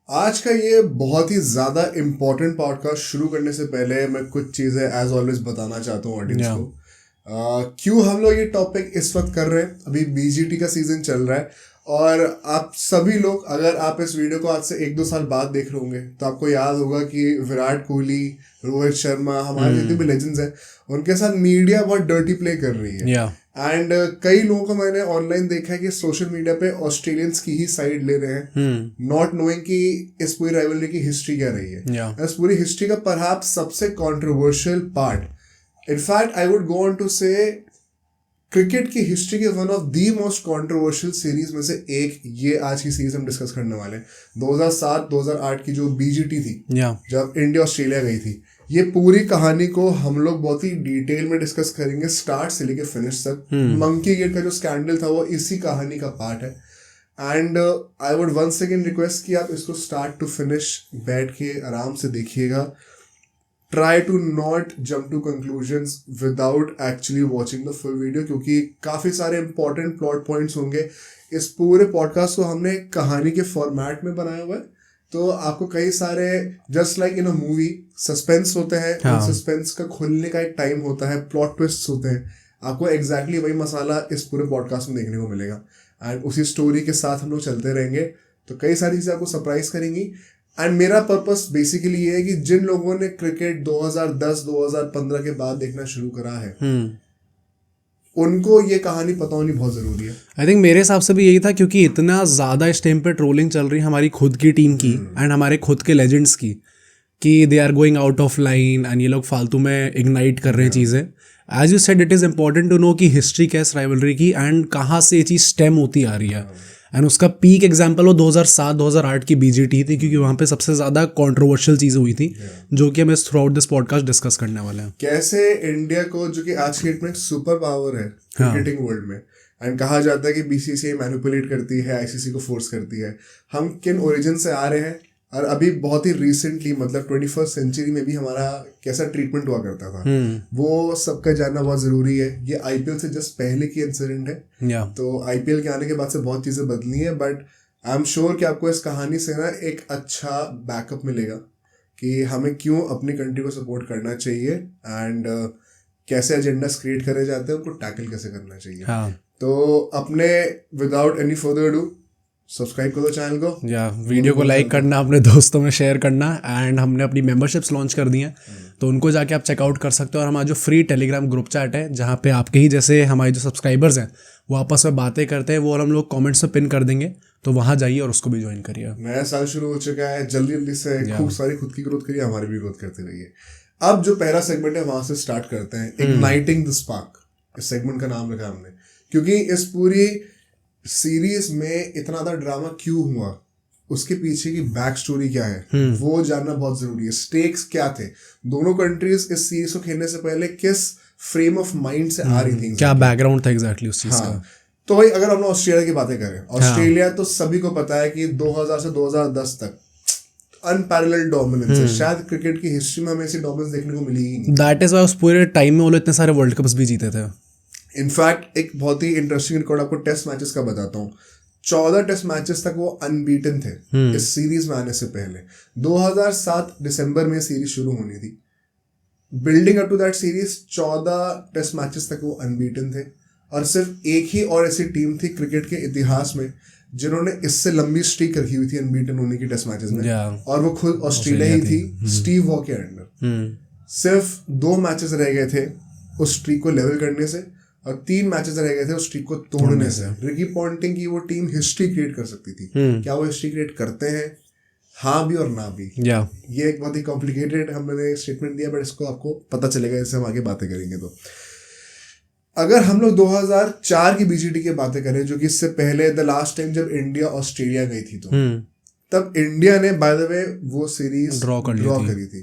आज का ये बहुत ही ज़्यादा इम्पोर्टेंट पॉडकास्ट शुरू करने से पहले मैं कुछ चीज़ें एज ऑलवेज बताना चाहता हूँ ऑडियंस Yeah. को। क्यों हम लोग ये टॉपिक इस वक्त कर रहे हैं, अभी बीजीटी का सीजन चल रहा है और आप सभी लोग अगर आप इस वीडियो को आज से 1-2 साल बाद देख रहे होंगे तो आपको याद होगा कि विराट कोहली, रोहित शर्मा, हमारे जितने भी लेजेंड्स हैं उनके साथ मीडिया बहुत डर्टी प्ले कर रही है। Yeah. एंड कई लोगों को मैंने ऑनलाइन देखा है कि सोशल मीडिया पे ऑस्ट्रेलियंस की ही साइड ले रहे हैं, नॉट नोइंग कि इस पूरी राइवलरी की हिस्ट्री क्या रही है। Yeah. इस पूरी हिस्ट्री का परहैप्स सबसे controversial part, in fact I would go on to say cricket की हिस्ट्री के one of the most controversial series में से एक ये आज की सीरीज हम डिस्कस करने वाले हैं। 2007-2008 की जो बीजीटी थी, Yeah. जब इंडिया ऑस्ट्रेलिया गई थी, ये पूरी कहानी को हम लोग बहुत ही डिटेल में डिस्कस करेंगे, स्टार्ट से लेके फिनिश तक। मंकी गेट का जो स्कैंडल था वो इसी कहानी का पार्ट है। And I would once again request कि आप इसको स्टार्ट टू फिनिश बैठ के आराम से देखिएगा। Try to not jump to conclusions without actually watching the full video, क्योंकि काफ़ी सारे इंपॉर्टेंट प्लॉट पॉइंट्स होंगे। इस पूरे पॉडकास्ट को हमने कहानी के फॉर्मेट में बनाया हुआ है, तो आपको कई सारे just like in a movie suspense होते हैं, हाँ. सस्पेंस का खुलने का एक टाइम होता है, प्लॉट ट्विस्ट होते हैं, आपको एग्जैक्टली वही मसाला इस पूरे पॉडकास्ट में देखने को मिलेगा। एंड उसी स्टोरी के साथ हम लोग चलते रहेंगे, तो कई सारी चीज़ें आपको सरप्राइज करेंगी। एंड मेरा पर्पस बेसिकली ये है कि जिन लोगों ने क्रिकेट 2010-2015 के बाद देखना शुरू करा है, उनको ये कहानी पता होनी बहुत ज़रूरी है। आई थिंक मेरे हिसाब से भी यही था, क्योंकि इतना ज़्यादा इस टाइम पे ट्रोलिंग चल रही है हमारी खुद की टीम की एंड हमारे खुद के लेजेंड्स की, कि they are going out of line and ये लोग फालतू में इग्नाइट कर रहे हैं चीज़ें। As you said, it is important to know कि हिस्ट्री क्या है इस राइवलरी की एंड कहाँ से ये चीज़ स्टेम होती आ रही है। एंड उसका पीक एग्जाम्पल वो 2007-2008 की बीजीटी थी, क्योंकि वहाँ पे सबसे ज़्यादा कंट्रोवर्शियल चीज़ें हुई थी, जो कि हम इस through out this podcast discuss करने वाले हैं। कैसे इंडिया को, जो कि आज की डेट में एक सुपर पावर है क्रिकेटिंग वर्ल्ड में, एंड कहा जाता है कि बीसीसीआई मैनिपुलेट करती है, आईसीसी को फोर्स करती है, हम किन ओरिजिन से आ रहे हैं, और अभी बहुत ही रिसेंटली मतलब 21st सेंचुरी में भी हमारा कैसा ट्रीटमेंट हुआ करता था, वो सबका जानना बहुत ज़रूरी है। ये आईपीएल से जस्ट पहले की इंसिडेंट है, या तो आईपीएल के आने के बाद से बहुत चीज़ें बदली हैं, बट आई एम श्योर कि आपको इस कहानी से ना एक अच्छा बैकअप मिलेगा कि हमें क्यों अपनी कंट्री को सपोर्ट करना चाहिए एंड कैसे एजेंडास क्रिएट करे जाते हैं, उनको टैकल कैसे करना चाहिए। हाँ, तो अपने without any further do subscribe करो चैनल को, या वीडियो को लाइक करना, अपने दोस्तों में शेयर करना। एंड हमने अपनी मेंबरशिप्स लॉन्च कर दी हैं, तो उनको जाके आप चेकआउट कर सकते हो। और हमारा जो फ्री टेलीग्राम ग्रुप चैट है, जहाँ पे आपके ही जैसे हमारे जो सब्सक्राइबर्स हैं वो आपस में बातें करते हैं, वो और हम लोग कमेंट्स में पिन कर देंगे, तो वहाँ जाइए और उसको भी ज्वाइन करिए। नया साल शुरू हो चुका है, जल्दी जल्दी से खूब सारी खुद की ग्रोथ करिए, हमारी भी ग्रोथ करते रहिए। अब जो पहला सेगमेंट है वहां से स्टार्ट करते हैं, इग्नाइटिंग द स्पार्क। इस सेगमेंट का नाम रखा हमने, क्योंकि इस पूरी सीरीज में इतना ज़्यादा ड्रामा क्यों हुआ, उसके पीछे की बैक स्टोरी क्या है, वो जानना बहुत जरूरी है। स्टेक्स क्या थे, दोनों कंट्रीज इस सीरीज को खेलने से पहले किस फ्रेम ऑफ माइंड से आ रही थी, क्या बैकग्राउंड था एग्जैक्टली उस चीज़ का। तो भाई अगर हम लोग ऑस्ट्रेलिया की बातें करें, ऑस्ट्रेलिया तो सभी को पता है कि 2000 से 2010 तक अनपैरेलल्ड डोमिनेंस है। शायद क्रिकेट की हिस्ट्री में हमें ऐसी डोमिनेंस देखने को मिली ही नहीं। दैट इज वाई उस पूरे टाइम में वो लोग इतने सारे वर्ल्ड कप्स भी जीते थे। इनफैक्ट एक बहुत ही इंटरेस्टिंग रिकॉर्ड आपको टेस्ट मैचेस का बताता हूँ। 14 टेस्ट मैचेस तक वो अनबीटन थे इस सीरीज में आने से पहले। 2007 दिसंबर में सीरीज शुरू होनी थी। Building up to that series 14 test matches तक वो अनबीटन थे, और सिर्फ एक ही और ऐसी टीम थी क्रिकेट के इतिहास में जिन्होंने इससे लंबी स्ट्रीक रखी हुई थी अनबीटन होने की टेस्ट मैचेस में, और वो खुद ऑस्ट्रेलिया ही थी, स्टीव वॉ के अंडर। सिर्फ 2 मैचेस रह गए थे उस स्ट्रीक को लेवल करने से, और 3 मैचेस रह गए थे उस स्ट्रीक को तोड़ने से। रिकी पॉन्टिंग की वो टीम हिस्ट्री क्रिएट कर सकती थी। क्या वो हिस्ट्री क्रिएट करते हैं? हाँ भी और ना भी। ये एक बहुत ही कॉम्प्लिकेटेड हमने स्टेटमेंट दिया, बट इसको आपको पता चलेगा जैसे हम आगे बातें करेंगे। तो अगर हम लोग 2004 की बीजीटी की बातें करें, जो कि इससे पहले द लास्ट टाइम जब इंडिया ऑस्ट्रेलिया गई थी, तो तब इंडिया ने बाय द वे वो सीरीज ड्रॉ करी थी।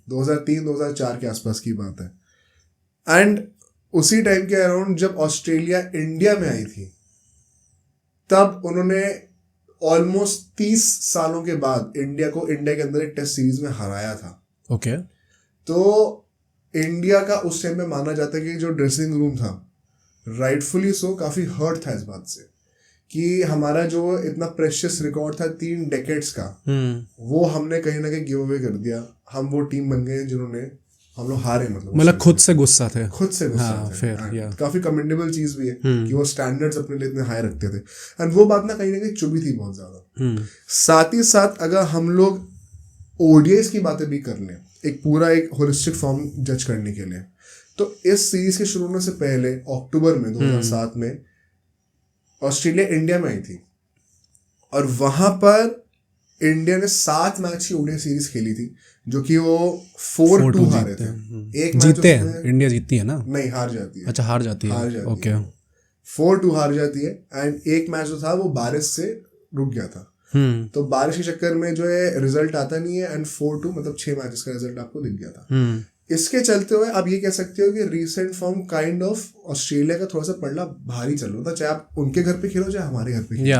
2003-2004 के आसपास की बात है। एंड उसी टाइम के अराउंड जब ऑस्ट्रेलिया इंडिया में आई थी, तब उन्होंने ऑलमोस्ट 30 सालों के बाद इंडिया को इंडिया के अंदर एक टेस्ट सीरीज में हराया था। ओके। तो इंडिया का उस टाइम में माना जाता है कि जो ड्रेसिंग रूम था, राइटफुली सो, काफी हर्ट था इस बात से कि हमारा जो इतना प्रेशियस रिकॉर्ड था 3 डेकेड्स का, वो हमने कहीं ना कहीं गिव अवे कर दिया। हम वो टीम बन गए जिन्होंने हम लोग हारे, मतलब खुद से गुस्सा थे, खुद से गुस्सा हाँ, थे। fair, And yeah. काफी कमेंडेबल चीज भी है कि वो स्टैंडर्ड्स अपने लिए इतने हाई रखते थे, एंड वो बात ना कहीं चुभी थी बहुत ज्यादा। साथ ही साथ अगर हम लोग ओडीआईस की बातें भी कर लें, एक पूरा एक होलिस्टिक फॉर्म जज करने के लिए, तो इस सीरीज के शुरू होने से पहले अक्टूबर में 2007 में ऑस्ट्रेलिया इंडिया में आई थी, और वहां पर इंडिया ने 7 मैच की ओडीआई सीरीज खेली थी, जो कि वो 4-2 हारे थे। एक मैच जीते हैं, इंडिया जीतती है ना? नहीं, हार जाती है। अच्छा, हार जाती है, ओके। 4-2 हार जाती है, एंड एक मैच जो था वो बारिश से रुक गया था, तो बारिश के चक्कर में जो है रिजल्ट आता नहीं है, एंड 4-2 मतलब 6 मैचेस का रिजल्ट आपको दिख गया था। इसके चलते हुए आप ये कह सकते हो कि recent form kind of Australia का थोड़ा सा पलड़ा भारी चल रहा था, चाहे आप उनके घर पे खेलो चाहे हमारे घर पे खेलो।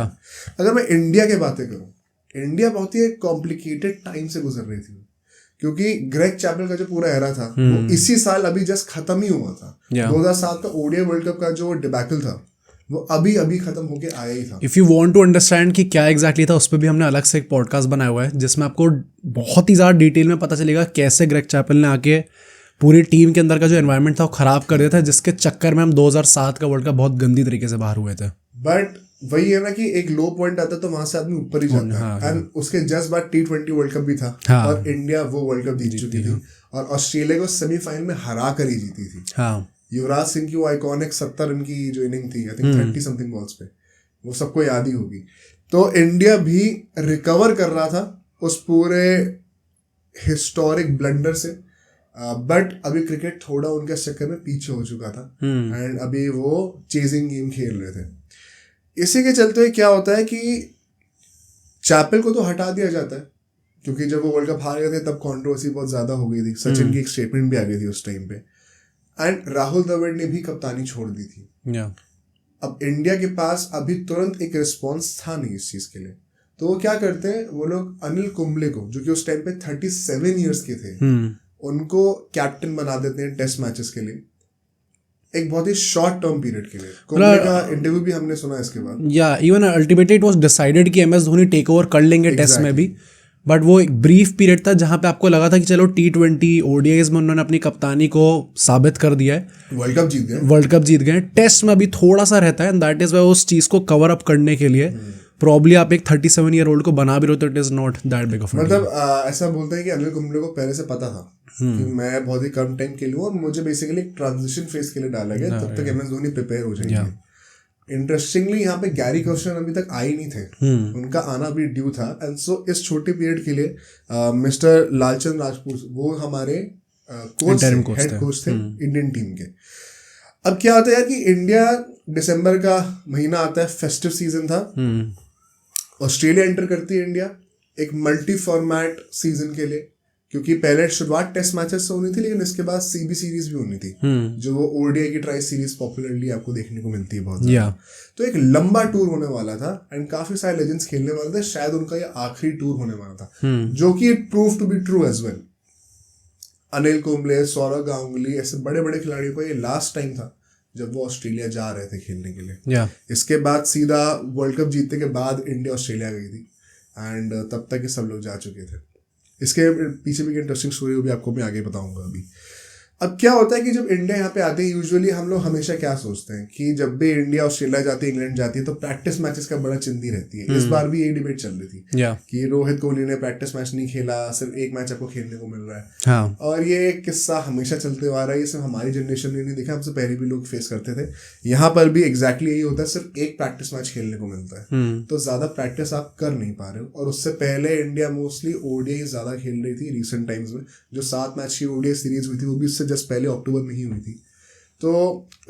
अगर मैं इंडिया की बातें करूं, इंडिया बहुत ही कॉम्प्लिकेटेड टाइम से गुजर रही थी, क्योंकि ग्रेग चैपल का जो पूरा एरा था वो इसी साल अभी जस्ट खत्म ही हुआ था। 2007 का ओडीआई वर्ल्ड कप का जो डिबैकल था वो अभी अभी खत्म होके आया ही था। If you want to understand कि क्या एग्जैक्टली था, उस पर भी हमने अलग से एक पॉडकास्ट बनाया हुआ है, जिसमें आपको बहुत ही ज़्यादा डिटेल में पता चलेगा कैसे ग्रेग चैपल ने आके पूरी टीम के अंदर का जो एनवायरनमेंट था वो खराब कर दिया था, जिसके चक्कर में हम 2007 का वर्ल्ड कप बहुत गंदी तरीके से बाहर हुए थे। बट वही है ना कि एक लो पॉइंट आता तो वहां से आदमी ऊपर ही जाता है, एंड उसके जस्ट बाद T20 वर्ल्ड कप भी था, और इंडिया वो वर्ल्ड कप जीत चुकी थी, और ऑस्ट्रेलिया को सेमीफाइनल में हरा कर ही जीती थी। युवराज सिंह की वो आइकॉनिक 70 रन की जो इनिंग थी, आई थिंक 30 समथिंग बॉल्स पे, वो सबको याद ही होगी। तो इंडिया भी रिकवर कर रहा था उस पूरे हिस्टोरिक ब्लंडर से, बट अभी क्रिकेट थोड़ा उनके चक्कर में पीछे हो चुका था, एंड अभी वो चेजिंग गेम खेल रहे थे। इसी के चलते हुए क्या होता है कि चैपल को तो हटा दिया जाता है, क्योंकि जब वो वर्ल्ड कप हार गए थे तब कंट्रोवर्सी बहुत ज्यादा हो गई थी, सचिन की एक स्टेटमेंट भी आ गई थी उस टाइम पे, एंड राहुल द्रविड़ ने भी कप्तानी छोड़ दी थी। अब इंडिया के पास अभी तुरंत एक रिस्पॉन्स था नहीं इस चीज के लिए, तो वो क्या करते हैं, वो लोग अनिल कुंबले को, जो कि उस टाइम पे 37 ईयर्स के थे, उनको कैप्टन बना देते हैं टेस्ट मैचेस के लिए, एक बहुत ही शॉर्ट टर्म पीरियड के लिए। कुंबले का इंटरव्यू भी हमने सुना इसके बाद। या even ultimately it was decided कि एमएस धोनी टेक ओवर कर लेंगे टेस्ट में भी, बट वो एक ब्रीफ पीरियड था जहां पे आपको लगा था कि चलो T20 ओडीआईज में उन्होंने अपनी कप्तानी को साबित कर दिया है, वर्ल्ड कप जीत गए, टेस्ट में अभी थोड़ा सा रहता है, एंड दैट इज वाई उस चीज को कवर अप करने के लिए प्रॉब्ली आप एक 37 ईयर ओल्ड को बना भी रहे हो तो it is not that big of, मतलब ऐसा बोलते हैं कि अनिल कुंबले को पहले से पता था कि मैं बहुत ही कम टाइम के लिए और मुझे बेसिकली एक ट्रांजिशन फेज के लिए डाला गया, तब तक एमएस धोनी प्रिपेयर हो जाएंगे। इंटरेस्टिंगली यहाँ पे गैरी कर्स्टन अभी तक आए नहीं थे, उनका आना भी ड्यू था, एंड सो इस छोटे पीरियड के लिए मिस्टर लालचंद राजपूत वो हमारे हेड कोच थे इंडियन टीम के। अब क्या होता है यार कि इंडिया दिसंबर का महीना आता है, फेस्टिव सीजन था, ऑस्ट्रेलिया एंटर करती है इंडिया एक मल्टी फॉर्मेट सीजन के लिए, क्योंकि पहले शुरुआत टेस्ट मैचेस से होनी थी, लेकिन इसके बाद सीबी सीरीज भी होनी थी, जो वो ओडीआई की ट्राई सीरीज पॉपुलरली आपको देखने को मिलती है बहुत ज्यादा। तो एक लंबा टूर होने वाला था, एंड काफी सारे लेजेंड्स खेलने वाले थे, शायद उनका ये आखिरी टूर होने वाला था, जो कि it prove to be true as well. Anil Kumble, Sourav Ganguly, ऐसे बड़े बड़े खिलाड़ियों को ये लास्ट टाइम था जब वो ऑस्ट्रेलिया जा रहे थे खेलने के लिए। इसके बाद सीधा वर्ल्ड कप जीतने के बाद इंडिया ऑस्ट्रेलिया गई थी, एंड तब तक ये सब लोग जा चुके थे। इसके पीछे भी इंटरेस्टिंग स्टोरी भी आपको मैं आगे बताऊंगा अभी। अब क्या होता है कि जब इंडिया यहाँ पे आते हैं, यूजुअली हम लोग हमेशा क्या सोचते हैं कि जब भी इंडिया ऑस्ट्रेलिया जाती है, इंग्लैंड जाती है, तो प्रैक्टिस मैचेस का बड़ा चिंदी रहती है। इस बार भी यही डिबेट चल रही थी कि रोहित कोहली ने प्रैक्टिस मैच नहीं खेला, सिर्फ एक मैच आपको खेलने को मिल रहा है। और ये किस्सा हमेशा चलते हुआ रहा है, ये सिर्फ हमारी जनरेशन ने नहीं देखा, हमसे पहले भी लोग फेस करते थे। यहाँ पर भी एग्जैक्टली यही होता है, सिर्फ एक प्रैक्टिस मैच खेलने को मिलता है, तो ज्यादा प्रैक्टिस आप कर नहीं पा रहे हो। और उससे पहले इंडिया मोस्टली ओडीआई ज्यादा खेल रही थी रिसेंट टाइम्स में, जो 7 मैच की ओडीआई सीरीज हुई थी वो भी इससे जस्ट पहले अक्टूबर में ही हुई थी, तो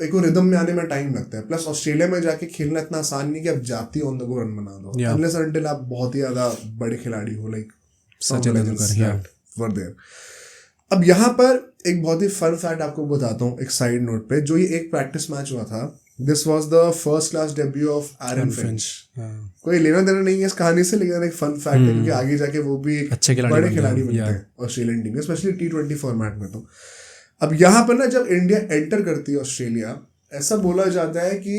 एक रिदम में आने में टाइम लगता है। प्लस ऑस्ट्रेलिया में जाके खेलना इतना आसान नहीं कि आप जाती ऑन द गो रन बना दो, अनलेस अनटिल आप बहुत ही ज्यादा बड़े खिलाड़ी हो, लाइक सचिन तेंदुलकर। अब यहाँ पर एक बहुत ही फन फैक्ट आपको बताता हूँ एक साइड नोट पे, जो ये एक प्रैक्टिस मैच हुआ था, this was the first class debut of Aaron Finch. कोई लेना देना नहीं है इस कहानी से, लेकिन एक फन फैक्ट है, क्योंकि आगे जाके वो भी एक बड़े खिलाड़ी बनते हैं ऑस्ट्रेलियन टीम में, स्पेशली T20 फॉर्मेट में। तो अब यहाँ पर ना जब इंडिया एंटर करती है ऑस्ट्रेलिया, ऐसा बोला जाता है कि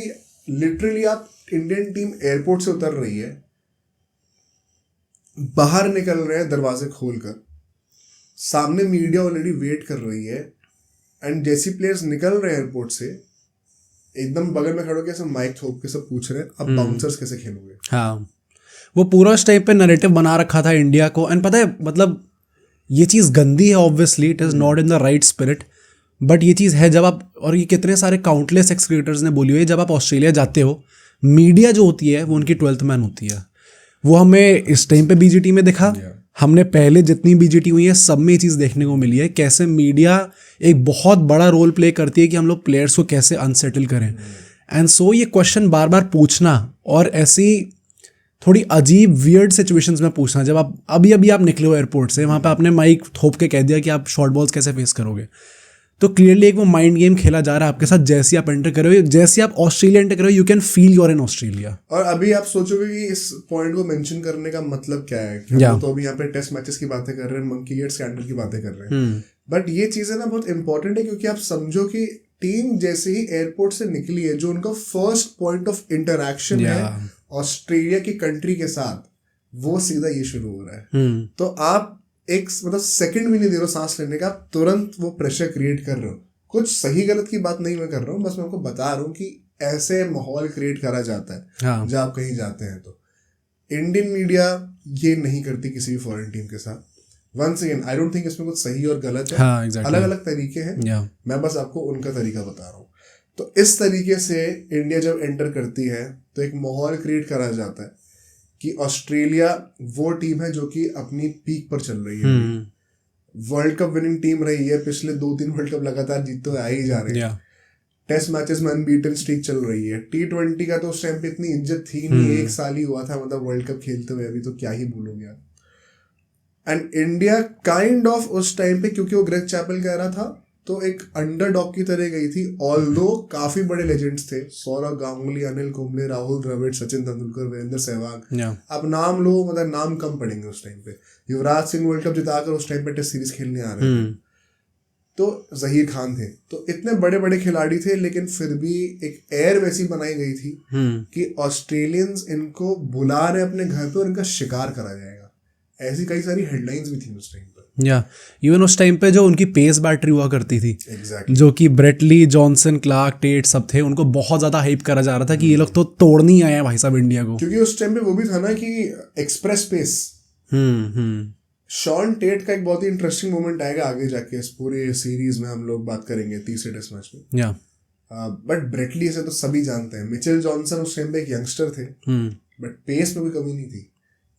लिटरली आप इंडियन टीम एयरपोर्ट से उतर रही है, बाहर निकल रहे हैं दरवाजे खोलकर, सामने मीडिया ऑलरेडी वेट कर रही है, एंड जैसी प्लेयर्स निकल रहे हैं एयरपोर्ट से, एकदम बगल में खड़े होकर सब माइक थोप के सब पूछ रहे हैं अब बाउंसर्स कैसे खेलोगे। हाँ, वो पूरा उस टाइप पे नैरेटिव बना रखा था इंडिया को। एंड पता है मतलब ये चीज़ गंदी है, obviously it is not in the right spirit, but ये चीज़ है जब आप, और ये कितने सारे काउंटलेस एक्स क्रिकेटर्स ने बोली हुई है, जब आप ऑस्ट्रेलिया जाते हो मीडिया जो होती है वो उनकी 12th मैन होती है। वो हमें इस टाइम पे बीजीटी में दिखा, हमने पहले जितनी बीजीटी हुई है सब में ये चीज़ देखने को मिली है, कैसे मीडिया एक बहुत बड़ा रोल प्ले करती है कि हम लोग प्लेयर्स को कैसे अनसेटल करें। एंड सो ये क्वेश्चन बार बार पूछना और ऐसी थोड़ी अजीब वियर्ड सिचुएशंस में पूछना, जब आप अभी आप निकले हो एयरपोर्ट से, वहाँ पे आपने माइक थोप के कह दिया कि आप शॉर्ट बॉल्स कैसे फेस करोगे, तो क्लियरली एक वो माइंड गेम खेला जा रहा है आपके साथ। जैसे ही आप एंटर कर रहे हो, जैसे आप ऑस्ट्रेलिया एंटर कर रहे हो, you can feel you're in Australia. और अभी आप सोचोगे कि इस पॉइंट को मेंशन करने का मतलब क्या है, तो अभी यहाँ पे टेस्ट मैचेस की बातें कर रहे हैं, मंकी गेट स्कैंडल की बातें कर रहे हैं, बट ये चीजें ना बहुत इंपॉर्टेंट है, क्योंकि आप समझो कि टीम जैसे ही एयरपोर्ट से निकली है, जो उनका फर्स्ट पॉइंट ऑफ इंटरैक्शन है ऑस्ट्रेलिया की कंट्री के साथ, वो सीधा ये शुरू हो रहा है। तो आप एक मतलब सेकंड भी नहीं दे रहे हो सांस लेने का, आप तुरंत वो प्रेशर क्रिएट कर रहे हो। कुछ सही गलत की बात नहीं मैं कर रहा हूँ, बस मैं आपको बता रहा हूँ कि ऐसे माहौल क्रिएट करा जाता है जब आप कहीं जाते हैं। तो इंडियन मीडिया ये नहीं करती किसी भी फॉरेन टीम के साथ। Once again I don't think इसमें कुछ सही और गलत है, अलग अलग तरीके हैं, मैं बस आपको उनका तरीका बता रहा हूँ। तो इस तरीके से इंडिया जब एंटर करती है तो एक माहौल क्रिएट करा जाता है कि ऑस्ट्रेलिया वो टीम है जो कि अपनी पीक पर चल रही है, वर्ल्ड कप विनिंग टीम रही है, पिछले 2-3 वर्ल्ड कप लगातार जीतते हुए आ ही जा रहे हैं, टेस्ट मैचेस में अनबीटन स्ट्रीक चल रही है, T20 का तो उस टाइम पे इतनी इज्जत थी नहीं, एक साल ही हुआ था मतलब वर्ल्ड कप खेलते हुए, अभी तो क्या ही बोलोगे आप। एंड इंडिया काइंड ऑफ उस टाइम पे, क्योंकि वो ग्रेग चैपल कह रहा था, तो एक अंडरडॉग की तरह गई थी, ऑल्दो काफी बड़े लेजेंड्स थे, सौरव गांगुली, अनिल कुंबले, राहुल द्रविड़, सचिन तेंदुलकर, वीरेंद्र सहवाग, अब नाम लो मतलब नाम कम पड़ेंगे उस टाइम पे। युवराज सिंह वर्ल्ड कप जिताकर उस टाइम पे टेस्ट सीरीज खेलने आ रहे थे, तो जहीर खान थे, तो इतने बड़े बड़े खिलाड़ी थे, लेकिन फिर भी एक एयर वैसी बनाई गई थी कि ऑस्ट्रेलियंस इनको बुला रहे अपने घर पे और इनका शिकार करा जाएगा। ऐसी कई सारी हेडलाइंस भी थी उस टाइम पर। इवन उस टाइम पे जो उनकी पेस बैटरी हुआ करती थी, जो कि ब्रेटली, जॉनसन, क्लार्क, टेट सब थे, उनको बहुत ज्यादा हाइप करा जा रहा था कि ये लोग तो तोड़नी आए हैं भाई साहब इंडिया को, क्योंकि उस टाइम पे वो भी था ना कि एक्सप्रेस पेस। शॉन टेट का एक बहुत ही इंटरेस्टिंग मोमेंट आएगा आगे जाके, इस पूरे सीरीज में हम लोग बात करेंगे तीसरे टेस्ट मैच में। बट ब्रेटली से तो सभी जानते हैं, मिचेल जॉनसन उस टाइम पे एक यंगस्टर थे, बट पेस में कोई कमी नहीं थी।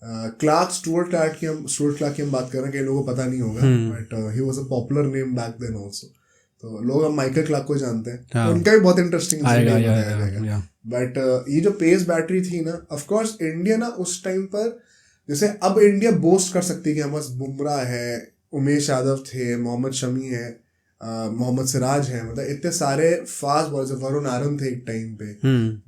क्लार्क, स्टुअर्ट क्लार्क की हम बात कर रहे हैं, कई लोगों को पता नहीं होगा, but he was a popular name back then also. तो लोग अब माइकल क्लार्क को जानते हैं, तो उनका भी बहुत इंटरेस्टिंग बताया जाएगा। बट ये जो पेस बैटरी थी ना, ऑफ कोर्स इंडिया ना उस टाइम पर, जैसे अब इंडिया बोस्ट कर सकती है कि हमारे बुमराह है, उमेश यादव थे, मोहम्मद शमी है, मोहम्मद सिराज है, मतलब इतने सारे फास्ट बॉलर्स, वरुण आरन थे एक टाइम पे,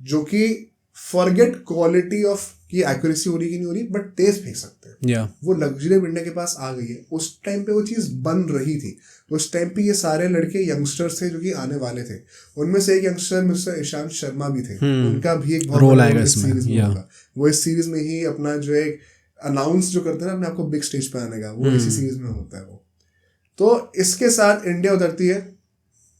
जो कि फॉरगेट क्वालिटी ऑफ की एक्यूरेसी हो रही कि नहीं हो रही, बट तेज फेंक सकते हैं। वो लग्जरी इंडिया के पास आ गई है। उस टाइम पे वो चीज बन रही थी। उस टाइम पे ये सारे लड़के यंगस्टर्स थे जो कि आने वाले थे। उनमें से एक यंगस्टर मिस्टर ईशांत शर्मा भी थे, उनका भी एक बहुत रोल आएगा इस सीरीज में होगा। वो इस सीरीज में ही अपना जो एक अनाउंस जो करते हैं ना अपने आपको बिग स्टेज पे आने का, वो इसी सीरीज में होता है वो। तो इसके साथ इंडिया उतरती है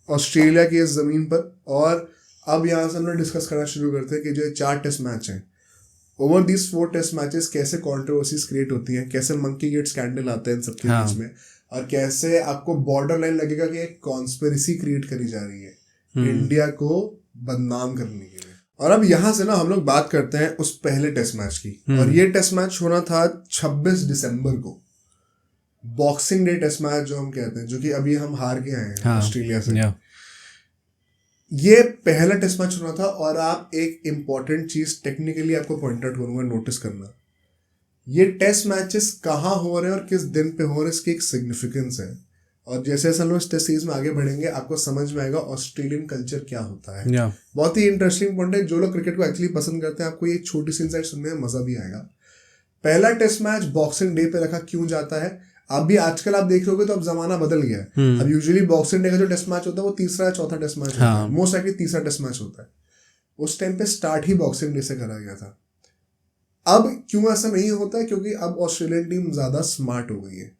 ऑस्ट्रेलिया की इस जमीन पर, और अब यहाँ से हम लोग डिस्कस करना शुरू करते हैं कि जो 4 टेस्ट मैच हैं, ओवर दीज 4 टेस्ट मैचेस कैसे कंट्रोवर्सीज क्रिएट होती हैं, कैसे मंकी गेट स्कैंडल आते हैं इन सबके बीच में, और कैसे आपको बॉर्डर लाइन लगेगा कि एक कॉन्स्पिरेसी क्रिएट करी जा रही है इंडिया को बदनाम करने के लिए। और अब यहाँ से ना हम लोग बात करते हैं उस पहले टेस्ट मैच की, और ये टेस्ट मैच होना था 26 दिसंबर को, बॉक्सिंग डे टेस्ट मैच जो हम कहते हैं, जो कि अभी हम हार के आए हैं ऑस्ट्रेलिया से। ये पहला टेस्ट मैच होना था, और आप एक इम्पॉर्टेंट चीज टेक्निकली आपको पॉइंट आउट करूंगा, नोटिस करना, ये टेस्ट मैचेस कहाँ हो रहे हैं और किस दिन पे हो रहे हैं, इसकी एक सिग्निफिकेंस है। और जैसे जैसे हम लोग इस टेस्ट सीरीज में आगे बढ़ेंगे, आपको समझ में आएगा ऑस्ट्रेलियन कल्चर क्या होता है। बहुत ही इंटरेस्टिंग पॉइंट है। जो लोग क्रिकेट को एक्चुअली पसंद करते हैं, आपको ये छोटी सी इनसाइट सुनने में मजा भी आएगा। पहला टेस्ट मैच बॉक्सिंग डे पे रखा क्यों जाता है? अभी आजकल आप देख रहे हो तो अब जमाना बदल गया है। अब यूजुअली बॉक्सिंग डे का जो टेस्ट मैच होता है वो तीसरा या चौथा टेस्ट मैच होता है, मोस्ट लाइकली तीसरा टेस्ट मैच होता है। उस टाइम पे स्टार्ट ही बॉक्सिंग डे से करा गया था। अब क्यों ऐसा नहीं होता है? क्योंकि अब ऑस्ट्रेलियन टीम ज्यादा स्मार्ट हो गई है।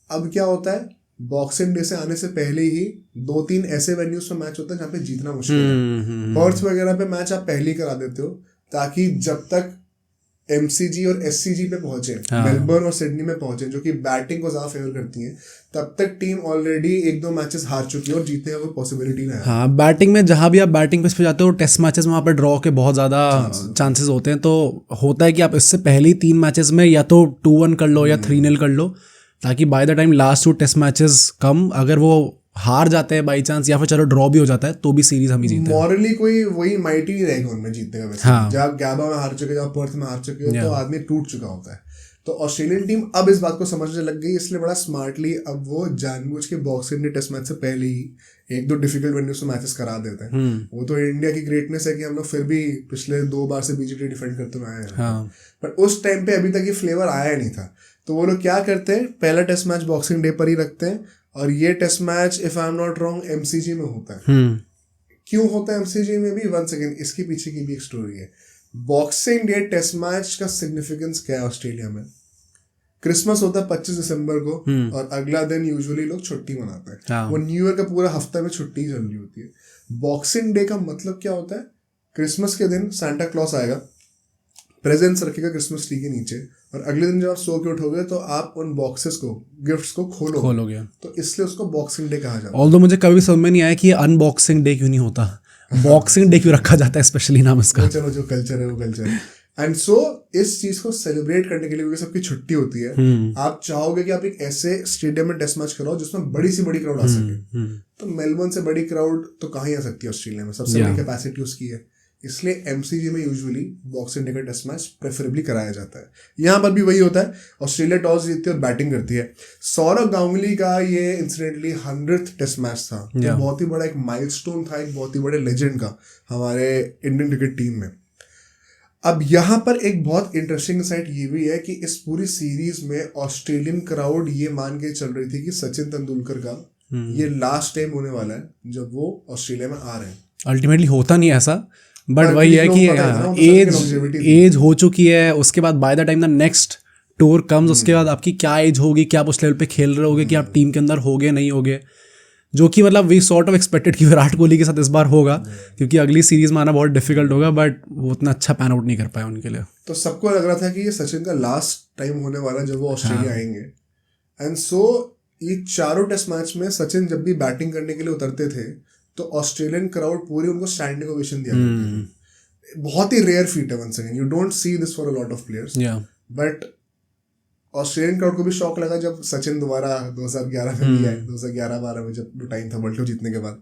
अब क्या होता है, बॉक्सिंग डे से आने से पहले ही 2-3 ऐसे वेन्यूज पे मैच होता है जहाँ पे जीतना मुश्किल है। पर्थ वगैरह पे मैच आप पहले ही करा देते हो, ताकि जब तक एमसीजी और एससीजी पे पहुंचे, मेलबर्न और सिडनी में पहुंचे, जो कि बैटिंग को ज्यादा फेवर करती हैं, तब तक टीम ऑलरेडी 1-2 मैचेस हार चुकी है और जीतने का कोई पॉसिबिलिटी नहीं है। हाँ, बैटिंग में जहाँ भी आप बैटिंग पे जाते हो, टेस्ट मैचेस में वहाँ पर ड्रॉ के बहुत ज़्यादा चांसेस होते हैं। तो होता है कि आप इससे पहले ही 3 मैचेस में या तो 2-1 कर लो या 3-0 कर लो, ताकि by the time last 2 test matches come, अगर वो हार जाते हैं बाई चांस या फिर चलो ड्रॉ भी हो जाता है तो भी सीरीज हम ही जीते हैं। मॉरली कोई वही माइटी नहीं रहेगा उनमें जीतने का। वैसे हाँ। जब आप गैबा में हार चुके, जब पर्थ में हार चुके हो, तो आदमी टूट चुका होता है। तो ऑस्ट्रेलियन टीम अब इस बात को समझने लग गई, इसलिए बड़ा स्मार्टली अब वो जानबूझ के बॉक्सिंग डे टेस्ट मैच से पहले ही 1-2 डिफिकल्ट वेन्यूज में मैचेस करा देते हैं। वो तो इंडिया की ग्रेटनेस है कि हम लोग फिर भी पिछले 2 बार से बीजीटी डिफेंड करते हुए आए हैं। हाँ। पर उस टाइम पे अभी तक ये फ्लेवर आया नहीं था। तो वो लोग क्या करते हैं, पहला टेस्ट मैच बॉक्सिंग डे पर ही रखते हैं, और ये test match if I am not wrong MCG में होता है। क्यों होता है एमसीजी में भी? 1 सेकेंड, इसके पीछे की भी एक स्टोरी है। बॉक्सिंग डे टेस्ट मैच का सिग्निफिकेंस क्या है ऑस्ट्रेलिया में? क्रिसमस होता है 25 दिसंबर को, और अगला दिन यूजुअली लोग छुट्टी मनाते हैं। हाँ। वो न्यू ईयर का पूरा हफ्ता में छुट्टी चल रही होती है। बॉक्सिंग डे का मतलब क्या होता है? क्रिसमस के दिन सांता क्लॉस आएगा, प्रेजेंट्स रखेगा क्रिसमस ट्री के नीचे, और अगले दिन जब आप सो के उठोगे तो आप उन बॉक्सेस को, गिफ्ट्स को खोलोगे। तो इसलिए उसको बॉक्सिंग डे कहा जाता है। ऑल्दो मुझे कभी समझ में नहीं आया कि ये अनबॉक्सिंग डे क्यों नहीं होता, बॉक्सिंग डे क्यों रखा जाता है स्पेशली नाम इसका। चलो, जो कल्चर है वो कल्चर है। एंड सो इस चीज को सेलिब्रेट करने के लिए, क्योंकि सबकी छुट्टी होती है, आप चाहोगे कि आप एक ऐसे स्टेडियम में टेस्ट मैच कराओ जिसमें बड़ी सी बड़ी क्राउड आ सके। तो मेलबर्न से बड़ी क्राउड तो कहाँ ही आ सकती है ऑस्ट्रेलिया में, सबसे बड़ी कैपेसिटी उसकी है। इसलिए एमसीजी में यूजुअली बॉक्सिंग डे का टेस्ट मैच प्रेफरेबली कराया जाता है। यहाँ पर भी वही होता है, ऑस्ट्रेलिया टॉस जीतती है और बैटिंग करती है। सौरव गांगुली का ये इंसिडेंटली 100th टेस्ट मैच था, तो बहुत ही बड़ा एक माइलस्टोन था, एक बहुत ही बड़े लेजेंड का हमारे इंडियन क्रिकेट टीम में। अब यहाँ पर एक बहुत इंटरेस्टिंग साइड ये भी है कि इस पूरी सीरीज में ऑस्ट्रेलियन क्राउड ये मान के चल रही थी कि सचिन तेंदुलकर का ये लास्ट टाइम होने वाला है जब वो ऑस्ट्रेलिया में आ रहे हैं। अल्टीमेटली होता नहीं ऐसा, बट वही है कि एज हो चुकी है। उसके बाद bye the time the next tour comes, उसके बाद आपकी क्या एज होगी, क्या आप उस लेवल पे खेल रहे होगे, कि आप टीम के अंदर होगे नहीं होगे, जो कि मतलब वी सॉर्ट ऑफ एक्सपेक्टेड कि विराट कोहली के साथ इस बार होगा, क्योंकि अगली सीरीज में आना बहुत डिफिकल्ट होगा, बट वो उतना अच्छा पैन आउट नहीं कर पाया उनके लिए। तो सबको लग रहा था कि ये सचिन का लास्ट टाइम होने वाला जब वो ऑस्ट्रेलिया आएंगे। एंड सो ये चारों टेस्ट मैच में सचिन जब भी बैटिंग करने के लिए उतरते थे तो ऑस्ट्रेलियन क्राउड पूरी उनको स्टैंडिंग ओवेशन दिया करती थी। बहुत ही रेयर फीट है, once again you don't see this for a lot of players, but Australian crowd को भी शौक लगा जब सचिन दोबारा 2011 में भी आए, 2011-12 में जब टाइम था वर्ल्ड कप जीतने के बाद।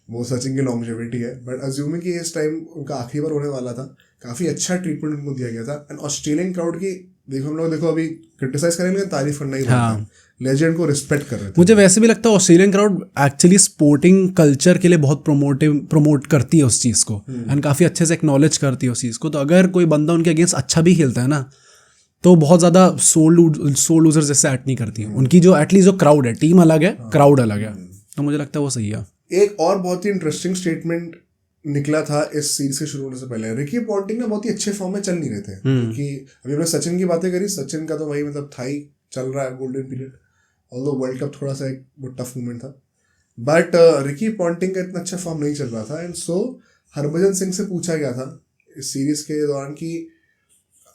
वो सचिन की लॉन्जेविटी है, बट अज्यूमिंग कि इस टाइम उनका आखिरी बार होने वाला था, काफी अच्छा ट्रीटमेंट उनको दिया गया था। एंड ऑस्ट्रेलियन क्राउड की देखो, हम लोग देखो अभी क्रिटिसाइज करेंगे लेकिन तारीफ करना ही बनता है, लेजेंड को रिस्पेक्ट कर रहे थे। मुझे वैसे भी लगता है Australian crowd actually sporting culture के लिए बहुत प्रमोट करती है उस चीज़ को, एंड काफ़ी अच्छे से एक्नॉलेज करती है उस चीज़ को। तो अगर कोई बंदा उनके अगेंस्ट अच्छा भी खेलता है ना, तो बहुत ज़्यादा सोल लूजर जैसे एक्ट नहीं करती है उनकी, जो एटलीस्ट जो क्राउड है, टीम अलग है, क्राउड अलग है, तो मुझे लगता है वो सही है। एक और बहुत ही इंटरेस्टिंग स्टेटमेंट निकला था इस सीरीज के शुरू होने से पहले। रिकी पॉन्टिंग ना बहुत ही अच्छे फॉर्म में चल नहीं रहे थे, क्योंकि अभी हमने सचिन की बातें करी, सचिन का तो वही मतलब था ही, चल रहा है golden period, although world cup थोड़ा सा एक वो टफ मोमेंट था, बट रिकी पॉन्टिंग का इतना अच्छा फॉर्म नहीं चल रहा था। एंड सो हरभजन सिंह से पूछा गया था इस सीरीज के दौरान कि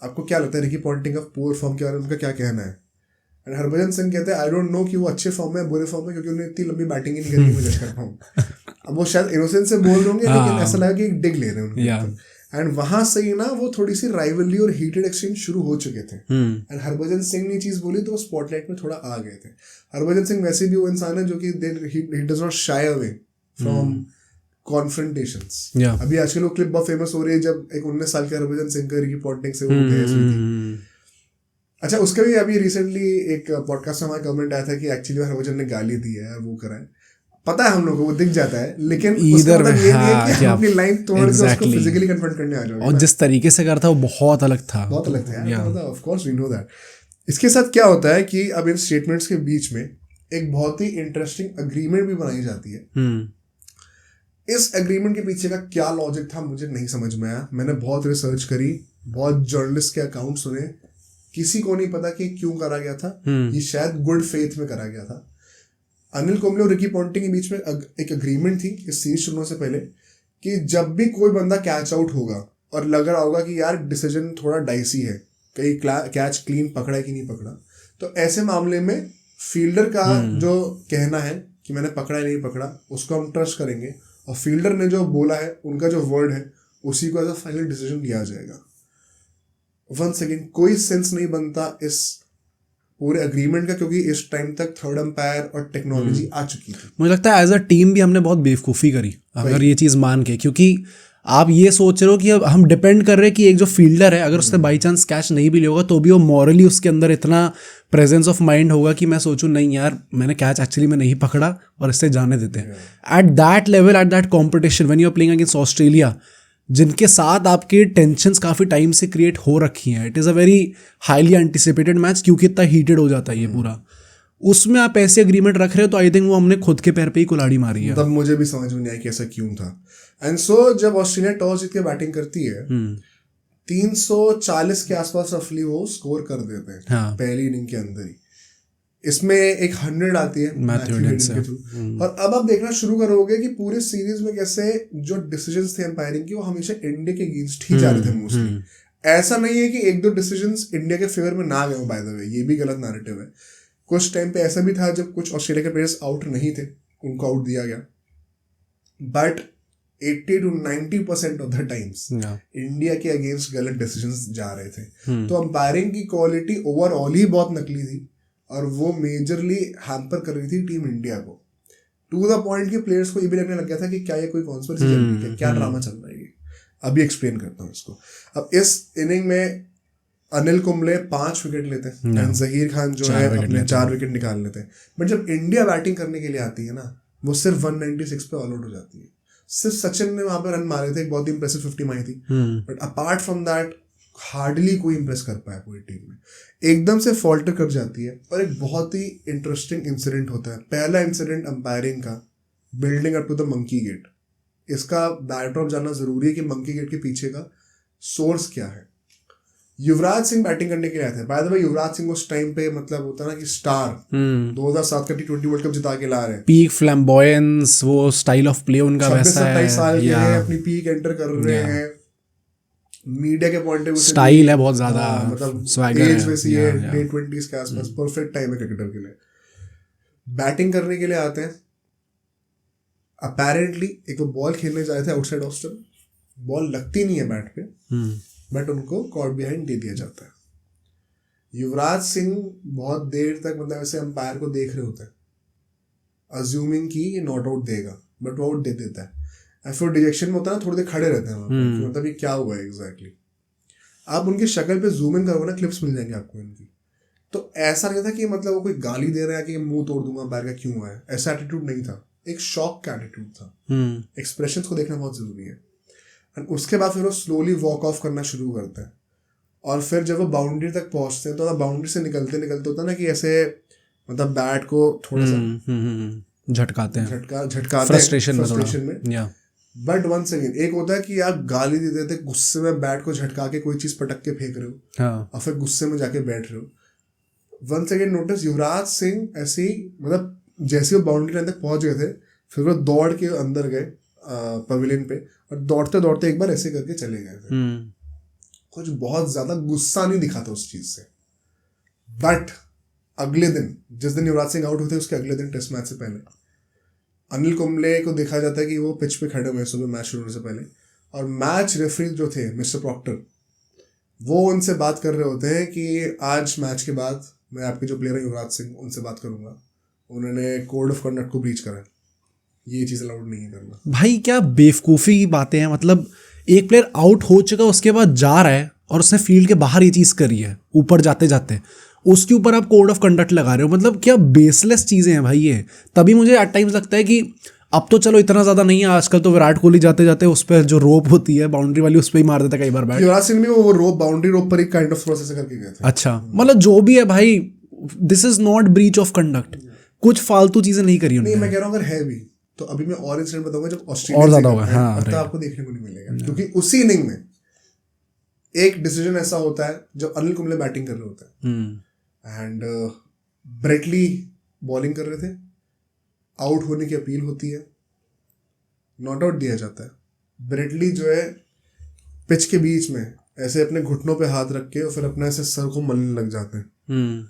आपको क्या लगता है रिकी पॉन्टिंग का पुअर फॉर्म के बारे में उनका क्या कहना है। एंड हरभजन सिंह कहते हैं आई डोंट नो कि वो अच्छे फॉर्म में है बुरे फॉर्म में, क्योंकि उन्हें इतनी लंबी बैटिंग ही नहीं करी, मैं जज कर पाऊँ। अब वो शायद इनोसेंस से बोल रहे होंगे, लेकिन ऐसा लगा कि एक डिग ले रहे हैं उनके। एंड वहां से ही ना वो थोड़ी सी राइवलरी और हीटेड एक्सचेंज शुरू हो चुके थे। एंड हरभजन सिंह ने चीज बोली तो वो स्पॉटलाइट में थोड़ा आ गए थे। हरभजन सिंह वैसे भी वो इंसान है जो कि he does not shy away from confrontations. अभी आजकल वो क्लिप बहुत फेमस हो रही है जब एक 19 साल के हरभजन सिंह का रिकी पॉन्टिंग से वो बहस हुई थी। अच्छा, उसका भी अभी रिसेंटली एक पॉडकास्ट में हमारा कमेंट आया था कि एक्चुअली हरभजन ने गाली दी है और वो करा है, पता है हम लोग को, वो दिख जाता है, लेकिन उसका मतलब ये नहीं है कि अपनी लाइन तोड़ के उसको फिजिकली कन्फ्रंट करने आ जाओगे। और जिस तरीके से करता वो बहुत अलग था, बहुत अलग था यार, मतलब of course we know that. इसके साथ क्या होता है कि अब इन स्टेटमेंट्स के बीच में एक बहुत ही इंटरेस्टिंग अग्रीमेंट भी बनाई जाती है। इस एग्रीमेंट के पीछे का क्या लॉजिक था मुझे नहीं समझ में आया। मैंने बहुत रिसर्च करी, बहुत जर्नलिस्ट के अकाउंट सुने, किसी को नहीं पता कि क्यों करा गया था। ये शायद गुड फेथ में करा गया था। अनिल कुंबले और रिकी पॉन्टिंग के बीच में एक एग्रीमेंट थी इस सीरीज शुरू होने से पहले कि जब भी कोई बंदा कैच आउट होगा और लग रहा होगा कि यार डिसीजन थोड़ा डाइसी है, कहीं कैच क्लीन पकड़ा है कि नहीं पकड़ा, तो ऐसे मामले में फील्डर का जो कहना है कि मैंने पकड़ा है नहीं पकड़ा, उसको हम ट्रस्ट करेंगे और फील्डर ने जो बोला है, उनका जो वर्ड है, उसी को एज अ फाइनल डिसीजन लिया जाएगा। वन सेकेंड, कोई सेंस नहीं बनता इस पूरे एग्रीमेंट का, क्योंकि इस टाइम तक थर्ड अंपायर और टेक्नोलॉजी आ चुकी थी। मुझे लगता है एज अ टीम भी हमने बहुत बेवकूफ़ी करी अगर ये चीज़ मान के, क्योंकि आप ये सोच रहे हो कि अब हम डिपेंड कर रहे हैं कि एक जो फील्डर है अगर उसने बाई चांस कैच नहीं भी लिया होगा तो भी वो मॉरली उसके अंदर इतना प्रेजेंस ऑफ माइंड होगा कि मैं सोचूं नहीं यार मैंने कैच एक्चुअली में नहीं पकड़ा और इससे जाने देते हैं। At that level, at that competition, when you are playing against Australia, जिनके साथ आपकी टेंशन्स काफ़ी टाइम से क्रिएट हो रखी हैं, it is a very highly anticipated match क्योंकि इतना हीटेड हो जाता है ये पूरा, उसमें आप ऐसे एग्रीमेंट रख रहे हो तो आई थिंक वो हमने खुद के पैर पे ही कुल्हाड़ी मारी है। तब मुझे भी समझ में नहीं आया कि ऐसा क्यों था। एंड सो जब ऑस्ट्रेलिया टॉस जीत के बैटिंग करती है 340 के आसपास रफली वो स्कोर कर देते हैं पहली इनिंग के अंदर ही। इसमें एक 100 आती है मैथ्यू हेडिन के थ्रू। और अब आप देखना शुरू करोगे कि पूरे सीरीज में कैसे जो डिसीजंस थे एम्पायरिंग की वो हमेशा इंडिया के अगेंस्ट ही जा रहे थे मोस्टली। ऐसा नहीं है कि एक दो डिसीजंस इंडिया के फेवर में ना गए, बाय द वे ये भी गलत नैरेटिव है। कुछ टाइम पे ऐसा भी था जब कुछ ऑस्ट्रेलिया के प्लेयर्स आउट नहीं थे, उनको आउट दिया गया, but 80 to 90% of the times India के अगेंस्ट गलत डिसीजंस जा रहे थे। तो अंपायरिंग की क्वालिटी ओवरऑल ही बहुत नकली थी और वो मेजरली हैम्पर कर रही थी टीम इंडिया को, टू द पॉइंट कि प्लेयर्स को ये भी लगने लग गया था कि क्या ये कोई कॉन्स्पिरेसी चल रही है, क्या ड्रामा चल रहा है ये। अभी एक्सप्लेन करता हूँ इसको। अब इस इनिंग में अनिल कुंबले 5 विकेट लेते हैं एंड जहीर खान जो है अपने 4 विकेट निकाल लेते हैं। बट जब इंडिया बैटिंग करने के लिए आती है ना, वो सिर्फ 196 पे ऑल आउट हो जाती है। सिर्फ सचिन ने वहां पे रन मारे थे, एक बहुत ही इंप्रेसिव 50 मारी थी, but apart from that hardly कोई इंप्रेस कर पाया पूरी टीम में। एकदम से फॉल्टर कर जाती है। और एक बहुत ही इंटरेस्टिंग इंसिडेंट होता है, पहला इंसिडेंट अंपायरिंग का, building up to the monkey gate. इसका बैकड्रॉप जानना जरूरी है कि मंकी गेट के पीछे का सोर्स क्या है। युवराज सिंह बैटिंग करने के लिए आए थे। By the way Yuvraj Singh उस टाइम पे मतलब होता ना कि स्टार 2007 का T20 वर्ल्ड कप जिता के ला रहे हैं, पीक फ्लैम्बॉयंस, वो स्टाइल ऑफ प्ले उनका वैसा है, 27 साल के हैं, अपनी पीक एंटर कर रहे हैं। मीडिया के पॉइंट ऑफ व्यू स्टाइल है बहुत ज्यादा, मतलब स्वैगर एज वैसी है, late 20s के आसपास, परफेक्ट टाइम है क्रिकेटर के लिए। बैटिंग करने के लिए आते हैं। अपेरेंटली एक तो बॉल खेलने जाए थे आउटसाइड ऑफ स्टंप, बॉल लगती नहीं है बैट पे, बट उनको कॉर्ड बिहाइंड दे दिया जाता है। युवराज सिंह बहुत देर तक मतलब ऐसे अंपायर को देख रहे होते हैं, अज्यूमिंग कि ये नॉट आउट देगा, बट वो आउट दे देता है। और फिर डिजेक्शन में होता है ना, थोड़ी देर खड़े रहते हैं वहाँ पे, मतलब ये क्या हुआ है एग्जैक्टली। आप उनकी शक्ल पे जूम इन करोगे ना, क्लिप्स मिल जाएंगे आपको इनकी। तो ऐसा नहीं था कि मतलब वो कोई गाली दे रहा है कि मुंह तोड़ दूंगा अंपायर का, क्यों हुआ है, ऐसा एटीट्यूड नहीं था। एक शॉक का एटीट्यूड था। एक्सप्रेशंस को देखना बहुत जरूरी है। एंड उसके बाद फिर वो स्लोली वॉक ऑफ करना शुरू करते हैं। और फिर जब वो बाउंड्री तक पहुंचते हैं तो बाउंड्री से निकलते निकलते होता है ना कि ऐसे मतलब बैट को थोड़ा सा झटकाते हैं फ्रस्ट्रेशन में। बट वन सेकेंड, एक होता है कि आप गाली दे देते गुस्से में बैट को झटका के कोई चीज पटक के फेंक रहे हो और फिर गुस्से में जाके बैठ रहे हो। One second notice, Yuvraj Singh ऐसे ही मतलब जैसे वो बाउंड्री लाइन तक पहुंच गए थे, फिर वो दौड़ के अंदर गए पवेलियन पे और दौड़ते दौड़ते एक बार ऐसे करके चले गए थे। कुछ बहुत ज्यादा गुस्सा नहीं दिखा था उस चीज से। बट अगले दिन, जिस दिन युवराज सिंह आउट होते उसके अगले दिन टेस्ट मैच से पहले अनिल कुंबले को देखा जाता है कि वो पिच पे खड़े हुए सुबह मैच शुरू होने से पहले, और मैच रेफरी जो थे मिस्टर प्रॉक्टर, वो उनसे बात कर रहे होते हैं कि आज मैच के बाद मैं आपके जो प्लेयर है युवराज सिंह, उनसे बात करूंगा, उन्होंने कोड ऑफ कंडक्ट को ब्रीच करा, ये चीज़ अलाउड नहीं है करना। भाई क्या बेवकूफ़ी की बातें हैं। मतलब एक प्लेयर आउट हो चुका, उसके बाद जा रहा है और उसने फील्ड के बाहर ये चीज़ करी है, ऊपर जाते जाते उसके ऊपर आप कोड ऑफ कंडक्ट लगा रहे हो। मतलब क्या बेसलेस चीज़ें हैं भाई ये। तभी मुझे एट टाइम्स लगता है कि अब तो चलो इतना ज़्यादा नहीं है, आजकल तो विराट कोहली जाते जाते उस पर जो रोप होती है बाउंड्री वाली, उस पर ही मार देता है कई बार बैट। युवराज सिंह भी वो रोप, बाउंड्री रोप पर ही काइंड ऑफ प्रोसेस करके गए थे। अच्छा, मतलब जो भी है भाई, this is not breach of conduct, कुछ फालतू चीज़ें नहीं करी उन्होंने। नहीं, मैं कह रहा हूँ अगर है भी तो अभी मैं और इंसिडेंट बताऊंगा जब और ऑस्ट्रेलिया ज्यादा होगा, हाँ, तब आपको देखने को नहीं मिलेगा, क्योंकि उसी इनिंग में एक डिसीजन ऐसा होता है जब अनिल कुंबले बैटिंग कर रहे होते हैं एंड ब्रेटली बॉलिंग कर रहे थे, आउट होने की अपील होती है, नॉट आउट दिया जाता है। ब्रेटली जो है पिच के बीच में ऐसे अपने घुटनों पे हाथ रख के और फिर अपने ऐसे सर को मलने लग जाते हैं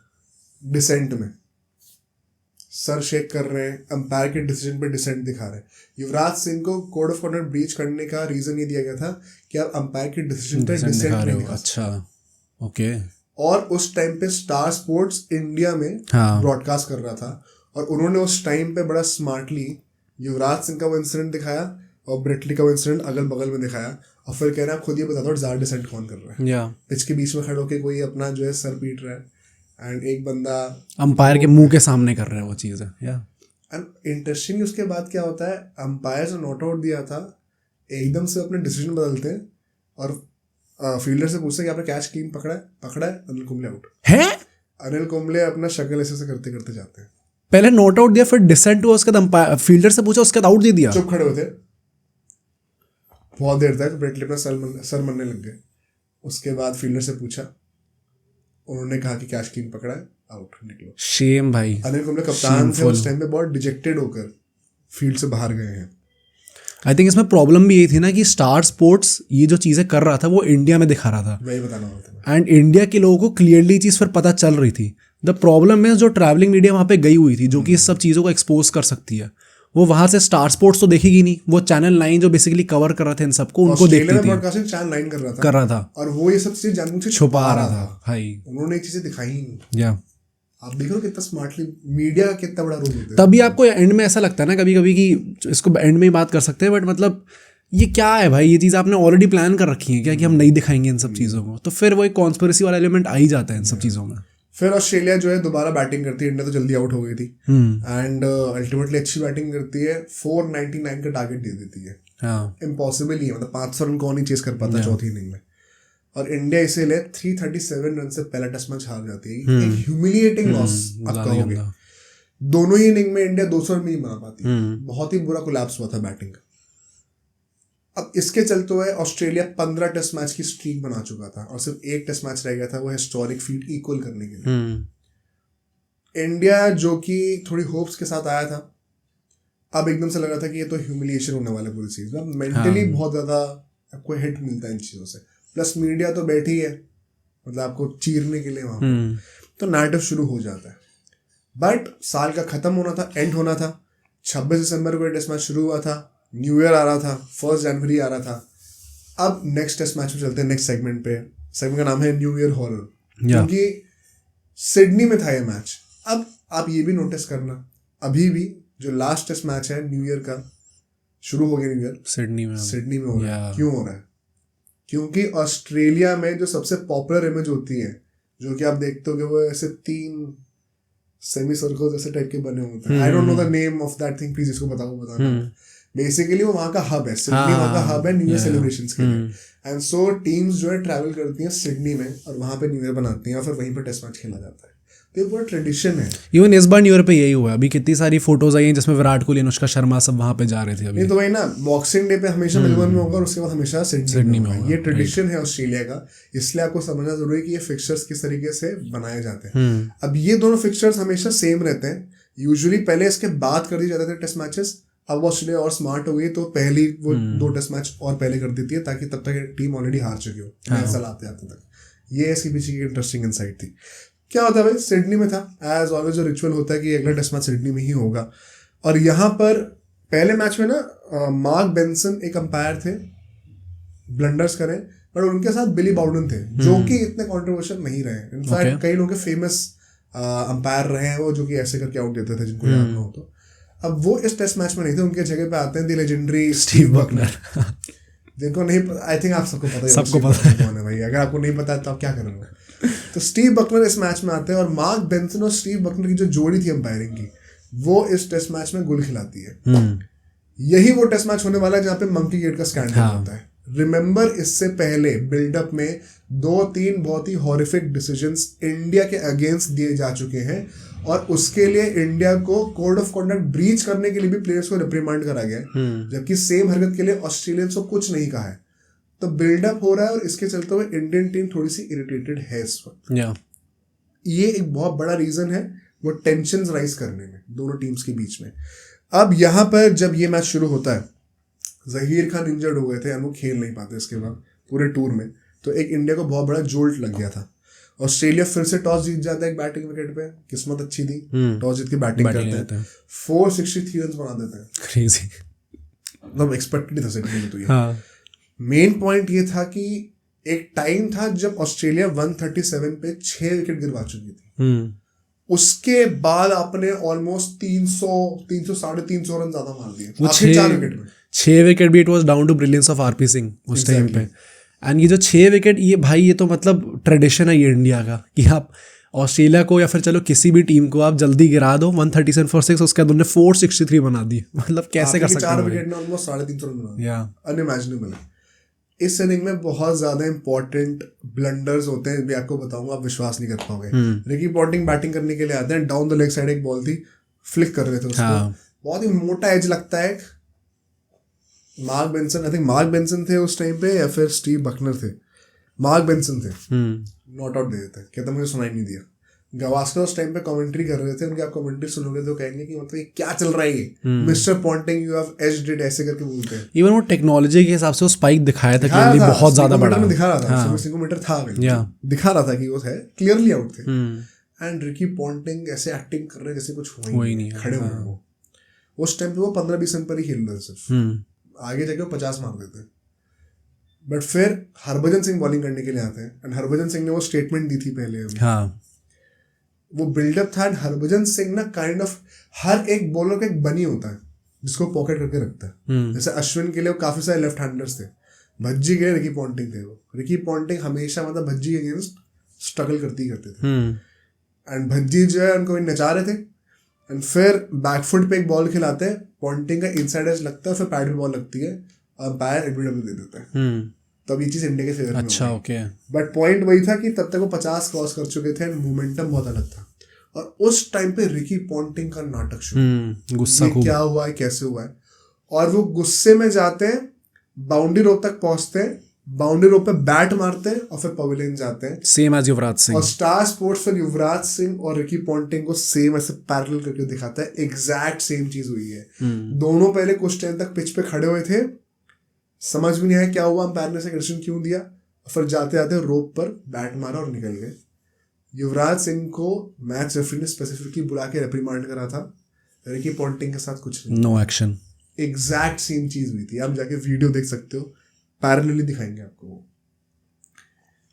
डिसेंट में, सर शेक कर रहे हैं, अंपायर के डिसीजन पे डिसेंट दिखा रहे हैं। युवराज सिंह को कोड ऑफ कॉन्डक्ट ब्रीच करने का रीजन ये दिया गया था कि आप अंपायर के डिसीजन पे डिसेंट नहीं दिखा। अच्छा, ओके। और उस टाइम पे स्टार स्पोर्ट्स इंडिया में ब्रॉडकास्ट कर रहा था और उन्होंने उस टाइम पे बड़ा स्मार्टली युवराज सिंह का वो इंसिडेंट दिखाया और ब्रेटली का वो इंसिडेंट अगल बगल में दिखाया और फिर कह रहे हैं आप खुद ये बता दो ज़्यादा डिसेंट कौन कर रहा है। पिच के बीच में खड़े होकर कोई अपना जो है सर पीट रहा है एंड एक बंदा अंपायर के मुंह के सामने कर रहा है वो चीज़ है। एंड इंटरेस्टिंग उसके बाद क्या होता है, अंपायर ने नॉट आउट दिया था, एकदम से अपने डिसीजन बदलते हैं और फील्डर से पूछते हैं कि आपने कैच क्लीन पकड़ा है, अनिल कुंबले आउट है। अनिल कुंबले अपना शक्ल ऐसे करते करते जाते हैं, पहले नॉट आउट दिया, फिर डिसेंट हुआ, उसके बाद अंपायर फील्डर से पूछा, उसके बाद आउट दे दिया। चुप खड़े होते बहुत देर तक, ब्रेटली अपना सर मरने लग गए। उसके बाद फील्डर से पूछा, उन्होंने कहा कि कैच क्लीन पकड़ा है, आउट, निकलो। शेम भाई। अनिल कुंबले कप्तान थे उस टाइम पे, बहुत डिजेक्टेड होकर फील्ड से बाहर गए हैं। आई थिंक इसमें प्रॉब्लम भी यही थी ना कि स्टार स्पोर्ट्स ये जो चीज़ें कर रहा था वो इंडिया में दिखा रहा था, वही बताना होता एंड इंडिया के लोगों को क्लियरली चीज़ फिर पता चल रही थी। द प्रॉब्लम है जो ट्रैवलिंग मीडिया वहाँ पे गई हुई थी जो कि इस सब चीज़ों को एक्सपोज कर सकती है, वो वहाँ से स्टार स्पोर्ट्स तो देखेगी नहीं, वो चैनल 9 जो बेसिकली कवर कर रहे थे इन सबको, उनको देखती थी। ब्रॉडकास्टिंग चैनल 9 कर रहा था और वो ये सब चीज़ जानबूझ के छुपा रहा था भाई। उन्होंने चीज़ें दिखाई नहीं। या आप देख रहे हो कितना स्मार्टली मीडिया का कितना बड़ा रोल होता है। तभी आपको एंड में ऐसा लगता है ना कभी कभी कि इसको एंड में ही बात कर सकते हैं, बट मतलब ये क्या है भाई, ये चीज़ आपने ऑलरेडी प्लान कर रखी है क्या कि हम नहीं दिखाएंगे इन सब चीज़ों को, तो फिर वो एक कॉन्स्पिरेसी वाला एलिमेंट आ ही जाता है इन सब चीज़ों में। फिर ऑस्ट्रेलिया जो है दोबारा बैटिंग करती है, इंडिया तो जल्दी आउट हो गई थी एंड अल्टीमेटली अच्छी बैटिंग करती है, 499 का टारगेट दे देती है। इम्पॉसिबल ही है, मतलब 500 रन कौन ही चेस कर पाता चौथी इनिंग में, और इंडिया इसीलिए 337 रन से पहला टेस्ट मैच हार जाती है। एक ह्यूमिलिएटिंग लॉस आप कहोगे। दोनों ही इनिंग में इंडिया 200 रन नहीं बना पाती, बहुत ही बुरा कोलैप्स हुआ था बैटिंग का। अब इसके चलते हुए ऑस्ट्रेलिया 15 टेस्ट मैच की स्ट्रीक बना चुका था और सिर्फ एक टेस्ट मैच रह गया था वो हिस्टोरिक फीट इक्वल करने के लिए। इंडिया जो कि थोड़ी होप्स के साथ आया था, अब एकदम से लग रहा था कि ये तो ह्यूमिलिएशन होने वाला पूरी चीज में, मेंटली बहुत ज्यादा आपको हिट मिलता है इन चीजों से, प्लस मीडिया तो बैठी है मतलब आपको चीरने के लिए वहां पर, तो नैरेटिव शुरू हो जाता है। बट साल का खत्म होना था, एंड होना था, 26 दिसंबर को टेस्ट मैच शुरू हुआ था, न्यू ईयर आ रहा था, 1 जनवरी आ रहा था। अब नेक्स्ट टेस्ट मैच में चलते हैं, नेक्स्ट सेगमेंट पे। सेगमेंट का नाम है न्यू ईयर हॉरर, क्योंकि सिडनी में था ये मैच। अब आप ये भी नोटिस करना, अभी भी जो लास्ट टेस्ट मैच है न्यू ईयर का, शुरू हो गया न्यू ईयर सिडनी में हो रहा है। क्यों हो रहा है? क्योंकि ऑस्ट्रेलिया में जो सबसे पॉपुलर इमेज होती है, जो कि आप देखते हो कि वो ऐसे 3 सेमी सर्कल जैसे टाइप के बने होते हैं, I don't know the name of that thing, please इसको बताना। बेसिकली वो वहाँ का हब है, सिडनी वहाँ का हब है न्यू ईयर सेलिब्रेशंस के लिए, एंड सो टीम्स जो है ट्रैवल करती हैं सिडनी में और वहाँ पे न्यू ईयर बनाती हैं और फिर वहीं पे टेस्ट मैच खेला जाता है। तो ये पूरा ट्रेडिशन है। इवन इस बार न्यू ईयर पे यही हुआ, अभी कितनी सारी फोटोज आई हैं जिसमें विराट कोहली, अनुष्का शर्मा सब वहाँ पे जा रहे थे। अभी तो वही ना, बॉक्सिंग डे पे हमेशा मेलबर्न में होगा और उसके बाद हमेशा सिडनी में होगा। ये ट्रेडिशन है ऑस्ट्रेलिया का, इसलिए आपको समझना जरूरी है कि ये फिक्सचर्स किस तरीके से बनाए जाते हैं। अब ये दोनों फिक्सचर्स हमेशा सेम रहते हैं, यूजुअली पहले इसके बाद कर दिए जाते थे टेस्ट मैचेस। अब ऑस्ट्रेलिया और स्मार्ट हो गई तो पहली वो 2 टेस्ट मैच और पहले कर देती है ताकि तब तक टीम ऑलरेडी हार चुकी हो नया साल आते तक। ये इसके पीछे की इंटरेस्टिंग इनसाइट थी। क्या होता है भाई, सिडनी में था, एज ऑलवेज जो रिचुअल होता है कि अगला टेस्ट मैच सिडनी में ही होगा। और यहाँ पर पहले मैच में ना मार्क बेंसन एक अंपायर थे, ब्लंडर्स करें, पर उनके साथ बिली बाउडन थे जो कि इतने कंट्रोवर्शियल नहीं रहे। इनफैक्ट कई लोगों के फेमस अंपायर रहे हैं वो, जो कि ऐसे करके आउट देते थे जिनको याद ना हो तो। अब वो इस टेस्ट मैच में नहीं थे, उनके जगह पे आते हैं द लेजेंडरी स्टीव बकनर। देखो नहीं, आई थिंक आप सबको पता है कौन है भाई, अगर आपको नहीं पता तो आप क्या करोगे। तो स्टीव बकनर इस मैच में आते हैं और मार्क बेंसन और स्टीव बकनर की जो जोड़ी थी अंपायरिंग की, वो इस टेस्ट मैच में गुल खिलाती है। यही वो टेस्ट मैच होने वाला है जहाँ पे मंकी गेट का स्कैंडल होता है। रिमेंबर, इससे पहले बिल्डअप में 2-3 बहुत ही हॉरिफिक डिसीजंस इंडिया के अगेंस्ट दिए जा चुके हैं और उसके लिए इंडिया को कोड ऑफ कॉन्डक्ट ब्रीच करने के लिए भी प्लेयर्स को रिप्रीमांड करा गया है, जबकि सेम हरकत के लिए ऑस्ट्रेलियंस को कुछ नहीं कहा है। तो बिल्डअप हो रहा है और इसके चलते हुए इंडियन टीम थोड़ी सी इरिटेटेड है इस वक्त। ये एक बहुत बड़ा रीजन है वो टेंशन राइज करने में दोनों टीम्स के बीच में। अब यहाँ पर जब ये मैच शुरू होता है, जहीर खान इंजर्ड हो गए थे और वो खेल नहीं पाते इसके बाद पूरे टूर में, तो एक इंडिया को बहुत बड़ा जोल्ट लग गया था। ऑस्ट्रेलिया फिर से टॉस जीत जाता है एक बैटिंग विकेट पे, किस्मत अच्छी थी, टॉस जीत के बैटिंग करते हैं, 463 रन बना देते हैं, क्रेजी, मतलब एक्सपेक्टेड नहीं था सेकंड में। तो ये मेन पॉइंट ये था कि एक टाइम था जब ऑस्ट्रेलिया 137 पे 6 विकेट गिरवा चुकी थी, उसके बाद आपने ऑलमोस्ट 300 साढ़े 300 रन ज्यादा मार दिए 4 विकेट में। 6 विकेट भी it was down to brilliance of RP Singh उस टाइम पे। एंड ये जो 6 विकेट, ये भाई ये तो मतलब ट्रेडिशन है ये इंडिया का कि आप ऑस्ट्रेलिया को या फिर चलो किसी भी टीम को आप जल्दी गिरा दो 137 for 6, उसके बाद उन्होंने 463 बना दिए। मतलब कैसे कर सकते हैं? 4 विकेट में ऑलमोस्ट 350 रन बना दिए, अनइमेजिनेबल है। इस इनिंग में बहुत ज्यादा इंपॉर्टेंट ब्लंडर्स होते हैं, भी आपको बताऊंगा, आप विश्वास नहीं कर पाओगे। रिकी पॉन्टिंग बैटिंग करने के लिए आते हैं, डाउन द लेग साइड एक बॉल थी, फ्लिक कर रहे थे उसको, बहुत ही मोटा एज लगता है। Mark Benson, I think mark Benson थे उस टाइम पे या फिर स्टीव बकनर थे, मार्क बेंसन थे, नॉट आउट दे देते, कहता मुझे सुनाई नहीं दिया। गवास्कर उस टाइम पे कमेंट्री कर रहे थे, उनकी आप कमेंट्री सुनोगे तो कहेंगे कि मतलब ये क्या चल रहा है, ये mister Ponting you have aged it, ऐसे करके बोलते हैं। इवन वो टेक्नोलॉजी के हिसाब से वो स्पाइक दिखाया था क्लियरली, बहुत ज्यादा बड़ा दिखा रहा था, सिंकोमीटर था, दिखा रहा था कि वो है क्लियरली आउट थे। एंड रिकी पॉन्टिंग ऐसे एक्टिंग कर रहे जैसे कुछ हुआ ही नहीं, खड़े हुए वो। उस टाइम पे वो 15-20 रन पर ही खेल रहे थे सिर्फ, आगे जाके वो 50 मार देते। बट फिर हरभजन सिंह बॉलिंग करने के लिए आते हैं, एंड हरभजन सिंह ने वो स्टेटमेंट दी थी पहले, वो बिल्डअप था। एंड हरभजन सिंह ना काइंड ऑफ हर एक बॉलर का एक बनी होता है जिसको पॉकेट करके रखता है। जैसे अश्विन के लिए वो काफी सारे लेफ्ट हैंडर्स थे, भज्जी के लिए रिकी पॉन्टिंग थे। वो रिकी पॉन्टिंग हमेशा मतलब भज्जी के अगेंस्ट स्ट्रगल करते थे, एंड भज्जी जो है उनको नचा रहे थे। एंड फिर बैकफुट पे एक बॉल खिलाते हैं, पॉन्टिंग का इनसाइड एज लगता है, फिर पैडल बॉल लगती है, अंपायर एडब्ल्यूडब्ल्यू दे देता है। तब ये चीज इंडिया के फेवर में, अच्छा ओके। बट पॉइंट वही था कि तब तक वो 50 क्रॉस कर चुके थे, मोमेंटम बहुत अलग था। और उस टाइम पे रिकी पॉन्टिंग का नाटक शुरू, गुस्सा क्या हुआ है, कैसे हुआ है, और वो गुस्से में जाते हैं, बाउंड्री रोप तक पहुंचते हैं, बाउंड्री रोप पे बैट मारते हैं और फिर पवेलियन जाते हैं, सेम एज युवराज सिंह। और स्टार स्पोर्ट्स पर युवराज सिंह और रिकी पॉन्टिंग को सेम ऐसे पैरेलल करके दिखाता है, एग्जैक्ट सेम चीज हुई है। दोनों पहले कुछ टाइम तक पिच पे खड़े हुए थे, समझ में नहीं आया क्या हुआ, अंपायर ने से डिसीजन क्यों दिया, फिर जाते जाते रोप पर बैट मारा और निकल गए। युवराज सिंह को मैच रेफरी ने स्पेसिफिकली बुला के रिप्रीमांड करा था, रिकी पॉन्टिंग के साथ कुछ नहीं, नो एक्शन। एग्जैक्ट सेम चीज हुई थी, आप जाके वीडियो देख सकते हो, पैरेलली दिखाएंगे आपको।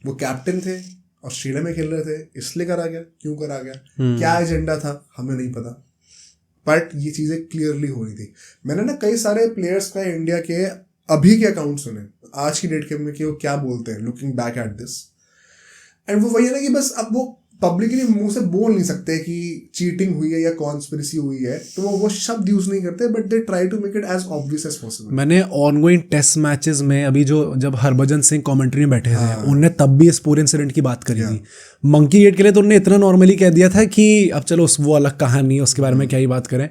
वो कैप्टन थे, ऑस्ट्रेलिया में खेल रहे थे, इसलिए करा गया, क्यों करा गया, क्या एजेंडा था हमें नहीं पता, बट ये चीजें क्लियरली हो रही थी। मैंने ना कई सारे प्लेयर्स का इंडिया के अभी के अकाउंट सुने आज की डेट के में कि वो क्या बोलते हैं looking back at this, and वो वही है ना कि बस अब वो पब्लिकली मुंह से बोल नहीं सकते कि चीटिंग हुई है या कॉन्स्पिरेसी हुई है, तो वो शब्द यूज नहीं करते, but they try to make it as obvious as possible. मैंने ऑनगोइंग टेस्ट मैचेस में अभी जब हरभजन सिंह कमेंट्री में बैठे थे, उनने तब भी इस पूरे इंसिडेंट की बात करी थी। मंकी गेट के लिए तो उन्होंने इतना नॉर्मली कह दिया था कि अब चलो वो अलग कहानी है, उसके बारे में क्या ही बात करें,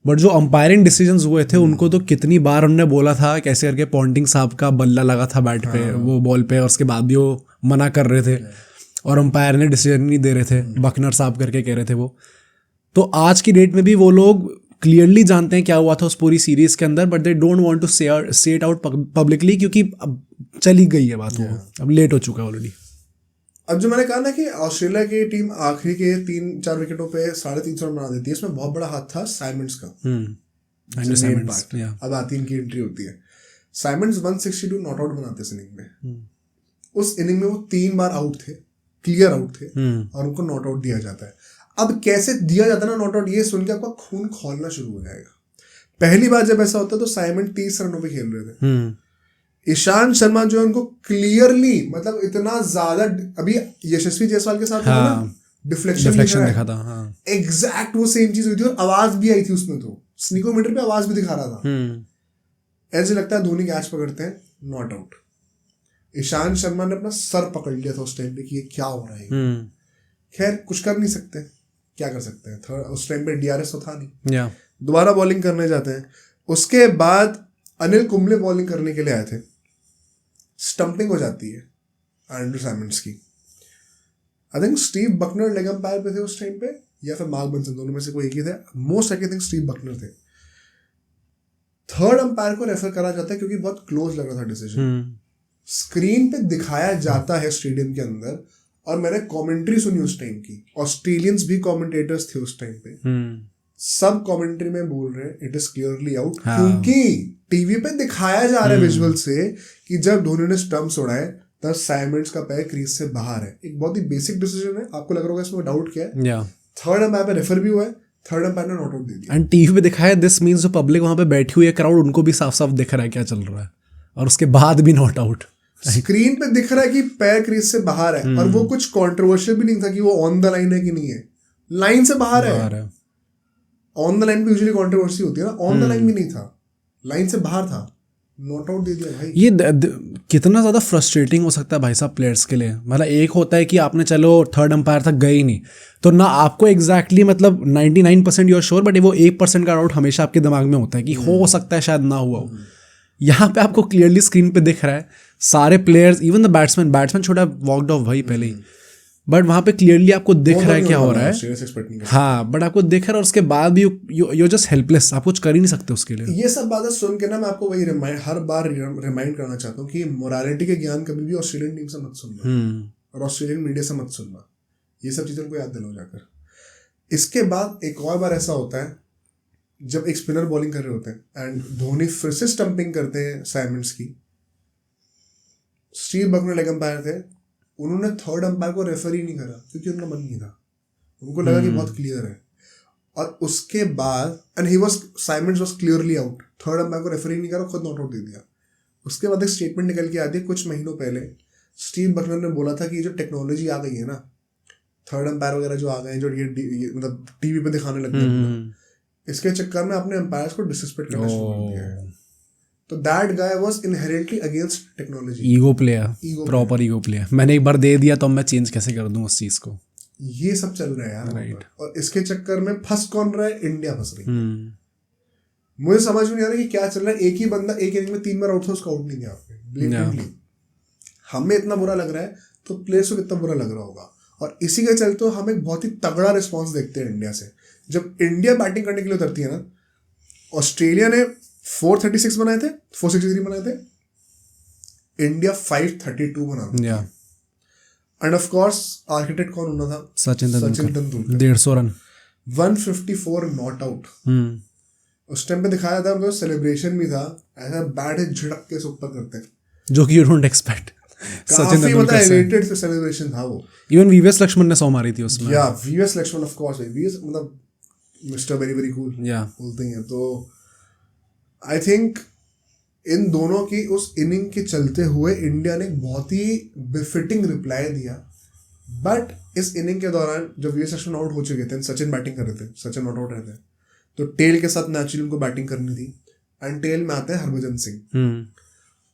बट जो अंपायरिंग डिसीजंस हुए थे उनको तो कितनी बार उन्होंने बोला था कैसे करके पॉन्टिंग साहब का बल्ला लगा था बैट पे, वो बॉल पे, और उसके बाद भी वो मना कर रहे थे और अंपायर ने डिसीजन नहीं दे रहे थे, बकनर साहब करके कह रहे थे वो। तो आज की डेट में भी वो लोग क्लियरली जानते हैं क्या हुआ था उस पूरी सीरीज के अंदर, but they don't want to say it out publicly, क्योंकि अब चली गई है बात, वो अब लेट हो चुका है ऑलरेडी। अब जो मैंने कहा ना कि ऑस्ट्रेलिया की टीम आखिरी के 3-4 विकेटों पे 350 रन बना देती है, इसमें बहुत बड़ा हाथ था साइमंड्स का। अब आती इनकी एंट्री होती है, साइमंड्स 162 नॉट आउट बनाते इस इनिंग में। उस इनिंग में वो 3 बार आउट थे, क्लियर आउट थे, और उनको नॉट आउट दिया जाता है। अब कैसे दिया जाता है ना नॉट आउट, ये सुन के आपका खून खौलना शुरू हो जाएगा। पहली बार जब ऐसा होता है तो साइमंड 30 रनों पे खेल रहे थे, ईशांत शर्मा जो है उनको क्लियरली, मतलब इतना ज्यादा, अभी यशस्वी जायसवाल के साथ डिफ्लेक्शन दिखा था, एग्जैक्ट वो सेम चीज हुई थी, और आवाज भी आई थी उसमें, तो स्निकोमीटर पे आवाज भी दिखा रहा था। ऐसे लगता है धोनी कैच पकड़ते हैं, नॉट आउट। ईशांत शर्मा ने अपना सर पकड़ लिया था उस टाइम पे कि ये क्या हो रहा है। खैर कुछ कर नहीं सकते, क्या कर सकते हैं, थर्ड उस टाइम पे DRS तो था नहीं, या दोबारा बॉलिंग करने जाते हैं। उसके बाद अनिल कुंबले बॉलिंग करने के लिए आए थे, स्टंपिंग हो जाती है एंड्रू साइमंड्स की। I think Steve Bucknor leg umpire पे थे उस टाइम पे, या फिर मार्क बनसन, दोनों में से कोई एक ही थे। Most I think Steve Bucknor थे। थर्ड अंपायर को रेफर करा जाता है क्योंकि बहुत क्लोज लग रहा था डिसीजन। स्क्रीन पे दिखाया जाता है स्टेडियम के अंदर, और मैंने कमेंट्री सुनी उस टाइम की, ऑस्ट्रेलियंस भी कमेंटेटर्स थे उस टाइम पे, सब कमेंट्री में बोल रहे हैं इट इज क्लियरली आउट, क्योंकि टीवी पे दिखाया जा रहा है विजुअल से कि जब धोनी ने स्टंप्स उड़ाए तब साइमंड्स का पैर क्रीज से बाहर है। एक बहुत ही बेसिक डिसीजन है, आपको लग रहा होगा इसमें डाउट क्या है। थर्ड अंपायर पे रेफर भी हुआ है, थर्ड अंपायर ने नॉट आउट दे दिया। एंड टीवी पे दिखाया, दिस मींस जो पब्लिक वहां पे बैठी हुई है, क्राउड, उनको भी साफ साफ दिख रहा है क्या चल रहा है, और उसके बाद भी नॉट आउट। स्क्रीन पे दिख रहा है कि पैर क्रीज से बाहर है, और वो कुछ कंट्रोवर्शियल भी नहीं था कि वो ऑन द लाइन है कि नहीं है, लाइन से बाहर है। ऑन द लाइन पे यूजुअली कंट्रोवर्सी होती है ना, ऑन द लाइन भी नहीं था, लाइन से बाहर था, नॉट आउट दे दिया भाई। ये कितना ज़्यादा फ्रस्ट्रेटिंग हो सकता है भाई साहब प्लेयर्स के लिए। मतलब एक होता है कि आपने चलो थर्ड अंपायर तक गए ही नहीं, तो ना आपको एग्जैक्टली मतलब 99% यूर श्योर, बट वो 1% का डाउट हमेशा आपके दिमाग में होता है कि हो सकता है शायद ना हुआ हो। यहाँ पे आपको क्लियरली स्क्रीन पे दिख रहा है सारे प्लेयर्स, इवन द बैट्समैन छोटा वॉकड ऑफ भाई पहले ही, बट वहाँ पे क्लियरली आपको दिख रहा है क्या हो रहा है। हाँ, बट आपको दिख रहा है, और उसके बाद भी यू जस्ट हेल्पलेस, आप कुछ कर ही नहीं सकते उसके लिए। ये सब बातें सुन के ना मैं आपको वही हर बार रिमाइंड करना चाहता हूँ कि मोरालिटी के ज्ञान कभी भी ऑस्ट्रेलियन टीम से मत सुनना, और ऑस्ट्रेलियन मीडिया से मत सुनना, ये सब चीज़ों को याद दिलाओ जाकर। इसके बाद एक और बार ऐसा होता है जब एक स्पिनर बॉलिंग कर रहे होते हैं एंड धोनी फिर से स्टंपिंग करते हैं साइमंड्स की। स्टीव बकनर लेग अंपायर थे, उन्होंने थर्ड अंपायर को रेफर ही नहीं करा क्योंकि उनका मन नहीं था, उनको लगा कि बहुत क्लियर है। और उसके बाद and he was Symonds was clearly out, third umpire को रेफर ही नहीं करा, खुद नॉट आउट दे दिया। उसके बाद एक स्टेटमेंट निकल के आती है कुछ महीनों पहले, स्टीव बकनर ने बोला था कि जो टेक्नोलॉजी आ गई है ना, थर्ड अंपायर वगैरह जो आ गए हैं, जो ये मतलब टीवी पे दिखाने लग गए, इसके चक्कर में अपने अंपायर्स को डिसरिस्पेक्ट करना शुरू कर दिया है। तो that guy was inherently against technology, ego player, proper ego player. मैंने एक बार दे दिया तो मैं चेंज कैसे कर दूं उस चीज को। ये सब चल रहा है यार, राइट। और इसके चक्कर में फंस कौन रहा है? इंडिया फंस रही है। मुझे समझ में नहीं आ रहा कि क्या चल रहा है। एक ही बंदा एक इनिंग में 3 बार आउट था, उसको आउट नहीं किया आपने, ब्लेटेंटली। हमें इतना बुरा लग रहा है तो प्लेयर्स को कितना बुरा लग रहा होगा। और इसी के चलते हम एक बहुत ही तगड़ा रिस्पॉन्स देखते हैं इंडिया से। जब इंडिया बैटिंग करने के लिए उतरती है ना, ऑस्ट्रेलिया ने 436 बनाए थे, 463 बनाए थे, इंडिया 532 बना। एंड ऑफ कोर्स आर्किटेक्ट कौन होना था? Sachin Tendulkar. 150 run, 154 not out. उस टाइम पे दिखाया था, उनको सेलिब्रेशन भी था, ऐसा बैट झड़क के ऊपर करते हैं, जो कि you don't expect. Sachin Tendulkar से एलिवेटेड सेलिब्रेशन था वो। इवन वीवीएस लक्ष्मण ने 100 मारी थी उसमें। या VVS Laxman, of course VVS मतलब मिस्टर वेरी वेरी कूल बोलते हैं। तो आई थिंक इन दोनों की उस इनिंग के चलते हुए इंडिया ने एक बहुत ही बेफिटिंग रिप्लाई दिया। बट इस इनिंग के दौरान जब वीवीएस लक्ष्मण आउट हो चुके थे, सचिन बैटिंग कर रहे थे, सचिन नॉट आउट रहे थे, तो टेल के साथ नेचुरली उनको बैटिंग करनी थी। एंड टेल में आते हैं हरभजन सिंह।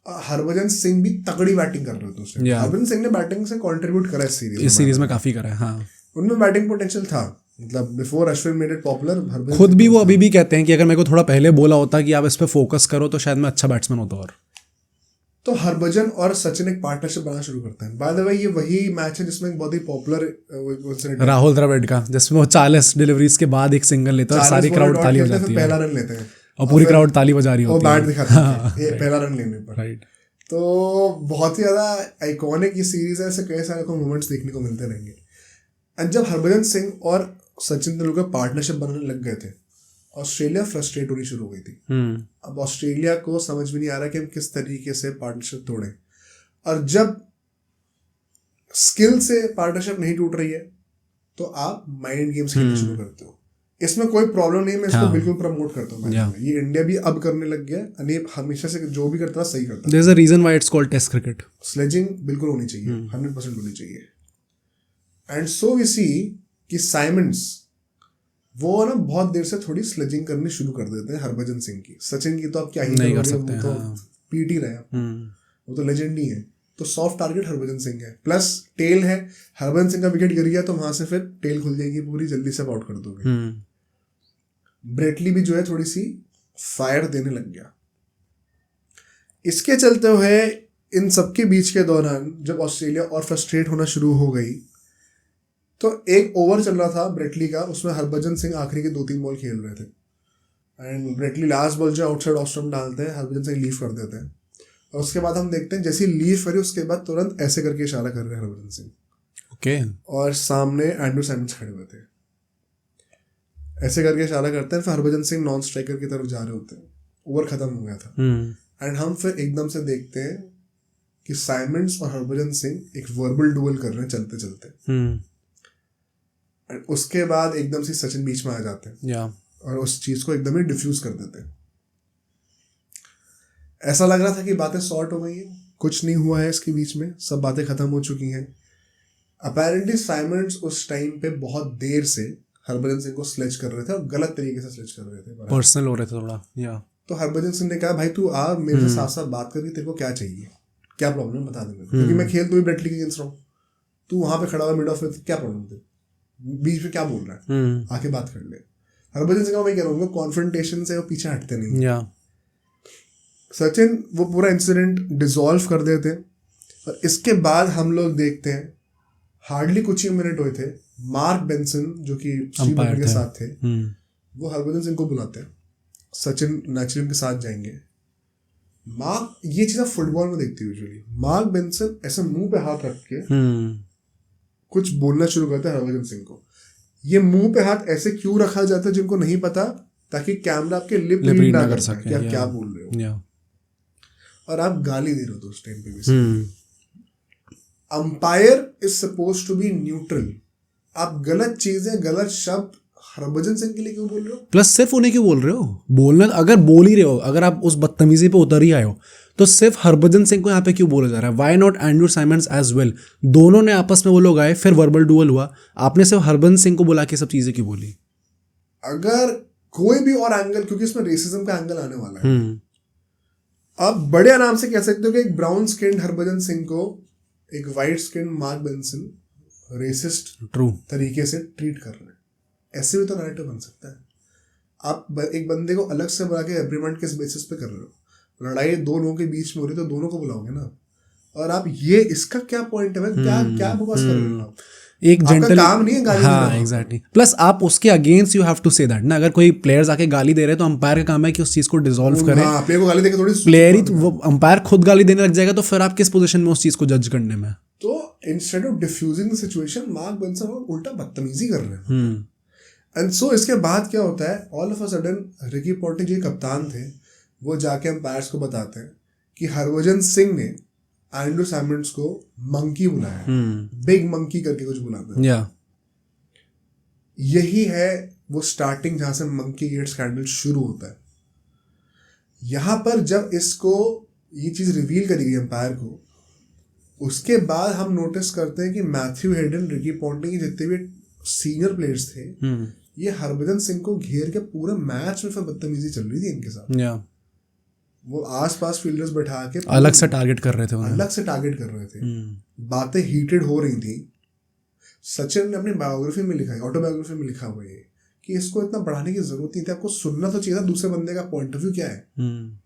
हरभजन सिंह भी तगड़ी बैटिंग कर रहे थे उसमें। हरभजन सिंह ने बैटिंग से कंट्रीब्यूट करा इस सीरीज में काफी करा है। हाँ, उनमें बैटिंग पोटेंशियल था, मतलब before Ashwin made it popular. खुद भी वो अभी भी कहते हैं कि अगर मेरे को थोड़ा पहले बोला होता कि आप इस पे फोकस करो तो शायद मैं अच्छा बैट्समैन होता। और तो हरभजन और सचिन एक पार्टनरशिप बनाना शुरू करते हैं। बाय द वे ये वही मैच है जिसमें एक बहुत ही पॉपुलर राहुल द्रविड़ का, जिसमें वो 40 डिलीवरीज के बाद एक सिंगल लेता है और सारी क्राउड ताली हो जाती है, पहला रन लेते हैं और पूरी क्राउड ताली बजा रही होती है, वो बैट दिखाते हैं पहला रन लेने पर। राइट। तो बहुत ही ज्यादा आइकॉनिक ये सीरीज है, ऐसे कई सारे मोमेंट्स देखने को मिलते रहेंगे। एंड जब हरभजन सिंह और सचिन तेंदुलकर पार्टनरशिप बनाने लग गए थे, ऑस्ट्रेलिया फ्रस्ट्रेट होनी शुरू हो गई थी। अब ऑस्ट्रेलिया को समझ में नहीं आ रहा कि हम किस तरीके से पार्टनरशिप तोड़ें। और जब स्किल से पार्टनरशिप नहीं टूट रही है तो आप माइंड गेम्स खेलना शुरू करते हो। इसमें कोई प्रॉब्लम नहीं है, मैं इसको बिल्कुल प्रमोट करता हूँ। ये इंडिया भी अब करने लग गया, अनेक हमेशा से जो भी करता है सही करता है। There is a reason why it's called test cricket. Sledging बिल्कुल होनी चाहिए, 100% होनी चाहिए। एंड सो वी सी कि साइमंड्स वो ना बहुत देर से थोड़ी स्लेजिंग करनी शुरू कर देते हैं हरभजन सिंह की। सचिन की तो आप क्या ही नहीं कर सकते, वो तो पीट ही रहे हैं, वो तो लेजेंड ही है। तो सॉफ्ट टारगेट हरभजन सिंह है, प्लस टेल है, हरभजन सिंह का विकेट गिर गया तो वहां से फिर टेल खुल जाएगी पूरी, जल्दी से आउट कर दोगे। ब्रेटली भी जो है थोड़ी सी फायर देने लग गया। इसके चलते हुए इन सबके बीच के दौरान जब ऑस्ट्रेलिया और फ्रस्ट्रेट होना शुरू हो गई तो एक ओवर चल रहा था ब्रेटली का, उसमें हरभजन सिंह आखिरी के 2-3 बॉल खेल रहे थे एंड ब्रेटली लास्ट बॉल जो आउटसाइड ऑफ स्टंप डालते हैं, हरभजन सिंह लीव कर देते हैं और उसके बाद हम देखते हैं जैसे लीव करी उसके बाद तुरंत ऐसे करके इशारा कर रहे हैं हरभजन सिंह, ओके, और सामने एंड्रू साइमंड्स खड़े हुए थे, ऐसे करके इशारा करते हैं, फिर हरभजन सिंह नॉन स्ट्राइकर की तरफ जा रहे होते हैं, ओवर खत्म हो गया था एंड हम फिर एकदम से देखते हैं कि साइमंड्स और हरभजन सिंह एक वर्बल डुएल कर रहे हैं चलते चलते एंड उसके बाद एकदम से सचिन बीच में आ जाते हैं और उस चीज को एकदम ही डिफ्यूज कर देते हैं। ऐसा लग रहा था कि बातें सॉर्ट हो गई हैं, कुछ नहीं हुआ है इसके बीच में, सब बातें खत्म हो चुकी हैं। अपेरेंटली साइमंड्स उस टाइम पे बहुत देर से हरभजन सिंह को स्लेज कर रहे थे और गलत तरीके से स्लेज कर रहे थे, पर्सनल हो रहे थे थोड़ा, या तो हरभजन सिंह ने कहा भाई तू आ मेरे से साथ साथ बात करके तेरे को क्या चाहिए, क्या प्रॉब्लम बता दे, क्योंकि मैं खेल तो भी ब्रेटली के अगेंस्ट रहा हूँ, तू वहां पे खड़ा हुआ मिड ऑफ में, क्या प्रॉब्लम थे, बीच में क्या बोल रहा है, आके बात कर ले। हरभजन सिंह का मैं कह रहा हूँ कॉन्फ्रंटेशन से वो पीछे हटते नहीं। सचिन वो पूरा इंसिडेंट डिसॉल्व कर देते और इसके बाद हम लोग देखते हैं हार्डली कुछ ही मिनट हुए थे, मार्क बेंसन जो कि श्रीबंकर के साथ थे, वो हरभजन सिंह को बुलाते हैं, सचिन नेचुरली के साथ जाएंगे। मार्क, ये चीज़ फुटबॉल में देखती है यूजुअली, मार्क बेंसन ऐसे मुंह पे हाथ रख के कुछ बोलना शुरू करता है हरभजन सिंह को। ये मुंह पे हाथ ऐसे क्यों रखा जाता है जिनको नहीं पता, ताकि कैमरा आपके लिप रीड ना कर सके कि आप क्या बोल रहे हो और आप गाली दे रहे हो तो उस टाइम पे भी। Umpire is suppose to be neutral, आप गलत चीजें गलत शब्द हरभजन सिंह के लिए क्यों बोल रहे हो, प्लस सिर्फ उन्हें क्यों बोल रहे हो, बोलना अगर बोल ही रहे हो, अगर आप उस बदतमीजी पे उतर ही आए हो तो सिर्फ हरभजन सिंह को यहाँ पे क्यों बोला जा रहा है, why not Andrew Symonds as well, दोनों ने आपस में वो लोग आए, फिर वर्बल डुअल हुआ, आपने सिर्फ हरभजन सिंह को बुला के सब चीजें क्यों बोली। अगर कोई भी और एंगल, क्योंकि इसमें रेसिज्म का एंगल आने वाला है, आप बड़े आराम से कह सकते हो कि एक ब्राउन स्किन हरभजन सिंह को एक white skin Mark Benson racist तरीके से ट्रीट कर रहे हैं, ऐसे भी तो नैरेटिव बन सकता है। आप एक बंदे को अलग से बुला के एग्रीमेंट किस बेसिस पे कर रहे हो, लड़ाई दो लोगों के बीच में हो रही तो दोनों को बुलाओगे ना, और आप ये इसका क्या पॉइंट है, क्या क्या बकवास कर रहे हो आप, एक जेंटल काम नहीं है गाली देना। एग्जैक्टली, प्लस आप उसके against you have to say that ना, अगर कोई प्लेयर्स आके गाली दे रहे हैं तो अंपायर का काम है कि उस चीज को डिसॉल्व करे। प्लेयर को गाली देके थोड़ी प्लेयर ही वो अंपायर खुद गाली देने लग जाएगा तो फिर आप किस पोजीशन में उस चीज को जज करने में। तो instead of defusing the situation Mark Benson उल्टा बदतमीजी कर रहे हैं। एंड सो इसके बाद क्या होता है, all of a sudden Ricky Ponting जो कप्तान थे वो जाके अंपायर्स को बताते हैं कि हरभजन सिंह ने एंड्रू साइमंड्स को मंकी बुलाया, बिग मंकी करके कुछ बुलाते हैं। यही है वो स्टार्टिंग जहां से मंकी गेट स्कैंडल शुरू होता है। यहां पर जब इसको ये चीज रिवील करी गई अंपायर को, उसके बाद हम नोटिस करते हैं कि मैथ्यू हेडन, रिकी पॉन्टिंग, जितने भी सीनियर प्लेयर्स थे, ये हरभजन सिंह को घेर के पूरे मैच में फिर बदतमीजी चल रही थी इनके साथ। वो आसपास फील्डर्स बैठा के अलग से टारगेट कर रहे थे, बातें हीटेड हो रही थी। सचिन ने अपनी बायोग्राफी में लिखा है, ऑटोबायोग्राफी में लिखा हुआ है कि इसको इतना बढ़ाने की जरूरत नहीं थी, आपको सुनना तो चाहिए था दूसरे बंदे का पॉइंट ऑफ व्यू क्या है।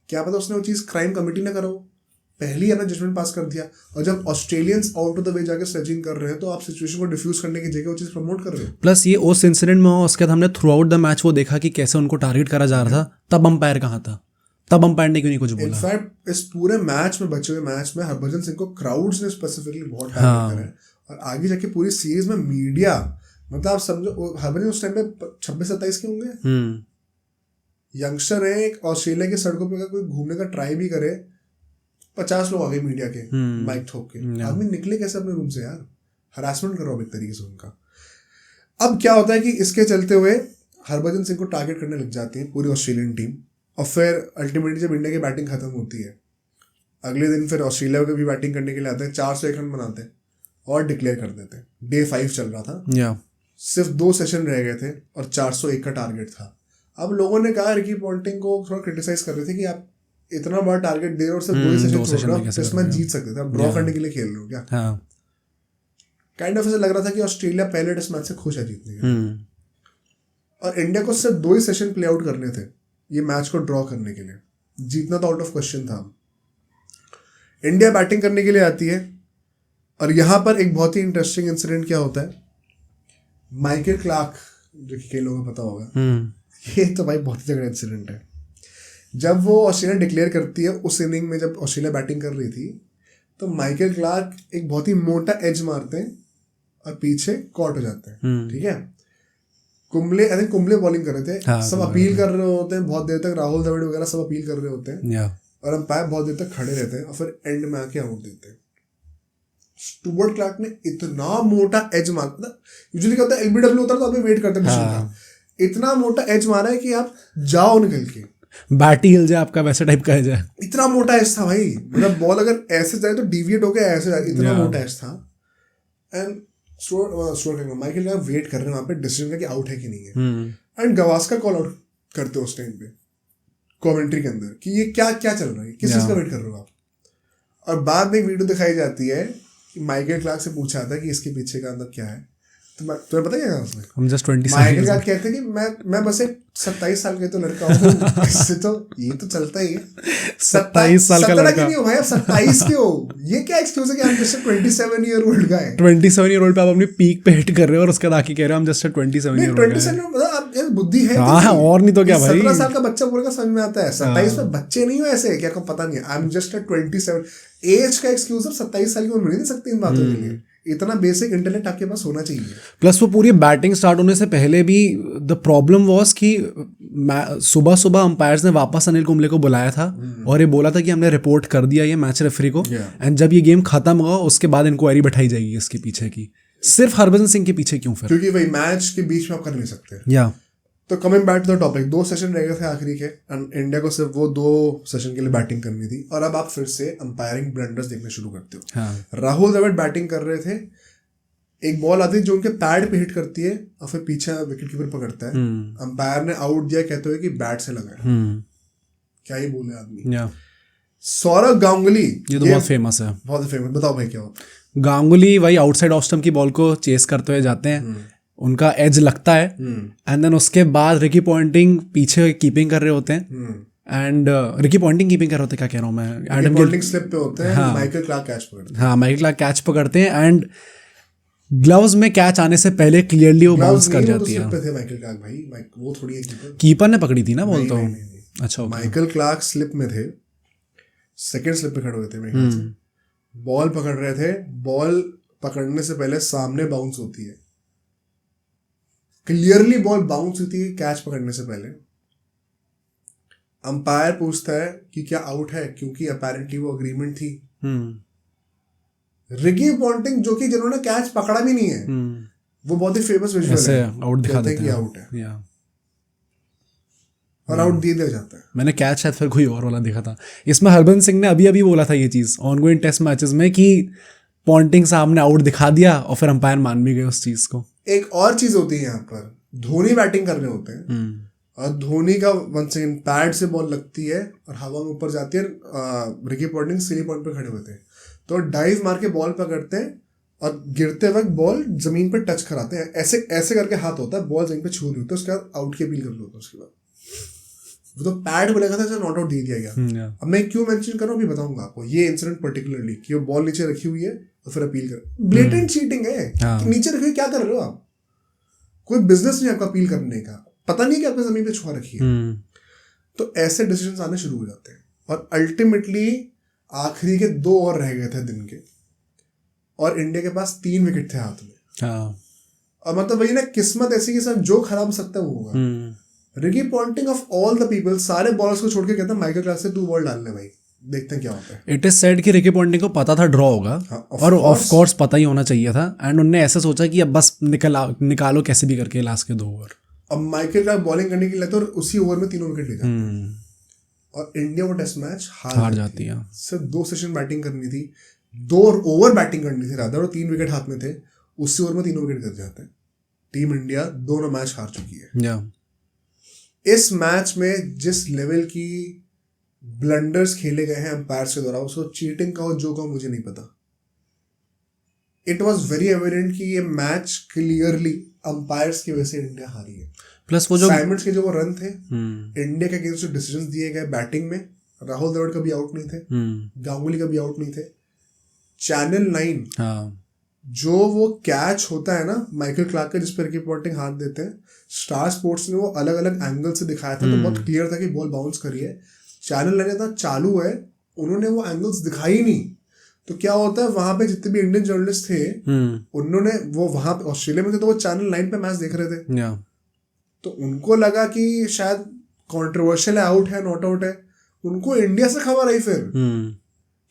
क्या पता उसने वो चीज क्राइम कमेटी ना करो, पहले ही अपना जजमेंट पास कर दिया, और जब Australians out of the way जाकर स्लेजिंग कर रहे हैं तो आप सिचुएशन को डिफ्यूज करने की जगह वो चीज प्रमोट कर रहे हो। प्लस ये उस इंसिडेंट में, उसके बाद हमने थ्रू आउट द मैच वो देखा कि कैसे उनको टारगेट करा जा रहा था, तब अंपायर कहाँ था, तब अंपायर ने क्यों नहीं कुछ बोला। इनफैक्ट इस पूरे मैच में, बचे हुए मैच में, हरभजन सिंह को क्राउड्स ने स्पेसिफिकली बहुत टारगेट करा है, और आगे जाके पूरी सीरीज में मीडिया, मतलब आप समझो हरभजन उस टाइम पे 26-27 के होंगे, यंगस्टर है, एक ऑस्ट्रेलिया की सड़कों पे कोई घूमने का ट्राई भी करे, 50 लोग आ गए मीडिया के माइक ठोक के, आदमी निकले कैसे अपने रूम से यार, हरासमेंट करो एक तरीके से उनका। अब क्या होता है कि इसके चलते हुए हरभजन सिंह को टारगेट करने लग जाती है पूरी ऑस्ट्रेलियन टीम, और फिर अल्टीमेटली जब इंडिया की बैटिंग खत्म होती है, अगले दिन फिर ऑस्ट्रेलिया को भी बैटिंग करने के लिए आते हैं, 401 रन बनाते हैं और डिक्लेयर कर देते हैं। डे 5 चल रहा था, सिर्फ 2 सेशन रह गए थे और 401 का टारगेट था। अब लोगों ने कहा, रिकी पॉन्टिंग को थोड़ा क्रिटिसाइज कर रहे थे कि आप इतना बड़ा टारगेट दे रहे हो और सिर्फ 2 सेशन छोड़ रहे हो, टेस्ट मैच जीत सकते थे, आप ड्रॉ Yeah. करने के लिए खेल रहे हो क्या? हाँ. काइंड ऑफ ऐसा लग रहा था कि ऑस्ट्रेलिया पहले टेस्ट मैच से खुश है जीतने के, हम्म. और इंडिया को सिर्फ 2 ही सेशन प्ले आउट करने थे ये मैच को ड्रॉ करने के लिए, जीतना तो आउट ऑफ क्वेश्चन था। इंडिया बैटिंग करने के लिए आती है, और यहाँ पर एक बहुत ही इंटरेस्टिंग इंसिडेंट क्या होता है, माइकल क्लार्क, जो कि कई लोगों को पता होगा, ये तो भाई बहुत ही तगड़ा इंसिडेंट है। जब वो ऑस्ट्रेलिया डिक्लेयर करती है, उस इनिंग में जब ऑस्ट्रेलिया बैटिंग कर रही थी, तो माइकल क्लार्क एक बहुत ही मोटा एज मारते हैं और पीछे कॉट हो जाते हैं, ठीक है। Kumble, I think Kumble bowling कर रहे थे, हाँ, सब अपील कर रहे होते हैं बहुत देर तक, राहुल द्रविड़ वगैरह सब अपील कर रहे होते हैं, Yeah. और अंपायर बहुत देर तक खड़े रहते हैं, और फिर एंड में आके आउट देते हैं। स्टुअर्ट क्लार्क ने इतना मोटा एज मारा, यूजुअली क्या होता है एलबीडब्ल्यू होता है तो अभी वेट करते हैं डिसीजन का, इतना मोटा एज मारा है कि आप जाओ निकल के, बैट ही हिल जाए आपका, वैसे टाइप का है जाए। इतना मोटा एज था भाई, मतलब बॉल अगर ऐसे जाए तो डिविएट होकर ऐसे जाए, इतना मोटा एज था। एंड माइकल क्लार्क वेट कर रहे हैं वहां पे डिसीजन का कि आउट है कि नहीं है, एंड गवास्कर कॉल आउट करते उस टाइम पे कमेंट्री के अंदर कि ये क्या क्या चल रहा है, किस चीज का वेट कर रहे हो आप। और बाद में एक वीडियो दिखाई जाती है कि माइकल क्लार्क से पूछा था कि इसके पीछे का अंदर क्या है, तुम्हें पता क्या है उसने? हम जस्ट 27 माइकल क्लार्क कहते हैं कि मैं बस एक 27 साल का तो लड़का हूँ, इससे तो ये तो चलता ही है। 27 साल का 17 लड़का क्यों नहीं हो भाई, आप 27 क्यों हो? ये क्या एक्सक्यूज है कि हम जस्ट 27 ईयर ओल्ड का है, 27 ईयर ओल्ड पे आप अपनी पीक पे हिट कर रहे हो और उसके बाद आके कह रहे हो हम जस्ट 27 ईयर ओल्ड 27 मतलब आप यार बुद्धि है हाँ, और नहीं तो क्या भाई। 17 साल का बच्चा बोलेगा समझ में आता है, 27 में बच्चे नहीं हो ऐसे, क्या आपको पता नहीं है, आई एम जस्ट 27। एज का एक्सक्यूज 27 साल की उम्र नहीं दे सकती इन बातों के लिए, इतना बेसिक इंटेलेक्ट आपके पास होना चाहिए। प्लस वो पूरी बैटिंग स्टार्ट होने से पहले भी द प्रॉब्लम वाज कि सुबह सुबह अंपायर्स ने वापस अनिल कुंबले को बुलाया था और ये बोला था कि हमने रिपोर्ट कर दिया ये मैच रेफरी को, एंड जब ये गेम खत्म हुआ उसके बाद इंक्वायरी बैठाई जाएगी इसके पीछे की। सिर्फ हरभजन सिंह के पीछे क्यों फिर? क्योंकि भाई मैच के बीच में आप कर नहीं सकते। या तो coming back to the topic, 2 session रह गए थे आखिरी के, एंड इंडिया को सिर्फ वो 2 सेशन के लिए बैटिंग करनी थी, और अब आप फिर से अंपायरिंग ब्लंडर्स देखने शुरू करते हो। हाँ. राहुल द्रविड़ बैटिंग कर रहे थे, एक बॉल आती है जो उनके पैड पे हिट करती है और फिर पीछे विकेट कीपर पकड़ता है, अंपायर ने आउट दिया कहते हुए कि बैट से लगा है। क्या ही बोले आदमी। सौरव गांगुली, ये तो बहुत फेमस है, बहुत फेमस, बताओ भाई क्या होता है? गांगुली वही आउटसाइड ऑफ स्टंप की बॉल को चेस करते हुए जाते हैं, उनका एज लगता है, एंड देन उसके बाद रिकी पॉन्टिंग पीछे कीपिंग कर रहे होते हैं, एंड रिकी पॉन्टिंग कीपिंग कर रहे होते हैं, क्या कह रहा हूँ मैं, एडम पॉन्टिंग स्लिप पे होते हैं, माइकल क्लार्क कैच पकड़ते हैं। हाँ, माइकल क्लार्क कैच पकड़ते हैं, एंड ग्लव्स में कैच आने से पहले क्लियरली वो बाउंस कर जाती है। पे थे माइकल क्लार्क भाई, वो थोड़ी है कीपर ने पकड़ी थी ना बॉल तो। अच्छा, माइकल क्लार्क स्लिप में थे, सेकंड स्लिप पे खड़े हुए थे मेरे ख्याल से, बॉल पकड़ रहे थे, बॉल पकड़ने से पहले सामने बाउंस होती है, क्लियरली बॉल बाउंस होती है कैच पकड़ने से पहले। अंपायर पूछता है कि क्या आउट है, क्योंकि अपेरेंटली वो एग्रीमेंट थी। रिकी पॉन्टिंग जो कि जिन्होंने कैच पकड़ा भी नहीं है, वो बहुत ही फेमस विजुअल है, आउट दिखा देते हैं कि आउट है, और आउट दे दिया जाता है। मैंने कैच शायद फिर कोई और वाला देखा था। इसमें हरभजन सिंह ने अभी बोला था ये चीज ऑनगोइंग टेस्ट मैचेस में कि पॉन्टिंग साहब ने आउट दिखा दिया और फिर अंपायर मान भी गए उस चीज को। एक और चीज होती है यहाँ पर, धोनी बैटिंग कर रहे होते हैं और धोनी का वन सेकंड पैड से बॉल लगती है और हवा में ऊपर जाती है, रिकी पॉन्टिंग सीली पॉइंट पे खड़े होते हैं, तो डाइव मार के बॉल पकड़ते हैं और गिरते वक्त बॉल जमीन पे टच कराते हैं, ऐसे ऐसे करके हाथ होता है, बॉल जमीन पे छू रही होती है, उसके बाद आउट की अपील कर लो। उसके बाद वो तो पैड पे लगा था, नॉट आउट दे दिया गया। अब मैं क्यों मेंशन कर रहा हूँ अभी बताऊंगा आपको, ये इंसिडेंट पर्टिकुलरली कि वो बॉल नीचे रखी हुई है और फिर अपील कर, ब्लेटेंट चीटिंग है कि नीचे रखी हुई क्या कर रहे हो आप, कोई बिजनेस नहीं आपका अपील करने का, पता नहीं कि आपने जमीन पे छुआ रखी है। तो ऐसे डिसीजंस आने शुरू हो जाते हैं, और अल्टीमेटली आखिरी के 2 ओवर रह गए थे दिन के, और इंडिया के पास 3 विकेट थे हाथ में। और मतलब वही ना, किस्मत ऐसी के साथ जो खराब सकता है वो होगा। Ricky Ponting of all the people, सारे बॉलर्स को छोड़ के कहता है माइकल क्लार्क से 2 बॉल डालने भाई, देखते हैं क्या होता है। इट इज सेड कि रिकी पॉन्टिंग को पता था ड्रॉ होगा, और ऑफ कोर्स पता ही होना चाहिए था, एंड उन्होंने ऐसा सोचा कि अब बस निकालो कैसे भी करके लास्ट के 2 ओवर। अब माइकल क्लार्क बॉलिंग करने के लिए तो उसी ओवर में 3 विकेट ले जाते हैं, और इंडिया वो टेस्ट मैच हार जाती है। सिर्फ 2 सेशन बैटिंग करनी थी, 2 ओवर बैटिंग करनी थी रादर, और 3 विकेट हाथ में थे, उसी ओवर में 3 विकेट गिर जाते हैं। टीम इंडिया दोनों मैच हार चुकी है। इस मैच में जिस लेवल की ब्लंडर्स खेले गए हैं अंपायर्स के द्वारा, उसको चीटिंग कहो जो कहो मुझे नहीं पता। इट वॉज वेरी एविडेंट कि ये मैच क्लियरली अंपायर्स की वजह से इंडिया हारी है। प्लस वो जो साइमंड्स के जो वो रन थे, इंडिया के अगेंस्ट जो डिसीजंस दिए गए बैटिंग में, राहुल द्रविड़ कभी आउट नहीं थे, गांगुली कभी आउट नहीं थे। चैनल 9 जो वो कैच होता है ना माइकल क्लार्क का जिस पर रिकी पॉन्टिंग हाथ देते हैं, स्टार स्पोर्ट्स ने वो अलग अलग एंगल से दिखाया था, तो बहुत क्लियर था कि बॉल बाउंस करी है। चैनल 9 इतना चालू है, उन्होंने वो एंगल्स दिखाई ही नहीं। तो क्या होता है, वहां पे जितने भी इंडियन जर्नलिस्ट थे उन्होंने वो वहां पे ऑस्ट्रेलिया में थे तो वो चैनल 9 पे मैच देख रहे थे, तो उनको लगा कि शायद कंट्रोवर्शियल आउट है, नॉट आउट है। उनको इंडिया से खबर आई फिर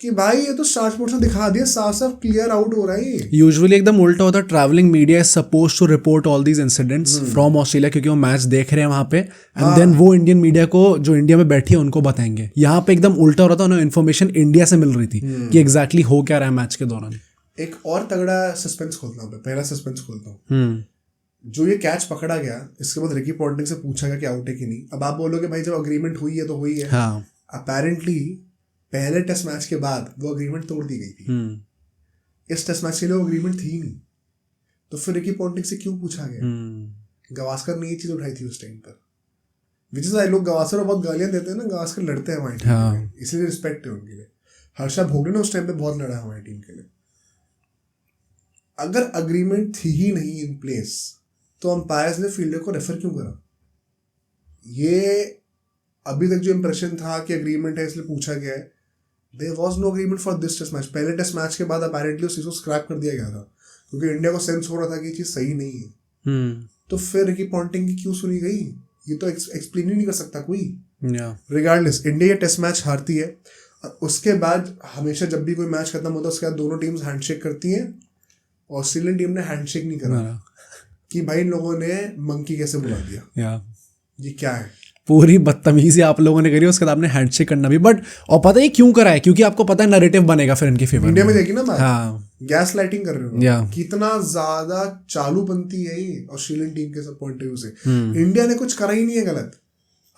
कि भाई ये तो स्टार स्पोर्ट्स ने दिखा दिया, साफ साफ क्लियर आउट हो रहा है। यूजुअली एकदम उल्टा होता है, travelling media is suppose to report all these incidents from Australia, क्योंकि वो मैच देख रहे हैं वहां पे, एंड देन वो इंडियन मीडिया को जो इंडिया में बैठी है उनको बताएंगे। यहाँ पे एकदम उल्टा हो रहा था, उन्हें इन्फॉर्मेशन इंडिया से मिल रही थी कि एग्जैक्टली हो क्या रहा है मैच के दौरान। एक और तगड़ा सस्पेंस खोलता हूँ, पहला सस्पेंस खोलता हूँ। जो ये कैच पकड़ा गया, इसके बाद रिकी पॉन्टिंग से पूछा गया कि आउट है कि नहीं। अब आप बोलोगे भाई जब अग्रीमेंट हुई है तो हुई है। अपेरेंटली पहले टेस्ट मैच के बाद वो अग्रीमेंट तोड़ दी गई थी। इस टेस्ट मैच के लिए वो अग्रीमेंट थी ही नहीं, तो फिर रिकी पॉन्टिंग से क्यों पूछा गया? गावस्कर ने ये चीज उठाई थी उस टाइम पर, विच इज लोग गावस्कर को बहुत गालियां देते हैं ना, गावस्कर लड़ते हैं हमारी टीम के लिए, इसलिए रिस्पेक्ट है उनके लिए। हर्षा भोगले ने उस टाइम पे बहुत लड़ा हमारी टीम के लिए। अगर अग्रीमेंट थी ही नहीं इन प्लेस तो अंपायर्स ने फील्डर को रेफर क्यों करा? ये अभी तक जो इंप्रेशन था कि अग्रीमेंट है इसलिए पूछा गया है, there was no agreement for this test match. पहले टेस्ट मैच के बाद अपेरेंटली उस चीज को स्क्रैप कर दिया गया था, क्योंकि इंडिया को सेंस हो रहा था कि ये चीज सही नहीं है। तो फिर रिकी पॉन्टिंग की क्यों सुनी गई? ये तो एक्सप्लेन ही नहीं कर सकता कोई। रिगार्डलेस इंडिया ये टेस्ट मैच हारती है, और उसके बाद हमेशा जब भी कोई मैच खत्म होता है उसके बाद दोनों टीम्स हैंडशेक करती हैं। ऑस्ट्रेलियन टीम ने हैंडशेक नहीं करा कि भाई इन लोगों ने मंकी कैसे बुला दिया, ये क्या है? पूरी बदतमीजी आप लोगों ने करी, उसके बाद आपने हैंडशेक करना भी, बट और पता है क्यों करा है? क्योंकि आपको पता है नैरेटिव बनेगा फिर इनके फेवर। इंडिया में देखी ना बात, गैस लाइटिंग कर रहे हो, कितना ज्यादा चालूपंथी है ये ऑस्ट्रेलियन टीम के पॉइंट ऑफ व्यू से। इंडिया ने कुछ करा ही नहीं है गलत,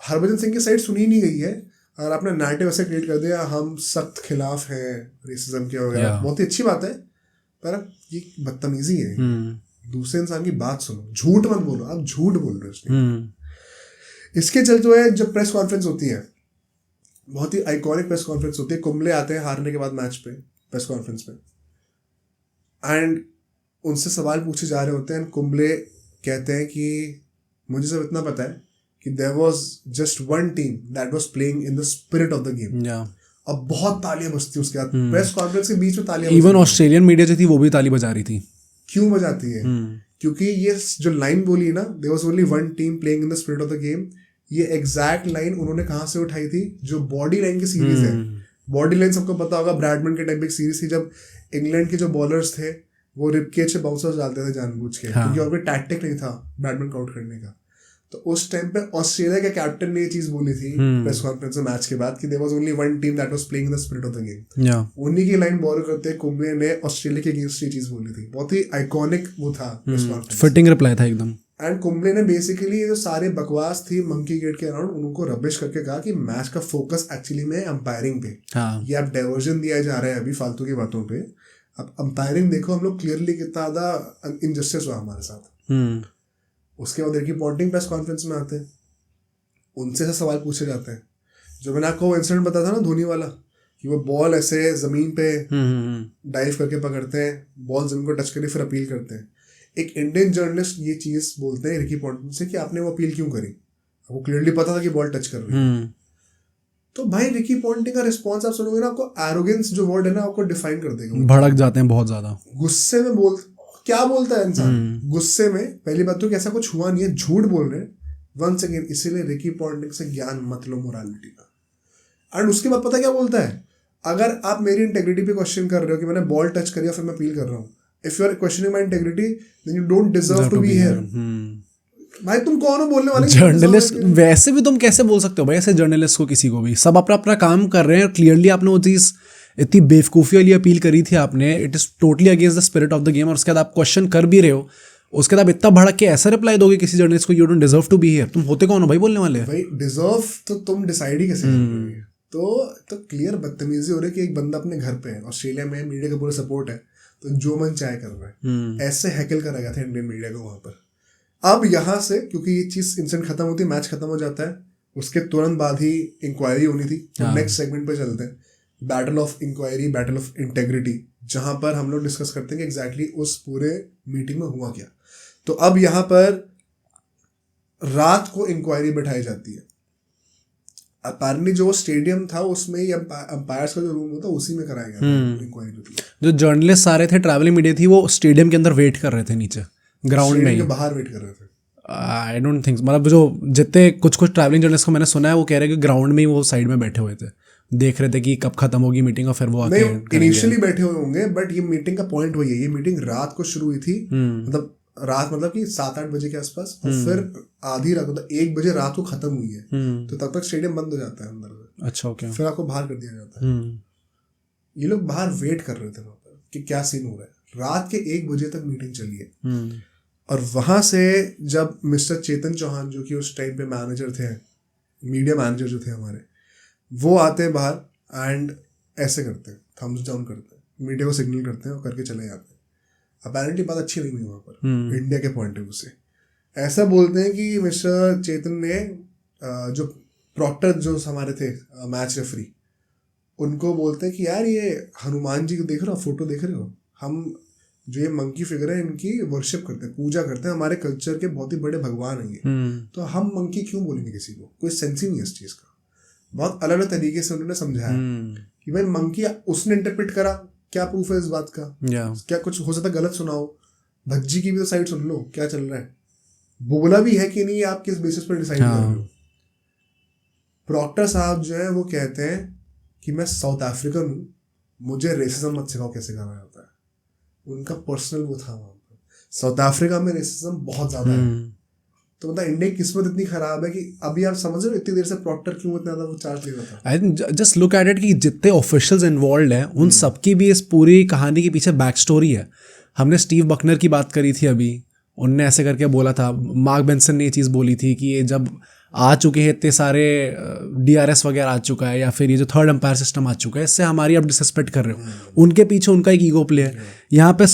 हरभजन सिंह की साइड सुनी नहीं गई है, और आपने नैरेटिव ऐसे क्रिएट कर दिया हम सख्त खिलाफ हैं रेसिज्म के वगैरह। बहुत ही अच्छी बात है, पर ये बदतमीजी है। दूसरे इंसान की बात सुनो, झूठ मत बोलो, आप झूठ बोल रहे हो। इसके चलते जो है जब प्रेस कॉन्फ्रेंस होती है, बहुत ही आइकॉनिक प्रेस कॉन्फ्रेंस होती है, कुंबले आते हैं हारने के बाद मैच पे प्रेस कॉन्फ्रेंस पे, एंड उनसे सवाल पूछे जा रहे होते हैं। कुंबले कहते हैं कि मुझे सब इतना पता है कि there was just one team that was playing in the spirit of the game. अब बहुत तालियां बजती उसके बाद प्रेस कॉन्फ्रेंस के बीच में तालियां। इवन ऑस्ट्रेलियन मीडिया जो थी वो भी ताली बजा रही थी। क्यों बजाती है? क्योंकि ये जो लाइन बोली ना, there was only one team playing in the spirit of the game, ये एग्जैक्ट लाइन उन्होंने कहाँ से उठाई थी? जो बॉडी लाइन की सीरीज है, बॉडी लाइन सबको पता होगा, ब्रैडमैन के टाइप की सीरीज थी जब इंग्लैंड के जो बॉलर्स थे वो रिबकेज से बाउंसर्स डालते थे जानबूझ के, क्योंकि और कोई टैक्टिक नहीं था ब्रैडमैन को आउट करने का। तो उस टाइम पे ऑस्ट्रेलिया के कैप्टन ने ये चीज बोली थी प्रेस कॉन्फ्रेंस में मैच के बाद कि there was only one team that was playing in the spirit of the game. उन्हीं की लाइन बोरो करते कुंबले ने ऑस्ट्रेलिया के अगेंस्ट ये चीज बोली थी। बहुत ही आइकॉनिक वो था प्रेस कॉन्फ्रेंस, फिटिंग रिप्लाई था एकदम। एंड कुंबले ने बेसिकली जो सारे बकवास थी मंकी गेट के अराउंड उनको रबिश करके कहा कि मैच का फोकस एक्चुअली में अंपायरिंग पे, ये आप डाइवर्जन दिया जा रहा है अभी फालतू की बातों पे। अब अंपायरिंग देखो हम लोग क्लियरली कितना ज्यादा इनजस्टिस हुआ हमारे साथ। उसके बाद रिकी पॉन्टिंग प्रेस कॉन्फ्रेंस में आते हैं, उनसे से सवाल पूछे जाते हैं। जो मैंने आपको इंसिडेंट बताया था ना धोनी वाला, कि वो बॉल ऐसे जमीन पे डाइव करके पकड़ते हैं, बॉल जमीन को टच करके फिर अपील करते हैं। एक इंडियन जर्नलिस्ट ये चीज बोलते हैं रिकी पॉन्टिंग से कि आपने वो अपील क्यों करी? आपको क्लियरली पता था कि बॉल टच कर रही है। तो भाई रिकी पॉन्टिंग का रिस्पॉन्स आप सुनोगे ना, आपको एरोगेंस जो वर्ड है ना आपको डिफाइन कर देगा। भड़क जाते हैं बहुत ज्यादा, गुस्से में क्या बोलता है इंसान गुस्से में? पहली बात तो कि ऐसा कुछ हुआ नहीं है, झूठ बोल रहे हैं वंस अगेन। इसीलिए रिकी पॉन्टिंग से ज्ञान मत लो मोरालिटी का। एंड उसके बाद पता क्या बोलता है? अगर आप मेरी इंटेग्रिटी पे क्वेश्चन कर रहे हो कि मैंने बॉल टच करी फिर मैं अपील कर रहा हूँ, if you are questioning my integrity then you don't deserve to be here. भाई तुम कौन हो बोलने वाले? जर्नलिस्ट वैसे भी तुम कैसे बोल सकते हो भाई ऐसे जर्नलिस्ट को? किसी को भी, सब अपना अपना काम कर रहे हैं। क्लियरली आपने वो चीज इतनी बेवकूफ़ी वाली अपील करी थी आपने, it is totally against the spirit of the game, और उसके बाद आप क्वेश्चन कर भी रहे हो, उसके बाद आप इतना भड़क के ऐसा रिप्लाई दोगे किसी जर्नलिस्ट को, you don't deserve to be here. तुम होते कौन हो भाई बोलने वाले? भाई डिजर्व तो तुम डिसाइड ही कैसे करोगे? तो क्लियर बदतमीजी हो रही है कि एक बंदा अपने घर पे है, ऑस्ट्रेलिया में मीडिया का पूरा सपोर्ट है, तो जो मन चाहे कर रहा है। ऐसे हैकल करा गया था इंडियन मीडिया को वहां पर। अब यहाँ से क्योंकि ये चीज इंसिडेंट खत्म होती है, मैच खत्म हो जाता है, उसके तुरंत बाद ही इंक्वायरी होनी थी। तो नेक्स्ट सेगमेंट पे चलते हैं, battle of inquiry, battle of integrity, जहां पर हम लोग डिस्कस करते हैं कि एग्जैक्टली उस पूरे मीटिंग में हुआ क्या। तो अब यहाँ पर रात को इंक्वायरी बैठाई जाती है। अपारली जो स्टेडियम था उसमें ही अंपायर्स का जो रूम होता उसी में कराया गया था इंक्वायरी होती है। जो जर्नलिस्ट सारे थे, ट्रैवलिंग मीडिया थी, वो स्टेडियम के अंदर वेट कर रहे थे नीचे ग्राउंड में ही, बाहर वेट कर रहे थे। आई डोंट थिंक, मतलब जो जितने कुछ ट्रैवलिंग जर्नलिस्ट को मैंने सुना है वो कह रहे हैं कि ग्राउंड में ही वो साइड में बैठे हुए थे, देख रहे थे कि कब खत्म होगी मीटिंग और फिर वो आके इनिशियली बैठे हुए होंगे। बट ये मीटिंग का पॉइंट वही है, ये मीटिंग रात को शुरू हुई थी, मतलब रात मतलब कि 7-8 बजे के आसपास, और फिर आधी रात मतलब 1 बजे रात को खत्म हुई है। तो तब तक स्टेडियम बंद हो जाता है अंदर से। अच्छा, ओके। फिर आपको बाहर कर दिया जाता है। ये लोग बाहर वेट कर रहे थे वहां पर कि क्या सीन हो रहा है। रात के 1 बजे तक मीटिंग चली है। और वहां से जब मिस्टर चेतन चौहान, जो कि उस टाइम पे मैनेजर थे, मीडिया मैनेजर जो थे हमारे, वो आते हैं बाहर एंड ऐसे करते हैं, थम्स डाउन करते हैं, मीडिया को सिग्नल करते हैं और करके चले जाते हैं। अपैरेंटली बात अच्छी नहीं हुई वहाँ पर इंडिया के पॉइंट ऑफ व्यू से। ऐसा बोलते हैं कि मिस्टर चेतन ने जो प्रॉक्टर जो हमारे थे मैच रेफरी, उनको बोलते हैं कि यार ये हनुमान जी को देख रहे हो, फोटो देख रहे हो, हम जो ये मंकी फिगर है इनकी वर्शिप करते हैं, पूजा करते हैं, हमारे कल्चर के बहुत ही बड़े भगवान हैं ये, तो हम मंकी क्यों बोलेंगे किसी को, कोई सेंस ही नहीं है इस चीज़ का। बहुत अलग अलग तरीके से उन्होंने समझाया कि भाई मंकी, उसने इंटरप्रेट करा, क्या प्रूफ है इस बात का, क्या कुछ हो सकता गलत सुनाओ, भज्जी की भी तो साइड सुन लो क्या चल रहा है, बोला भी है कि नहीं, आप किस बेसिस पर डिसाइड कर रहे हो। प्रॉक्टर साहब जो है वो कहते हैं कि मैं साउथ अफ्रीकन हूँ, मुझे रेसिज्म मत सिखाओ कैसे करना होता है। उनका पर्सनल वो था वहाँ पर, साउथ अफ्रीका में रेसिज्म बहुत ज्यादा है। तो मतलब इंडिया की किस्मत इतनी खराब है कि अभी आप समझ रहे हो इतनी देर से प्रॉक्टर क्यों इतना ज्यादा वो चार्ज ले रहा था। I think just look at it कि जितने ऑफिशियल्स इन्वॉल्व हैं उन सबकी भी इस पूरी कहानी के पीछे बैक स्टोरी है। हमने स्टीव बकनर की बात करी थी अभी, उनने ऐसे करके बोला था, मार्क बेंसन ने ये चीज़ बोली थी कि ये जब आ चुके हैं इतने सारे DRS वगैरह आ चुका है, या फिर ये जो थर्ड अंपायर सिस्टम आ चुका है, इससे हमारी आप डिसरिस्पेक्ट कर रहे हो। उनके पीछे उनका एक ईगो प्ले है। यहाँ पे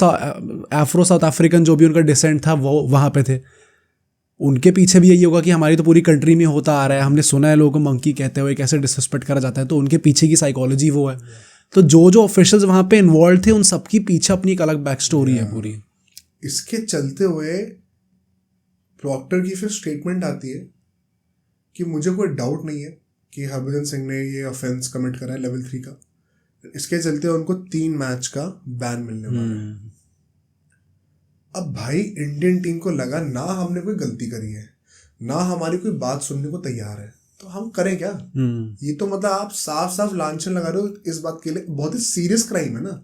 अफ्रो साउथ अफ्रीकन जो भी उनका डिसेंट था वो वहाँ पे थे, उनके पीछे भी यही होगा कि हमारी तो पूरी कंट्री में होता आ रहा है, हमने सुना है लोगों को मंकी कहते हुए, कैसे डिसरिस्पेक्ट करा जाता है, तो उनके पीछे की साइकोलॉजी वो है। तो जो ऑफिशियल्स वहाँ पे इन्वॉल्व थे उन सबकी पीछे अपनी एक अलग बैक स्टोरी है पूरी। इसके चलते हुए प्रॉक्टर की फिर स्टेटमेंट आती है कि मुझे कोई डाउट नहीं है कि हरभजन सिंह ने ये ऑफेंस कमिट करा है लेवल 3 का। इसके चलते उनको 3 मैच का बैन मिलने वाला है। अब भाई इंडियन टीम को लगा ना हमने कोई गलती करी है, ना हमारी कोई बात सुनने को तैयार है, तो हम करें क्या। ये तो मतलब आप साफ साफ लांछन लगा रहे हो इस बात के लिए। बहुत ही सीरियस क्राइम है ना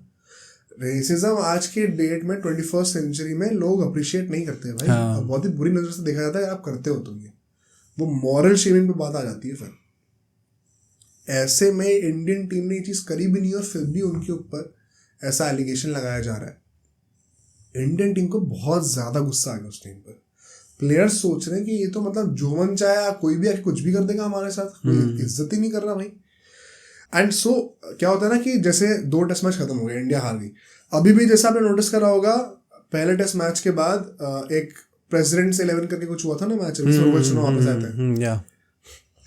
रेसिज्म। आज के डेट में 21st सेंचुरी में लोग अप्रिशिएट नहीं करते भाई। अब बहुत ही बुरी नजर से देखा जाता है आप करते हो तो ये वो मॉरल शेमिंग पे बात आ जाती है। फिर ऐसे में इंडियन टीम ने ये चीज करी भी नहीं और फिर भी उनके ऊपर ऐसा एलिगेशन लगाया जा रहा है। इंडियन टीम को बहुत ज्यादा गुस्सा आ गया उस टाइम पर। प्लेयर्स सोच रहे हैं कि ये तो मतलब जो मन चाहे कोई भी आके कुछ भी कर देगा हमारे साथ, कोई इज्जत ही नहीं कर रहा भाई। एंड सो क्या होता है ना कि जैसे 2 टेस्ट मैच खत्म हो गए, इंडिया हार गई। अभी भी जैसा आपने नोटिस करा होगा, पहले टेस्ट मैच के बाद एक प्रेसिडेंट्स 11 करके कुछ हुआ था ना मैच, रोहित शर्मा वापस आते हैं।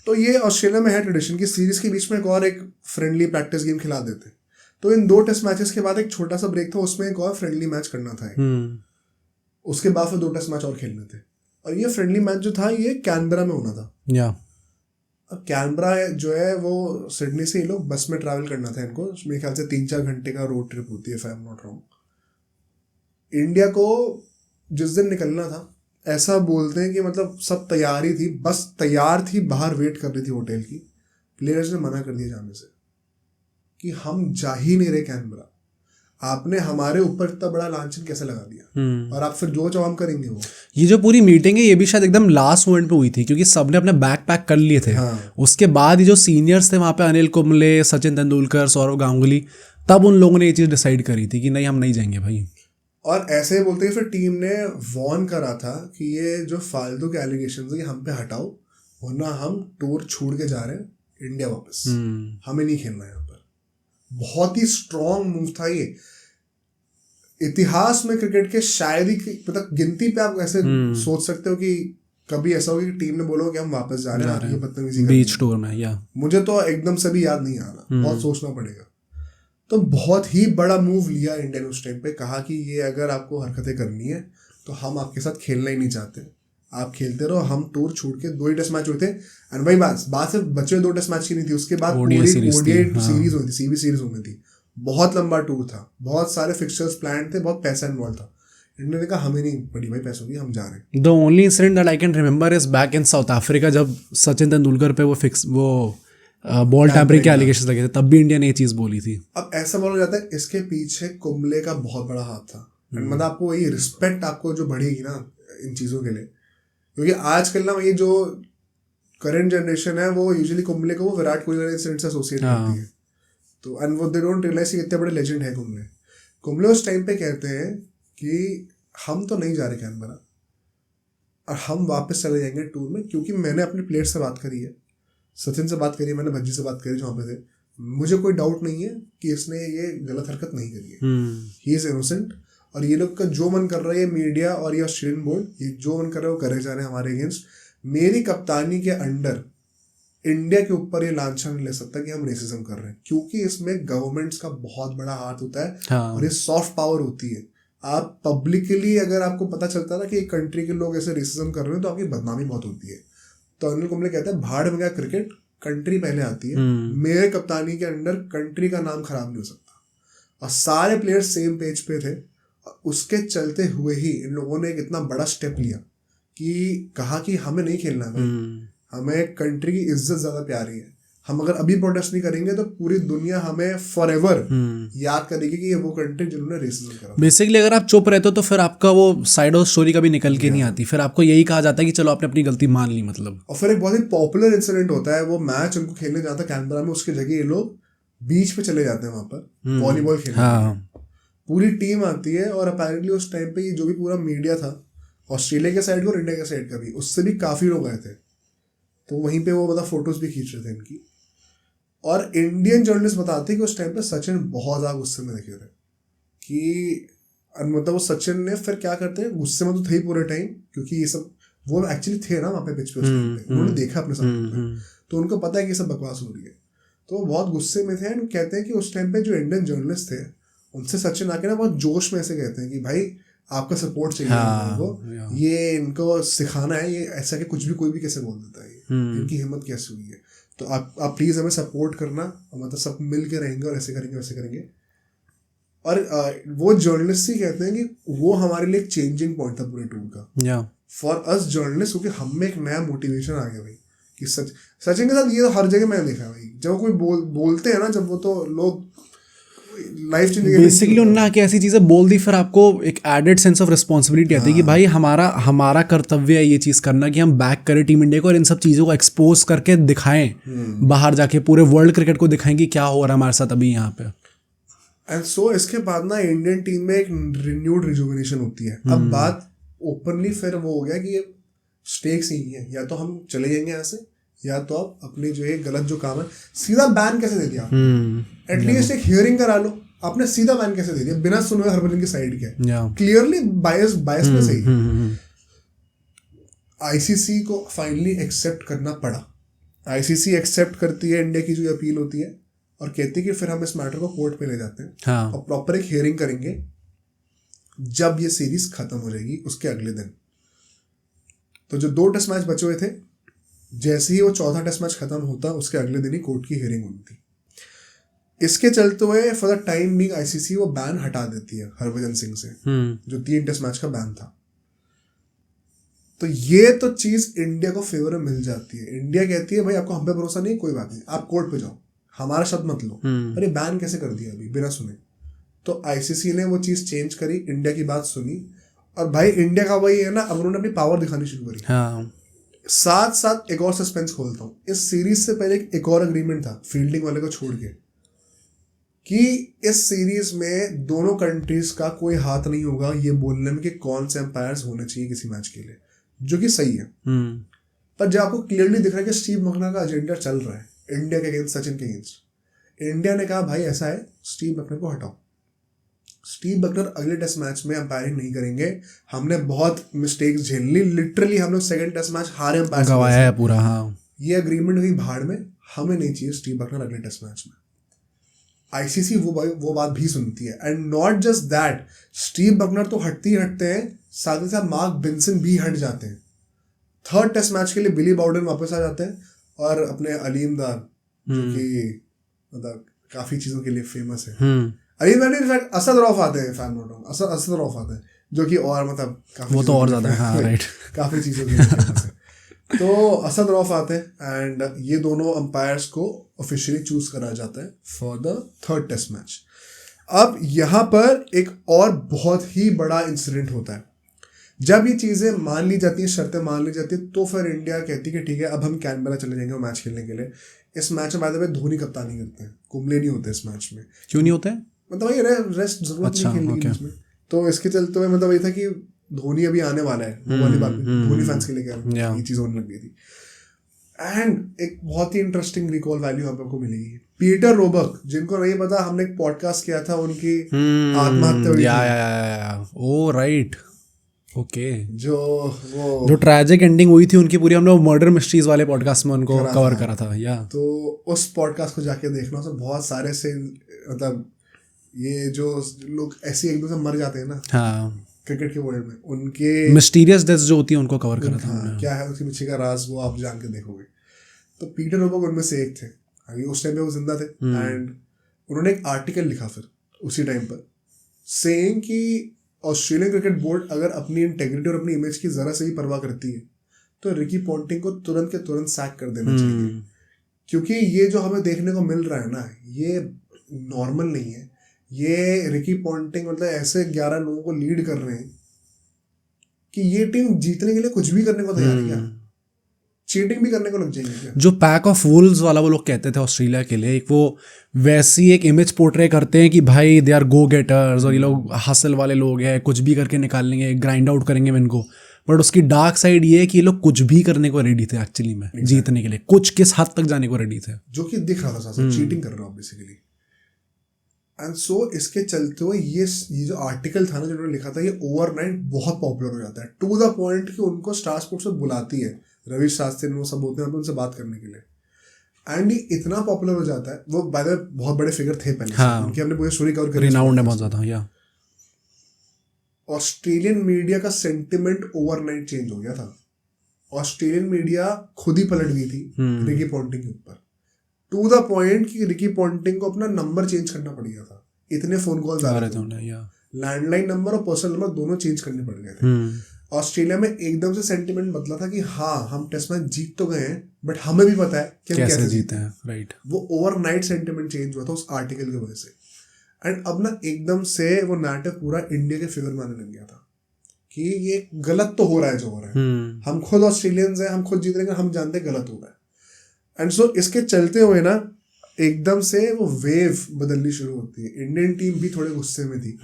तो ये ऑस्ट्रेलिया में है ट्रेडिशन की सीरीज के बीच में एक फ्रेंडली प्रैक्टिस गेम खिला देते। तो इन 2 टेस्ट मैचेस के बाद एक छोटा सा ब्रेक था, उसमें एक और फ्रेंडली मैच करना था। उसके बाद फिर 2 टेस्ट मैच और खेलने थे। और ये फ्रेंडली मैच जो था ये कैनबरा में होना था। अब कैनबरा जो है वो सिडनी से ये लोग बस में ट्रैवल करना था इनको, मेरे ख्याल से 3-4 घंटे का रोड ट्रिप होती है, if I am not wrong. India को जिस दिन निकलना था ऐसा बोलते हैं कि मतलब सब तैयारी थी, बस तैयार थी, बाहर वेट कर रही थी होटल की। प्लेयर्स ने मना कर दिया जाने से कि हम जा ही नहीं रहे कैनबरा। आपने हमारे ऊपर इतना बड़ा लांछन कैसे लगा दिया, और आप फिर जो चाहो हम करेंगे वो। ये जो पूरी मीटिंग है ये भी शायद एकदम लास्ट मोमेंट पे हुई थी, क्योंकि सबने अपने बैग पैक कर लिए थे। उसके बाद ये जो सीनियर्स थे वहाँ पे, अनिल कुंबले, सचिन तेंदुलकर, सौरव गांगुली, तब उन लोगों ने ये चीज़ डिसाइड करी थी कि नहीं हम नहीं जाएंगे भाई। और ऐसे ही बोलते ही फिर टीम ने वॉर्न करा था कि ये जो फालतू के एलिगेशन है ये हम पे हटाओ, वरना हम टूर छोड़ के जा रहे हैं इंडिया वापस, हमें नहीं खेलना यहाँ पर। बहुत ही स्ट्रॉन्ग मूव था ये। इतिहास में क्रिकेट के शायद ही मतलब गिनती पे आप ऐसे सोच सकते हो कि कभी ऐसा हो कि टीम ने बोलो कि हम वापस जा रहे हैं, ये बदतमीजी बीच टूर में, या मुझे तो एकदम से भी याद नहीं आ रहा, बहुत सोचना पड़ेगा। तो बहुत ही बड़ा मूव लिया इंडिया ने उस टाइम पे, कहा कि ये अगर आपको हरकतें करनी है तो हम आपके साथ खेलना ही नहीं चाहते, आप खेलते रहो, हम टूर छूट के 2 ही टेस्ट मैच हुए थे। एंड भाई बात सिर्फ बचे 2 टेस्ट मैच की नहीं थी, उसके बाद पूरी ओडीआई सीरीज हुई थी, सीबी सीरीज होनी थी, बहुत लंबा टूर था, बहुत सारे फिक्सचर्स प्लान थे, बहुत पैसा इन्वॉल्व था। इंडिया ने कहा हमें नहीं पड़ी भाई पैसों की, हम जा रहे हैं। The only incident that I can remember is back in south Africa, जब सचिन तेंदुलकर पे वो बॉल टैम्परिंग के एलिगेशंस लगे थे, तब भी इंडिया ने ये चीज बोली थी। अब ऐसा बोला जाता है इसके पीछे कुंबले का बहुत बड़ा हाथ था। मतलब आपको वही रिस्पेक्ट आपको जो बढ़ेगी ना इन चीजों के लिए, क्योंकि आजकल ना ये जो करंट जनरेशन है वो यूजुअली कुंबले को वो विराट कोहली वाले इंसिडेंट से एसोसिएट करती है, तो एंड वो दे डोंट रियलाइज कि कितने बड़े लेजेंड है कुंबले उस टाइम पे कहते हैं कि हम तो नहीं जा रहे कैनबरा और हम वापस चले जाएंगे टूर में, क्योंकि मैंने अपने प्लेयर से बात करी है, सचिन से बात करी है, मैंने भज्जी से बात करी जो वहाँ पे थे, मुझे कोई डाउट नहीं है कि इसने ये गलत हरकत नहीं करी है, ही इज इनोसेंट। और ये लोग का जो मन कर रहा है, ये मीडिया और ये ऑस्ट्रेलियन बोर्ड, ये जो मन कर रहा है वो करे जा रहे हैं हमारे अगेंस्ट। मेरी कप्तानी के अंडर इंडिया के ऊपर ये लांछन नहीं ले सकता कि हम रेसिज्म कर रहे हैं, क्योंकि इसमें गवर्नमेंट्स का बहुत बड़ा हाथ होता है और ये सॉफ्ट पावर होती है। आप पब्लिकली अगर आपको पता चलता है ना कि एक कंट्री के लोग ऐसे रेसिज्म कर रहे हैं तो आपकी बदनामी बहुत होती है। तो अनिल कुंबले कहते हैं भाड़ में गया क्रिकेट, कंट्री पहले आती है, मेरे कप्तानी के अंडर कंट्री का नाम खराब नहीं हो सकता। और सारे प्लेयर्स सेम पेज पे थे, उसके चलते हुए ही इन लोगों ने एक इतना बड़ा स्टेप लिया कि कहा कि हमें नहीं खेलना भाई, हमें कंट्री की इज्जत ज्यादा प्यारी है, हम अगर अभी प्रोटेस्ट नहीं करेंगे तो पूरी दुनिया हमें फॉरएवर याद करेगी कि ये वो कंट्री जिन्होंने रेसिज्म करा। बेसिकली अगर आप चुप रहते हो तो फिर आपका वो साइड ऑफ स्टोरी कभी निकल के नहीं आती, फिर आपको यही कहा जाता है कि चलो आपने अपनी गलती मान ली मतलब। और फिर एक बहुत ही पॉपुलर इंसिडेंट होता है, वो मैच उनको खेलने जाता है कैनबरा में, उसकी जगह ये लोग बीच पे चले जाते हैं वहां पर वॉलीबॉल खेलने। पूरी टीम आती है और अपेरेंटली उस टाइम पे ये जो भी पूरा मीडिया था ऑस्ट्रेलिया के साइड का और इंडिया के साइड का भी, उससे भी काफी लोग आए थे, तो वहीं पे वो मतलब फोटोज भी खींच रहे थे इनकी। और इंडियन जर्नलिस्ट बताते हैं कि उस टाइम पे सचिन बहुत ज्यादा गुस्से में दिखे थे कि मतलब वो सचिन ने फिर क्या करते हैं, गुस्से में तो थे ही पूरे टाइम, क्योंकि ये सब वो एक्चुअली थे ना वहाँ पे पिच पे उस टाइम पे, उन्होंने देखा अपने सामने, तो उनको पता है कि सब बकवास हो रही है, तो वो बहुत गुस्से में थे। एंड कहते हैं कि उस टाइम पे जो इंडियन जर्नलिस्ट थे उनसे सचिन आके ना बहुत जोश में ऐसे कहते हैं कि भाई आपका सपोर्ट चाहिए इनको, ये इनको सिखाना है, ये ऐसा कि कुछ भी कोई भी कैसे बोल देता है, इनकी हिम्मत कैसे हुई है, तो आप प्लीज हमें सपोर्ट करना, मतलब सब मिल के रहेंगे और ऐसे करेंगे वैसे करेंगे। और वो जर्नलिस्ट ही कहते हैं कि वो हमारे लिए एक चेंजिंग पॉइंट था पूरे टूर का फॉर अस जर्नलिस्ट, क्योंकि हम में एक नया मोटिवेशन आ गया भाई कि सचिन के साथ ये तो हर जगह मैंने देखा भाई, जब कोई बोलते हैं ना, जब वो तो लोग लाइफ चेंजिंग बेसिकली उन्होंने आके ऐसी चीजें बोल दी, फिर आपको एक एडेड सेंस ऑफ रिस्पॉन्सिबिलिटी आती है कि भाई हमारा कर्तव्य है ये चीज करना कि हम बैक करें टीम इंडिया को और इन सब चीजों को एक्सपोज करके दिखाएं, बाहर जाके पूरे वर्ल्ड क्रिकेट को दिखाएं कि क्या हो रहा है हमारे साथ अभी यहाँ पे। एंड सो इसके बाद ना इंडियन टीम में एक रिन्यूड रिजुविनेशन होती है। अब बात ओपनली फिर वो हो गया कि ये स्टेक्स ही है, या तो हम चले जाएंगे यहाँ से, या तो आप अपनी जो है गलत जो काम है सीधा बैन कैसे दे दिया, एटलीस्ट एक हियरिंग करा लो, आपने सीधा बैन कैसे दे दिया बिना सुने हरभजन की साइड के, क्लियरली बायस में सही। आईसीसी को फाइनली एक्सेप्ट करना पड़ा, आईसीसी एक्सेप्ट करती है इंडिया की जो अपील होती है और कहती है कि फिर हम इस मैटर को कोर्ट पे ले जाते हैं और प्रॉपर एक हियरिंग करेंगे जब ये सीरीज खत्म हो जाएगी उसके अगले दिन। तो जो 2 टेस्ट मैच बचे हुए थे, जैसे ही वो 4था टेस्ट मैच खत्म होता उसके अगले दिन ही कोर्ट की हियरिंग होनी थी। इसके चलते हुए for the time being ICC वो बैन हटा देती है हरभजन सिंह से, जो 3 टेस्ट मैच का बैन था। तो ये तो चीज इंडिया को फेवर में मिल जाती है। इंडिया कहती है भाई आपको हम पे भरोसा नहीं, कोई बात नहीं, आप कोर्ट पे जाओ, हमारा शब्द मत लो। अरे बैन कैसे कर दिया अभी बिना सुने? तो आईसीसी ने वो चीज चेंज करी, इंडिया की बात सुनी, और भाई इंडिया का वही है ना, अब उन्होंने अपनी पावर दिखानी शुरू करी। साथ साथ एक और सस्पेंस खोलता हूँ, इस सीरीज से पहले एक और एग्रीमेंट था फील्डिंग वाले को छोड़ के, कि इस सीरीज में दोनों कंट्रीज का कोई हाथ नहीं होगा ये बोलने में कि कौन से एम्पायर्स होने चाहिए किसी मैच के लिए, जो कि सही है। पर जब आपको क्लियरली दिख रहा है कि स्टीव मैकमैनामन का एजेंडा चल रहा है इंडिया के अगेंस्ट, सचिन के अगेंस्ट। इंडिया ने कहा भाई ऐसा है, स्टीव बकनर को हटाओ। स्टीव बकनर अगले टेस्ट मैच में अंपायरिंग नहीं करेंगे, हमने बहुत मिस्टेक्स झेल ली, लिटरली हम लोग सेकंड टेस्ट मैच हारे, अंपायर गवाया है पूरा। हाँ, ये एग्रीमेंट हुई भाड़ में, हमें नहीं चाहिए स्टीव बकनर अगले टेस्ट मैच में। आईसीसी वो बात भी सुनती है। And not just that, Steve Bucknor तो हटते ही हटते हैं, साथ ही साथ मार्क बिन्सन भी हट जाते हैं। थर्ड टेस्ट मैच के लिए बिली बाउडन वापस आ जाते हैं, और अपने अलीम दार जो कि मतलब काफी चीजों के लिए फेमस है, अलीम दार इनफैक्ट असद रौफ आते हैं, fan note wrong, Asad Rauf आते हैं, जो कि और मतलब काफी, वो तो और ज्यादा है, हाँ राइट, काफी चीजों के लिए फेमस है। तो असद रौफ आते हैं एंड ये दोनों अंपायर्स को ऑफिशियली चूज करा जाता है for the third test match. अब यहाँ पर एक और बहुत ही बड़ा इंसिडेंट होता है। जब ये चीज़ें मान ली जाती हैं, शर्तें मान ली जाती हैं, तो फिर इंडिया कहती है कि ठीक है अब हम कैनबरा चले जाएंगे मैच खेलने के लिए। इस मैच में बाय द वे धोनी कप्तानी करते हैं, कुंबले नहीं होते इस मैच में। क्यों नहीं होते? मतलब वही रेस्ट जरूरत नहीं खेलने की इसमें, तो इसके चलते हुए मतलब वही था कि धोनी अभी आने वाला है, वो वाली बात धोनी फैंस के लिए कह रहा हूँ, ये चीज़ होने लग गई थी। एंड एक बहुत ही इंटरेस्टिंग रिकॉल वैल्यू आपको मिलेगी, पीटर रोबक, जिनको नहीं पता, हमने एक पॉडकास्ट किया था, उनकी आत्महत्या हुई थी। ओ राइट, ओके, जो ट्रैजिक एंडिंग हुई थी उनकी पूरी, हम लोग मर्डर मिस्ट्रीज वाले पॉडकास्ट में उनको कवर करा था। या तो उस पॉडकास्ट को जाके देखना, उसमें बहुत सारे से मतलब ये जो लोग ऐसे एक दूसरे मर जाते हैं ना, हाँ, क्रिकेट के वर्ल्ड में, उनके मिस्टीरियस डेथ्स जो होती है उनको कवर करा था। हाँ, क्या है उसके पीछे का राज, वो आप जान के देखोगे। तो पीटर रोबक उनमें से एक थे, उस टाइम पे वो जिंदा थे। एंड उन्होंने एक आर्टिकल लिखा फिर उसी टाइम पर, सेइंग कि ऑस्ट्रेलियन क्रिकेट बोर्ड अगर अपनी इंटेग्रिटी और अपनी इमेज की जरा से ही परवाह करती है तो रिकी पॉन्टिंग को तुरंत के तुरंत सैक कर देना चाहिए, क्योंकि ये जो हमें देखने को मिल रहा है ना, ये नॉर्मल नहीं है। ये रिकी पॉन्टिंग मतलब ऐसे 11 लोगों को लीड कर रहे हैं कि ये टीम जीतने के लिए कुछ भी करने को तैयार है, क्या चीटिंग भी करने को लग जाएंगे क्या? जो पैक ऑफ वुल्व्स वाला वो लोग कहते थे ऑस्ट्रेलिया के लिए, एक वो वैसी एक इमेज पोर्ट्रे करते हैं कि भाई दे आर गो गेटर्स, और ये लोग हासिल वाले लोग हैं, कुछ भी करके निकाल लेंगे, ग्राइंड आउट करेंगे इनको। बट उसकी डार्क साइड ये है कि ये लोग कुछ भी करने को रेडी थे एक्चुअली में, जीतने के लिए कुछ किस हद तक जाने को रेडी थे, जो कि दिख रहा था चीटिंग कर रहा हूँ बेसिकली। एंड सो इसके चलते हुए ये जो आर्टिकल था ना, जो उन्होंने लिखा था, ये ओवरनाइट बहुत पॉपुलर हो जाता है, टू द पॉइंट कि उनको स्टार स्पोर्ट्स में बुलाती है, रवि शास्त्री वो सब होते हैं उनसे बात करने के लिए। एंड ये इतना पॉपुलर हो जाता है, वो बाय द वे बहुत बड़े फिगर थे पहले, हाँ, उनकी हमने पूरी स्टोरी कवर करी, रिनाउंड है बहुत ज्यादा। या ऑस्ट्रेलियन मीडिया का सेंटिमेंट ओवरनाइट चेंज हो गया था। ऑस्ट्रेलियन मीडिया खुद ही पलट गई थी रिकी पॉन्टिंग के ऊपर, टू द पॉइंट कि रिकी पॉन्टिंग को अपना नंबर चेंज करना पड़ गया था, इतने फोन कॉल्स आ रहे थे, लैंडलाइन नंबर और पर्सनल नंबर दोनों चेंज करने पड़ गए थे। ऑस्ट्रेलिया में एकदम से सेंटिमेंट बदला था कि हाँ हम टेस्ट मैच जीत तो गए हैं, बट हमें भी पता है कि हम कैसे जीते हैं, राइट। वो ओवरनाइट सेंटिमेंट चेंज हुआ था उस आर्टिकल की वजह से। एंड अब ना एकदम से वो नैरेटिव पूरा इंडिया के फेवर में आने लग गया था कि ये गलत तो हो रहा है जो हो रहा है, हम खुद ऑस्ट्रेलियंस हैं, हम खुद जीत रहे हैं, हम जानते हैं गलत हो रहा है। एंड सो इसके चलते हुए ना एकदम से वो वेव बदलनी शुरू होती है, इंडियन टीम भी थोड़े गुस्से में थी।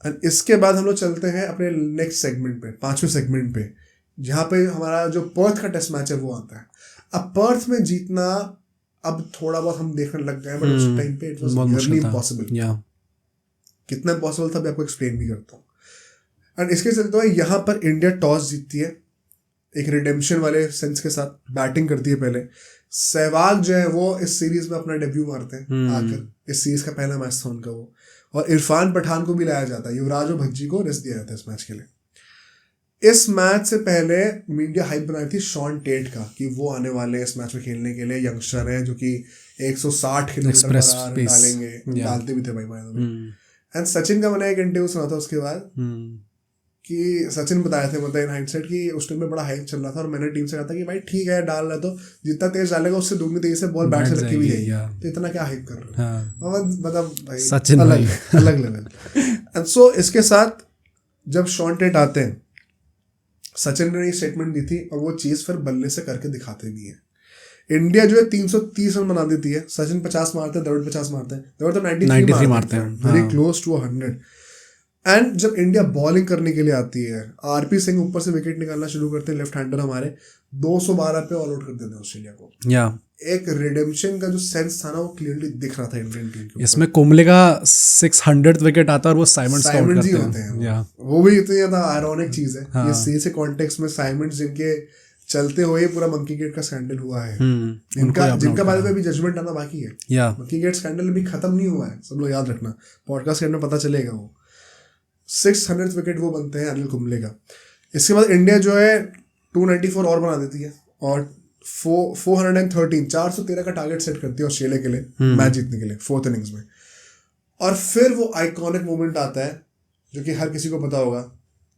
एंड इसके बाद हम लोग चलते हैं अपने नेक्स्ट सेगमेंट पे, 5वें सेगमेंट पे, जहाँ पे हमारा जो पर्थ का टेस्ट मैच है वो आता है। अब पर्थ में जीतना अब थोड़ा बहुत हम देखने लग गए, बट उस टाइम पे इट वाज नियरली इम्पॉसिबल। कितना इम्पॉसिबल था मैं आपको एक्सप्लेन भी करता हूँ। एंड इसके चलते हुए यहाँ पर इंडिया टॉस जीतती है, एक रिडेम्पशन वाले सेंस के साथ बैटिंग करती है पहले। सहवाग जो है वो इस सीरीज में अपना डेब्यू मारते हैं आकर, इस सीरीज का पहला मैच था उनका वो, और इरफान पठान को भी लाया जाता है, युवराज और भज्जी को रेस्ट दिया जाता है इस मैच के लिए। इस मैच से पहले मीडिया हाइप बनाई थी शॉन टेट का कि वो आने वाले इस मैच में खेलने के लिए, यंगस्टर हैं जो कि 160 किलोमीटर डालेंगे, डालते भी थे भाई by the way. And Sachin का मैंने एक इंटरव्यू सुना था उसके बाद कि सचिन बताए थे मतलब इन हाइंडसाइट कि उस टाइम में बड़ा हाइप चल रहा था, और मैंने टीम से कहा था कि भाई ठीक है डाल रहा, तो जितना तेज डालेगा उससे दुगनी तेज से बॉल बैट से रखी हुई है, तो इतना क्या हाइप कर रहे हो, मतलब भाई सचिन अलग लेवल। एंड सो इसके साथ जब शॉन टेट आते हैं, सचिन ने ये स्टेटमेंट दी थी और वो चीज फिर बल्ले से करके दिखाते भी है। इंडिया जो है 330 रन बना देती है, सचिन 50 मारते हैं, द्रविड़ 50 मारते हैं, द्रविड़ तो 93 मारते हैं, वेरी क्लोज टू 100। एंड जब इंडिया बॉलिंग करने के लिए आती है, आरपी सिंह ऊपर से विकेट निकालना शुरू करते हैं, लेफ्ट हैंडर हमारे 212 पे ऑल आउट कर देते हैं ऑस्ट्रेलिया को। या एक रिडेम्पशन का जो सेंस था ना वो क्लियरली दिख रहा था इंडियन टीम के। इसमें कुंबले का 600th विकेट आता है और वो साइमंड्स का आउट जी करते होते हैं। हैं। या वो भी इतनी ज्यादा आयरॉनिक चीज है। हाँ। ये सही से कॉन्टेक्स्ट में साइमंड्स जिनके चलते हुए पूरा मंकी गेट का स्कैंडल हुआ है, जिनका बारे में भी जजमेंट आना बाकी है। या मंकी गेट स्कैंडल भी खत्म नहीं हुआ है, सब लोग याद रखना, पॉडकास्ट के अंदर पता चलेगा। वो 600th विकेट वो बनते हैं अनिल कुंबले का। इसके बाद इंडिया जो है 294 और बना देती है और 413 का टारगेट सेट करती है ऑस्ट्रेलिया के लिए मैच जीतने के लिए 4th इनिंग्स में। और फिर वो आइकॉनिक मोमेंट आता है जो कि हर किसी को पता होगा,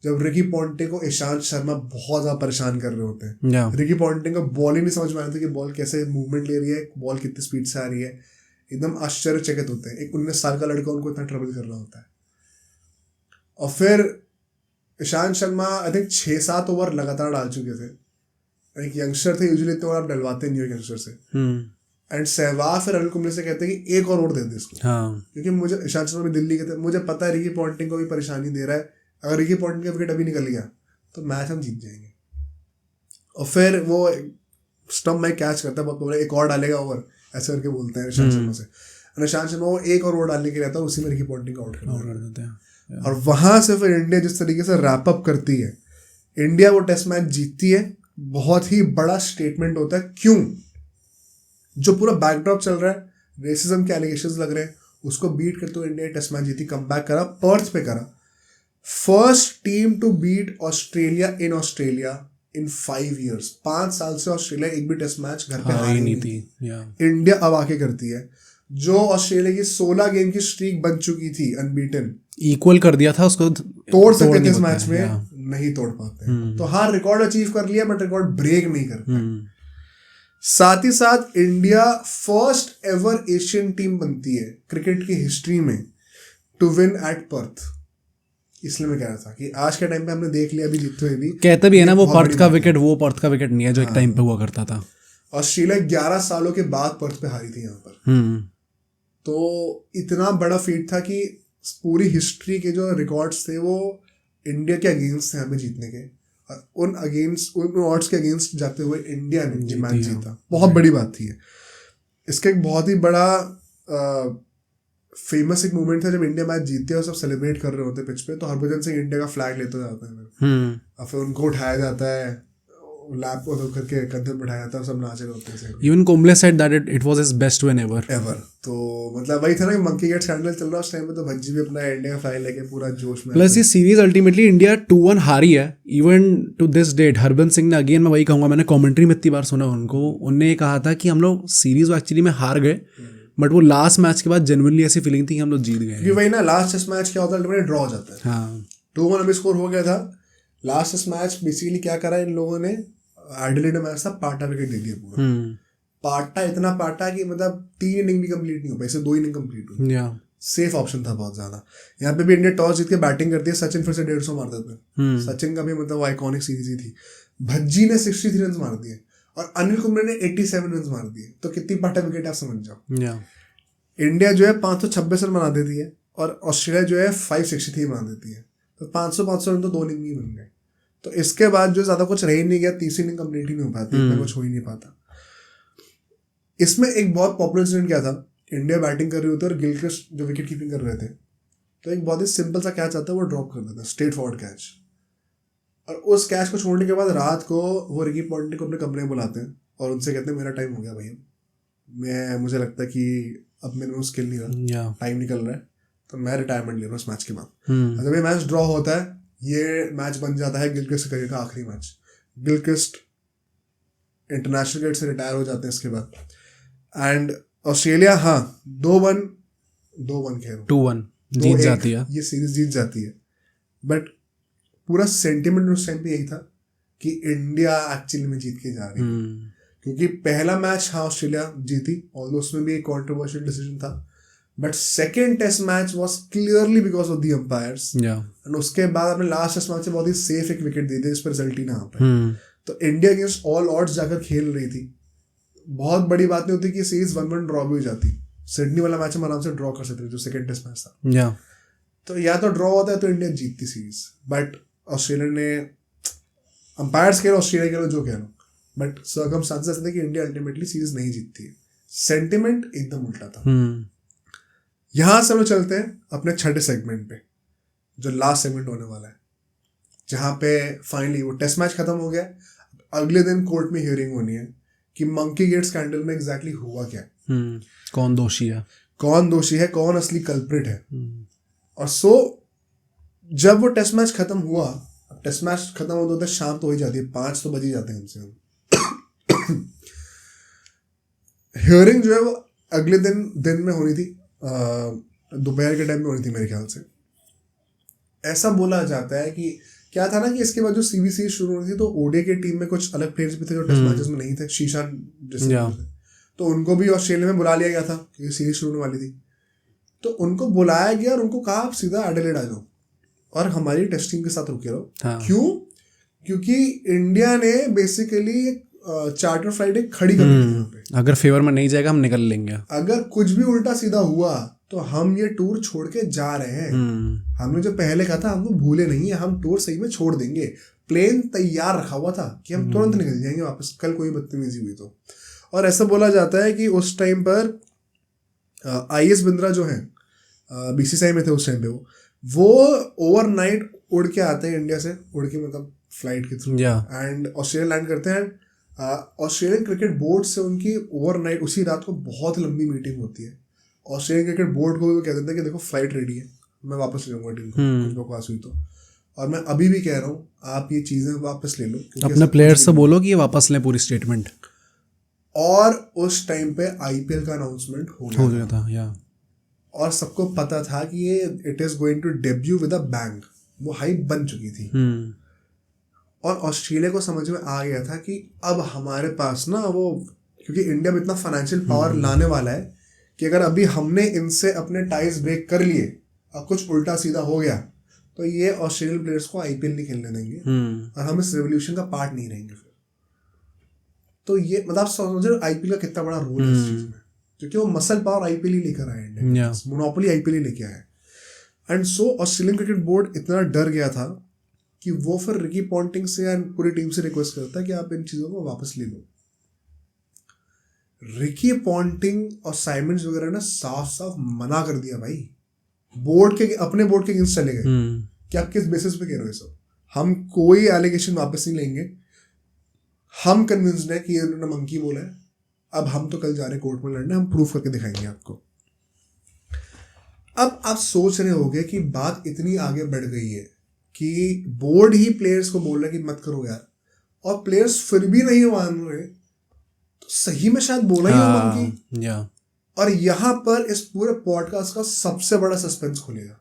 जब रिकी पॉन्टिंग को ईशांत शर्मा बहुत ज्यादा परेशान कर रहे होते हैं। या रिकी पॉन्टिंग को बॉल ही नहीं समझ में आता कि बॉल कैसे मूवमेंट ले रही है, बॉल कितनी स्पीड से आ रही है, एकदम आश्चर्यचकित होते हैं। एक 19 साल का लड़का उनको इतना ट्रबल कर रहा होता है। और फिर Ishant Sharma I think 6-7 over लगातार डाल चुके थे। एक यंगस्टर थे, यूजुअली इतने ओवर आप डलवाते नहीं हो यंगस्टर से। एंड सहवाग फिर अनिल कुंबले से कहते हैं कि एक और ओवर दे दे इसको। क्योंकि मुझे ईशांत शर्मा भी दिल्ली के थे, मुझे पता है रिकी पॉन्टिंग को भी परेशानी दे रहा है, अगर रिकी पॉन्टिंग का विकेट अभी निकल गया तो मैच हम जीत जाएंगे। और फिर वो स्टंप में कैच करता है, बहुत एक और डालेगा ओवर, ऐसे करके बोलते हैं ईशांत शर्मा से। ईशांत शर्मा वो एक और ओवर डालने के लिए आता है, उसी में रिकी पॉन्टिंग को आउट कर देते हैं। और वहां से फिर इंडिया जिस तरीके से रैप अप करती है, इंडिया वो टेस्ट मैच जीतती है। बहुत ही बड़ा स्टेटमेंट होता है। क्यों? जो पूरा बैकड्रॉप चल रहा है, रेसिज्म के एलिगेशंस लग रहे हैं, उसको बीट करते हुए इंडिया टेस्ट मैच जीती, कमबैक करा, पर्थ पे करा। First team to beat Australia in 5 years। 5 साल से ऑस्ट्रेलिया एक भी टेस्ट मैच घर पे हारी नहीं थी। इंडिया अब आके करती है। जो ऑस्ट्रेलिया की 16 गेम की स्ट्रीक बन चुकी थी अनबीटन, इक्वल कर दिया था उसको, तोड़ सकते थे इस मैच में, नहीं तोड़ पाते। तो हाँ, रिकॉर्ड अचीव कर लिया बट रिकॉर्ड ब्रेक नहीं कर पाए। साथ ही साथ India first ever Asian team बनती है क्रिकेट की हिस्ट्री में टू विन एट पर्थ। इसलिए मैं कह रहा था कि आज के टाइम पे हमने देख लिया अभी जीतते हुए भी, कहते भी है ना वो पर्थ का विकेट, वो पर्थ का विकेट नहीं है जो एक टाइम पे हुआ करता था। ऑस्ट्रेलिया 11 सालों के बाद पर्थ पे हारी थी यहाँ पर। तो इतना बड़ा फीट था कि पूरी हिस्ट्री के जो रिकॉर्ड्स थे वो इंडिया के अगेंस्ट थे हमें जीतने के। उन ऑड्स के अगेंस्ट जाते हुए इंडिया ने मैच जीता, बहुत बड़ी बात थी। इसका एक बहुत ही बड़ा फेमस एक मोमेंट था जब इंडिया मैच जीतती है और सब सेलिब्रेट कर रहे होते पिच पे, तो हरभजन सिंह इंडिया का फ्लैग लेते जाते हैं और फिर उनको उठाया जाता है, लैप को करके कंधे पे बिठाया जाता है, सब नाचे होते हैं। Even Kumble said that it was his best win ever. तो मतलब वही था ना कि मंकी गेट स्कैंडल चल रहा उस टाइम पे, तो भज्जी भी अपना इंडिया का फ्लैग लेके पूरा जोश में। प्लस ये सीरीज अल्टीमेटली इंडिया 2-1 हारी है। Even to this date Harbhajan Singh ने, अगेन मैं वही कहूंगा, मैंने कमेंट्री में इतनी बार सुना उनको, उनने कहा था कि हम लोग सीरीज एक्चुअली में हार गए, बट वो लास्ट मैच के बाद जेन्युइनली ऐसी फीलिंग थी कि हम लोग जीत गए। वही ना, लास्ट टेस्ट मैच क्या होता है, ड्रॉ हो जाता है। हाँ, 2-1 अभी स्कोर हो गया था। लास्ट टेस्ट मैच बेसिकली क्या करा इन लोगों ने, एडिलेड मैच था, पाटा विकेट दे दिया पूरा। पाटा इतना पाटा कि मतलब 3 इनिंग भी कंप्लीट नहीं हो पाई, 2 इनिंग कंप्लीट हुई। सेफ ऑप्शन था बहुत ज्यादा। यहाँ पे भी इंडिया टॉस जीत के बैटिंग करती है, सचिन फिर से 150 मार देते हैं। सचिन का भी मतलब आइकॉनिक सीरीज ही थी। भज्जी ने 63 रन मार दिए और अनिल कुंबले ने 87 रन मार दिए। तो कितनी पाटा विकेट आप समझ जाओ। इंडिया जो है 526 रन बना देती है और ऑस्ट्रेलिया जो है 563 बना देती है। तो 500 रन तो 2 इनिंग में बन गए। तो इसके बाद जो ज्यादा कुछ रह ही नहीं गया, 30 इनिंग कंप्लीट ही नहीं हो पाती, इतना कुछ हो ही नहीं पाता। इसमें एक बहुत पॉपुलर इंसिडेंट क्या था, इंडिया बैटिंग कर रही होती है और गिलक्रिस्ट जो विकेट कीपिंग कर रहे थे, तो एक बहुत ही सिंपल सा कैच आता है, वो ड्रॉप कर देता है, स्ट्रेट फॉरवर्ड कैच। और उस कैच को छोड़ने के बाद रात को वो रिकी पॉन्टिंग को अपने कमरे में बुलाते हैं और उनसे कहते हैं मेरा टाइम हो गया भैया, मुझे लगता है कि अब मेरे में स्किल नहीं रहा, टाइम निकल रहा है, तो मैं रिटायरमेंट ले रहा हूँ इस मैच के बाद। जब ये मैच ड्रॉ होता है, ये मैच बन जाता है गिलक्रिस्ट करियर का आखिरी मैच। गिलक्रिस्ट इंटरनेशनल क्रिकेट से रिटायर हो जाते हैं इसके बाद। एंड ऑस्ट्रेलिया 2-1 जीत जाती है, ये सीरीज जीत जाती है। बट पूरा सेंटिमेंट उस टाइम पे यही था कि इंडिया एक्चुअली में जीत के जा रही है। क्योंकि पहला मैच ऑस्ट्रेलिया जीती, ऑल्दो उसमें भी एक कंट्रोवर्शियल डिसीजन था, but second test match was clearly because of the umpires. And उसके बाद अपने लास्ट टेस्ट मैच से बहुत ही सेफ एक विकेट दी थी जिस पर रिजल्ट ही ना आ पाए। तो इंडिया अगेंस्ट ऑल ऑड्स जाकर खेल रही थी। बहुत बड़ी बात नहीं होती कि सीरीज 1-1 ड्रॉ भी हो जाती। सिडनी वाला मैच हम आराम से ड्रॉ कर सकते थे जो सेकेंड टेस्ट मैच था। तो या तो ड्रॉ होता है तो इंडिया जीतती सीरीज, बट ऑस्ट्रेलिया ने अंपायर्स कह लो, ऑस्ट्रेलिया कह लो, जो कह लो, बट सर्कमस्टांसेस ऐसे थे कि इंडिया अल्टीमेटली सीरीज नहीं जीतती है। सेंटिमेंट एकदम उल्टा था। यहां से हम लोग चलते हैं अपने छठे सेगमेंट पे, जो लास्ट सेगमेंट होने वाला है, जहां पे फाइनली वो टेस्ट मैच खत्म हो गया। अगले दिन कोर्ट में हियरिंग होनी है कि मंकी गेट स्कैंडल में एग्जैक्टली हुआ क्या है, कौन दोषी है, कौन असली कल्प्रिट है। और सो जब वो टेस्ट मैच खत्म हुआ, अब टेस्ट मैच खत्म होते होते शाम तो हो ही जाती है, 5 तो बज ही जाते हैं कम से कम। हियरिंग जो है वो अगले दिन में होनी थी, दोपहर के टाइम में होनी थी मेरे ख्याल से। ऐसा बोला जाता है कि क्या था ना कि इसके बाद जो सीबीसी शुरू होनी थी तो ओडीआई की टीम में कुछ अलग प्लेयर्स भी थे जो टेस्ट मैचेस में नहीं थे, शीशान जैसे थे, तो उनको भी ऑस्ट्रेलिया में बुला लिया गया था क्योंकि सीरीज शुरू होने वाली थी। तो उनको बुलाया गया और उनको कहा आप सीधा एडिलेड आ जाओ और हमारी टेस्ट टीम के साथ रुके रहो। क्यों? क्योंकि इंडिया ने बेसिकली चार्टर फ्लाइट एक खड़ी कर दी थी यहाँ पे। अगर फेवर में नहीं जाएगा हम निकल लेंगे, अगर कुछ भी उल्टा सीधा हुआ तो हम ये टूर छोड़ के जा रहे हैं। हमने जो पहले कहा था हम वो भूले नहीं है, हम टूर सही में छोड़ देंगे। प्लेन तैयार रखा हुआ था कि हम तुरंत निकल जाएंगे वापस, कल कोई बदतमीजी हुई तो। और ऐसा बोला जाता है कि उस टाइम पर IS बिंद्रा जो है BCCI में थे उस टाइम पे, वो ओवरनाइट उड़ के आते हैं इंडिया से, उड़ के मतलब फ्लाइट के थ्रू, एंड ऑस्ट्रेलिया लैंड करते हैं। ऑस्ट्रेलियन क्रिकेट बोर्ड से उनकी ओवरनाइट उसी रात को बहुत लंबी मीटिंग होती है। ऑस्ट्रेलियन क्रिकेट बोर्ड को भी कह देते हैं कि देखो फ्लाइट रेडी है, मैं वापस ले जाऊंगा टीम को, कुछ बकवास हुई तो। और मैं अभी भी कह रहा हूँ आप ये चीज़ें वापस ले लो, अपने प्लेयर्स से बोलो कि ये वापस लें पूरी स्टेटमेंट। और उस टाइम पे IPL का अनाउंसमेंट हो गया था, या और सबको पता था कि ये it is going to debut with a bang, वो हाइप बन चुकी थी। और ऑस्ट्रेलिया को समझ में आ गया था कि अब हमारे पास ना वो, क्योंकि इंडिया में इतना फाइनेंशियल पावर लाने वाला है कि अगर अभी हमने इनसे अपने टाइज ब्रेक कर लिए और कुछ उल्टा सीधा हो गया तो ये ऑस्ट्रेलियन प्लेयर्स को IPL नहीं खेलने देंगे और हम इस रेवोल्यूशन का पार्ट नहीं रहेंगे फिर। तो ये मतलब आप समझ रहे IPL का कितना बड़ा रोल है इस चीज में, क्योंकि वो मसल पावर IPL ही लेकर आए, इंडिया मोनोपोली IPL ही लेके आए। And so Australian cricket board इतना डर गया था कि वो फिर रिकी पॉन्टिंग से एंड पूरी टीम से रिक्वेस्ट करता है कि आप इन चीज़ों को वापस ले लो। रिकी पॉन्टिंग और साइमंड्स वगैरह ने साफ साफ मना कर दिया भाई, बोर्ड के अपने बोर्ड के अगेंस्ट चले गए कि आप किस बेसिस पे कह रहे हो सब, हम कोई एलिगेशन वापस नहीं लेंगे, हम कन्विंस्ड है कि ये उन्होंने मंकी बोला है, अब हम तो कल जा रहे हैं कोर्ट में लड़ने, हम प्रूफ करके दिखाएंगे आपको। अब आप सोच रहे होंगे कि बात इतनी आगे बढ़ गई है कि बोर्ड ही प्लेयर्स को बोल रहा है कि मत करो यार, और प्लेयर्स फिर भी नहीं मान रहे, तो सही में शायद बोला ही होगा मंकी। और यहां पर इस पूरे पॉडकास्ट का सबसे बड़ा सस्पेंस खुलेगा।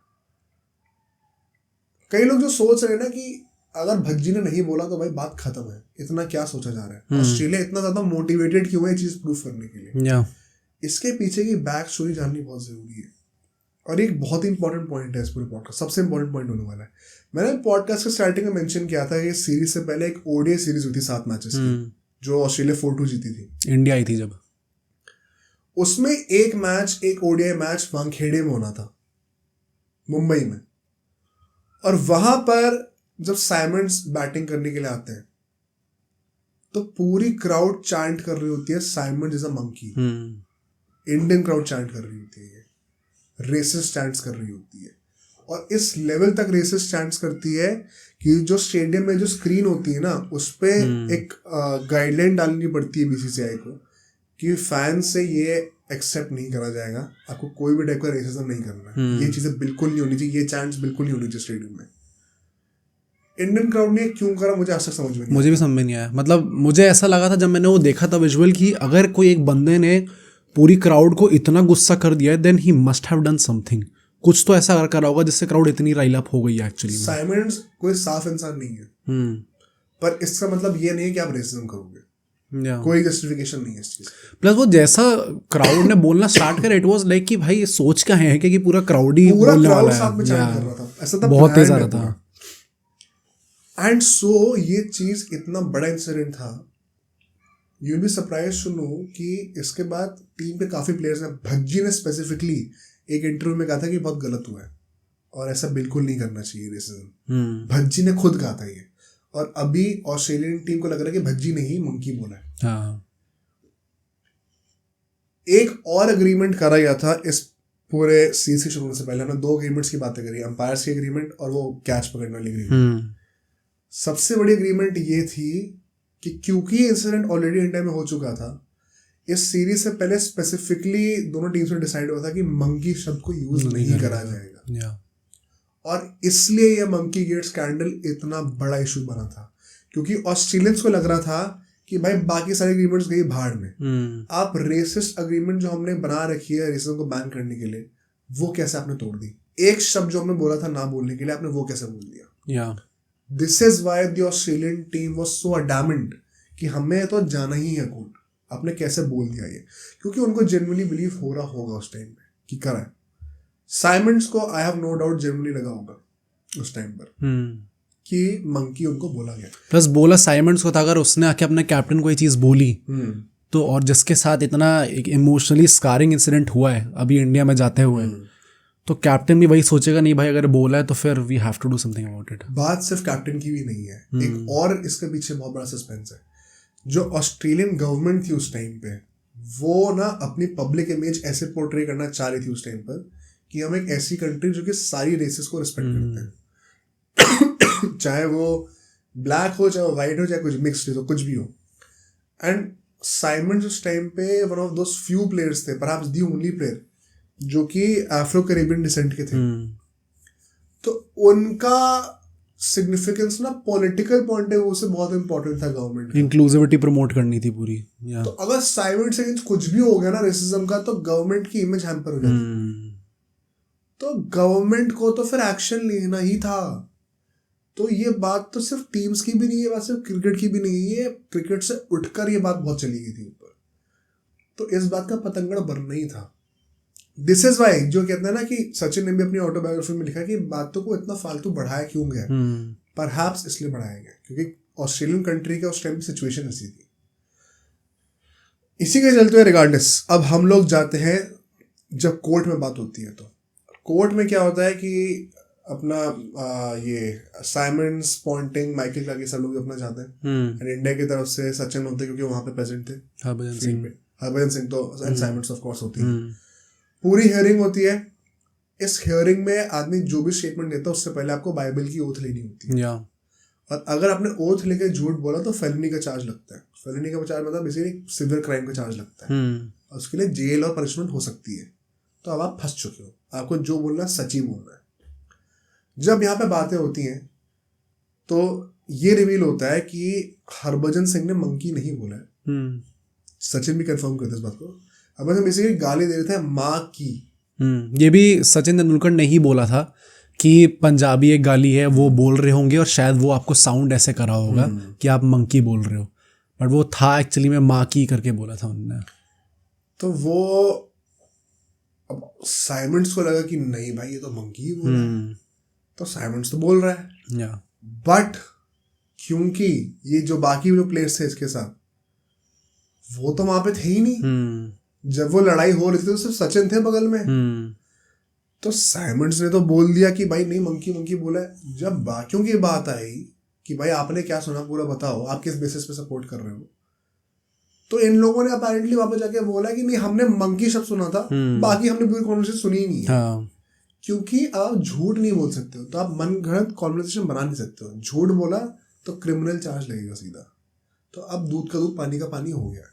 कई लोग जो सोच रहे हैं ना कि अगर भज्जी ने नहीं बोला तो भाई बात खत्म है, इतना क्या सोचा जा रहा है, ऑस्ट्रेलिया इतना ज्यादा मोटिवेटेड क्यों है ये चीज प्रूफ करने के लिए। इसके पीछे की बैक स्टोरी जाननी बहुत जरूरी है और एक बहुत ही इंपॉर्टेंट पॉइंट है इस पूरे पॉडकास्ट, सबसे इंपॉर्टेंट पॉइंट होने वाला है। मैंने पॉडकास्ट के स्टार्टिंग में मेंशन किया था कि सीरीज से पहले एक ODI सीरीज हुई थी 7 मैचेस की, जो ऑस्ट्रेलिया 4-2 जीती थी, इंडिया आई थी जब। उसमें एक ODI मैच वानखेड़े में होना था, मुंबई में, और वहां पर जब साइमंड्स बैटिंग करने के लिए आते हैं तो पूरी क्राउड चांट कर रही होती है Symonds is a monkey. Indian crowd chant कर रही होती है, रेसिस्ट चांट्स कर रही होती है, और इस लेवल तक रेसिस्ट चांट्स करती है कि जो स्टेडियम में जो स्क्रीन होती है ना उस पे एक गाइडलाइन डालनी पड़ती है BCCI को कि फैन से ये एक्सेप्ट नहीं करा जाएगा, आपको कोई भी टाइप का रेसिज्म नहीं करना, ये चीजें बिल्कुल नहीं होनी चाहिए, ये चांट्स बिल्कुल नहीं होनी चाहिए स्टेडियम में। इंडियन क्राउड ने क्यों करा मुझे आज तक समझ में नहीं, मुझे भी समझ में नहीं आया। मतलब मुझे ऐसा लगा था जब मैंने वो देखा था विजुअल कि अगर कोई एक बंदे ने पूरी क्राउड को इतना गुस्सा कर दिया है then he must have done something, कुछ तो ऐसा करा होगा जिससे क्राउड इतनी राइल अप हो गई है। एक्चुअली साइमंड्स कोई साफ इंसान नहीं है, पर इसका मतलब ये नहीं है कि आप रेसिज्म करोगे, कोई जस्टिफिकेशन नहीं है इस चीज। प्लस वो जैसा क्राउड ने बोलना स्टार्ट कर, इट वाज लाइक कि भाई सोच क्या है कि पूरा क्राउड ही बोलने वाला है, साथ में चैंट कर रहा था, ऐसा था, बहुत तेज आ रहा था। एंड सो ये चीज इतना बड़ा इंसिडेंट था, you be surprise to know कि इसके बाद टीम पे काफी प्लेयर्स ने, भज्जी ने स्पेसिफिकली एक इंटरव्यू में कहा था कि बहुत गलत हुआ है और ऐसा बिल्कुल नहीं करना चाहिए रेसिज्म। भज्जी ने खुद कहा था ये, और अभी ऑस्ट्रेलियन टीम को लग रहा है कि भज्जी ने ही मंकी बोला है। हाँ। एक और एग्रीमेंट करा गया था इस पूरे सीरीज के शुरू होने से पहले। हमने 2 एग्रीमेंट्स की बातें करी, अंपायर्स की एग्रीमेंट और वो कैच पकड़ने वाली एग्रीमेंट। सबसे बड़ी एग्रीमेंट ये थी कि क्योंकि ये इंसिडेंट ऑलरेडी इंडिया में हो चुका था, इस सीरीज से पहले स्पेसिफिकली दोनों टीम्स में डिसाइड हुआ था कि मंकी शब्द को यूज नहीं करा जाएगा। और इसलिए ये मंकी गेट स्कैंडल इतना बड़ा इशू बना था, क्योंकि ऑस्ट्रेलियंस को लग रहा था कि भाई बाकी सारे एग्रीमेंट्स गई भाड़ में, आप रेसिस्ट एग्रीमेंट जो हमने बना रखी है रेसिज्म को बैन करने के लिए, वो कैसे आपने तोड़ दी? एक शब्द जो हमने बोला था ना बोलने के लिए, आपने वो कैसे बोल दिया? This is why the Australian team was so adamant कि हमें तो जाना ही है कोर्ट। आपने कैसे बोल दिया ये? क्योंकि उनको जेन्युइनली बिलीव हो रहा होगा उस टाइम पे कि करा है। साइमंड्स को I have no doubt genuinely लगा होगा उस टाइम पर कि मंकी उनको बोला गया। प्लस बोला साइमंड्स को था, अगर उसने आके अपने कैप्टन को ये चीज़ बोली तो, और जिसके साथ इतना एक इमोशनली स्कारिंग इंसिडेंट हुआ है अभी इंडिया में जाते हुए, तो कैप्टन भी वही सोचेगा, नहीं भाई अगर बोला है तो फिर we have to do something about it. बात सिर्फ कैप्टन की भी नहीं है, एक और इसके पीछे बहुत बड़ा सस्पेंस है। जो ऑस्ट्रेलियन गवर्नमेंट थी उस टाइम पे, वो ना अपनी पब्लिक इमेज ऐसे पोर्ट्रे करना चाह रही थी उस टाइम पर कि हम एक ऐसी कंट्री जो कि सारी रेसेस को रिस्पेक्ट करते हैं, चाहे वो ब्लैक हो, चाहे वो वाइट हो, चाहे कुछ मिक्स्ड हो, कुछ भी हो। एंड साइमंड्स उस टाइम पे one of those few players थे, परहैप्स द ओनली प्लेयर, जो कि अफ्रो कैरेबियन डिसेंट के थे। तो उनका सिग्निफिकेंस ना पॉलिटिकल पॉइंट ऑफ व्यू से बहुत इंपॉर्टेंट था गवर्नमेंट का। इंक्लूसिविटी प्रमोट करनी थी पूरी। तो अगर साइमंड्स अगेंस्ट कुछ भी हो गया ना रेसिज्म का, तो गवर्नमेंट की इमेज हैम्पर हो जाती। तो गवर्नमेंट को तो फिर एक्शन लेना ही था। तो ये बात तो सिर्फ टीम्स की भी नहीं है, बात सिर्फ क्रिकेट की भी नहीं है, ये क्रिकेट से उठकर ये बात बहुत चली गई थी ऊपर। तो इस बात का पतंगड़ बनना ही था। दिस इज वाई जो कहते हैं ना कि सचिन ने भी अपनी ऑटोबायोग्राफी में लिखा कि बातों को इतना फालतू बढ़ाया क्यों गया। परहैप्स इसलिए बढ़ाया गया क्योंकि ऑस्ट्रेलियन कंट्री का उस टाइम सिचुएशन ऐसी थी। इसी के चलते हुए रिगार्डलेस अब हम लोग जाते हैं, जब कोर्ट में बात होती है तो कोर्ट में क्या होता है कि अपना ये साइमंड्स, पॉन्टिंग, माइकल क्लार्क सब लोग अपना चाहते हैं। एंड इंडिया की तरफ से सचिन होते क्योंकि वहां पे प्रेजेंट थे, हरभजन सिंह तो एंड साइमंड्स ऑफ कोर्स होती है। पूरी हियरिंग होती है। इस हियरिंग में आदमी जो भी स्टेटमेंट देता है उससे पहले आपको बाइबल की ओथ लेनी होती है। और अगर आपने ओथ लेकर झूठ बोला तो फेलिनी का चार्ज लगता है। फेलिनी का चार्ज मतलब बेसिकली सिवियर क्राइम का चार्ज लगता है और उसके लिए जेल और पनिशमेंट हो सकती है। तो अब आप फंस चुके हो, आपको जो बोलना है सच ही बोलना है। जब यहाँ पे बातें होती हैं तो ये रिवील होता है कि हरभजन सिंह ने मंकी नहीं बोला है। सचिन भी कंफर्म करते इस बात को। अब हम बेसिकली गाली दे रहे थे माँ की। ये भी सचिन तेंदुलकर ने ही बोला था कि पंजाबी एक गाली है, वो बोल रहे होंगे और शायद वो आपको साउंड ऐसे करा होगा कि आप मंकी बोल रहे हो, बट वो था एक्चुअली में माँ की करके बोला था उन्होंने। तो वो अब साइमंड्स को लगा कि नहीं भाई ये तो मंकी ही बोल रहा है, तो साइमंड्स तो बोल रहा है। बट क्योंकि ये जो बाकी जो प्लेयर्स थे इसके साथ, वो तो वहां पे थे ही नहीं। जब वो लड़ाई हो रही थी तो सिर्फ सचिन थे बगल में। तो साइमंड्स ने तो बोल दिया कि भाई नहीं मंकी मंकी बोला है। जब बाकियों की बात आई कि भाई आपने क्या सुना पूरा बताओ, आप किस बेसिस पे सपोर्ट कर रहे हो, तो इन लोगों ने अपेरेंटली वापस जाके बोला कि नहीं हमने मंकी शब्द सुना था, बाकी हमने पूरी कॉन्वर्सेशन सुनी ही नहीं है। क्योंकि आप झूठ नहीं बोल सकते हो, तो आप मनगढ़ंत कॉन्वर्सेशन बना नहीं सकते हो। झूठ बोला तो क्रिमिनल चार्ज लगेगा सीधा। तो अब दूध का दूध पानी का पानी हो गया।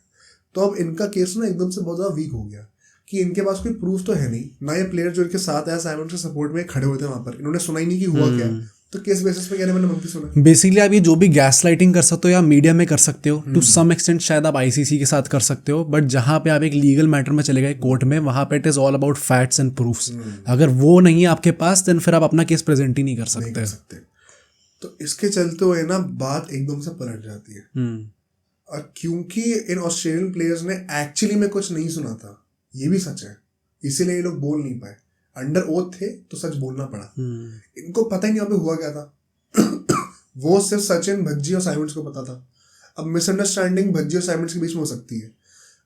तो अब इनका केस ना एकदम से बहुत ज़्यादा वीक हो गया कि इनके पास कोई प्रूफ तो है नहीं, ना ये प्लेयर जो इनके साथ आया साइमंड्स के सपोर्ट में खड़े हुए थे वहां पर, इन्होंने सुना ही नहीं कि हुआ क्या। तो किस बेसिस पे कह रहे मैंने मंकी सुना। बेसिकली आप ये जो भी गैस लाइटिंग कर सकते हो या मीडिया में कर सकते हो, टू सम एक्सटेंट शायद आप आईसीसी के साथ कर सकते हो, बट जहां पे आप एक लीगल मैटर में चले गए कोर्ट में, वहां पे it is all about facts and proofs. अगर वो नहीं है आपके पास देन फिर आप अपना केस प्रेजेंट ही नहीं कर सकते। तो इसके चलते हुए ना बात एकदम से पलट जाती है। और क्योंकि इन ऑस्ट्रेलियन प्लेयर्स ने एक्चुअली में कुछ नहीं सुना था, ये भी सच है, इसीलिए ये लोग बोल नहीं पाए। अंडर ओथ थे तो सच बोलना पड़ा। इनको पता ही नहीं अभी हुआ क्या था। वो सिर्फ सचिन, भज्जी और साइमंड्स को पता था। अब मिसअंडरस्टैंडिंग भज्जी और साइमंड्स के बीच में हो सकती है।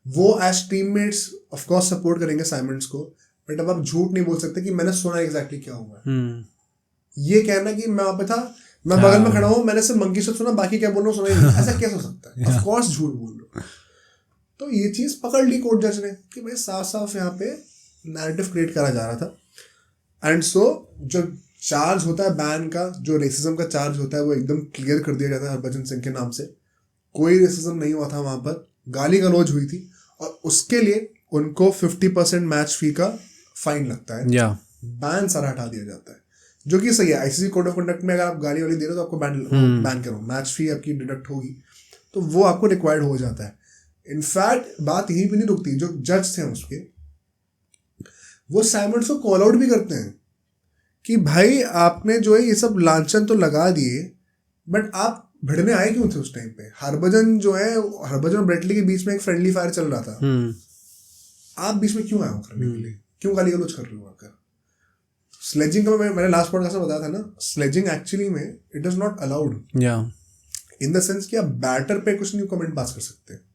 वो as teammates of course support करेंगे साइमंड्स को, बट अब आप झूठ नहीं बोल सकते कि मैंने सुना एग्जैक्टली क्या हुआ है। ये कहना कि मैं वहाँ पे था, मैं बगल में खड़ा हूँ, मैंने सिर्फ मंकी से सुना, बाकी क्या बोल रहा हूँ सुना ही नहीं, ऐसा कैसे हो सकता है? ऑफ कोर्स झूठ बोल रहे हो। तो ये चीज पकड़ ली कोर्ट जज ने कि भाई साफ साफ यहाँ पे नैरेटिव क्रिएट करा जा रहा था। एंड सो जो चार्ज होता है बैन का, जो रेसिज्म का चार्ज होता है, वो एकदम क्लियर कर दिया जाता है हरभजन सिंह के नाम से। कोई रेसिज्म नहीं हुआ था वहां पर, गाली गलौज हुई थी और उसके लिए उनको 50% मैच फी का फाइन लगता है, बैन सारा हटा दिया जाता है, जो कि सही है। आईसीसी कोड ऑफ कंडक्ट में अगर आप गाली वाली दे रहे हो तो आपको बैन करो, मैच फी आपकी डिडक्ट होगी, तो वो आपको रिक्वायर्ड हो जाता है। इनफैक्ट बात यहीं पे नहीं रुकती, जो जज थे उसके, वो साइमंड्स को कॉल आउट भी करते हैं कि भाई आपने जो है ये सब लांछन तो लगा दिए, बट आप भिड़ने आए क्यों थे उस टाइम पे? हरभजन जो है, हरभजन और ब्रेटली के बीच में एक फ्रेंडली फायर चल रहा था, आप बीच में क्यों आए हो करने के लिए? क्यों गाली गलौज कर रहे हो आकर? स्लेजिंग का मैंने लास्ट पॉडकास्ट में बताया था ना, स्लेजिंग एक्चुअली में it is not allowed, in the sense कि आप बैटर पे कुछ नहीं कमेंट पास कर सकते।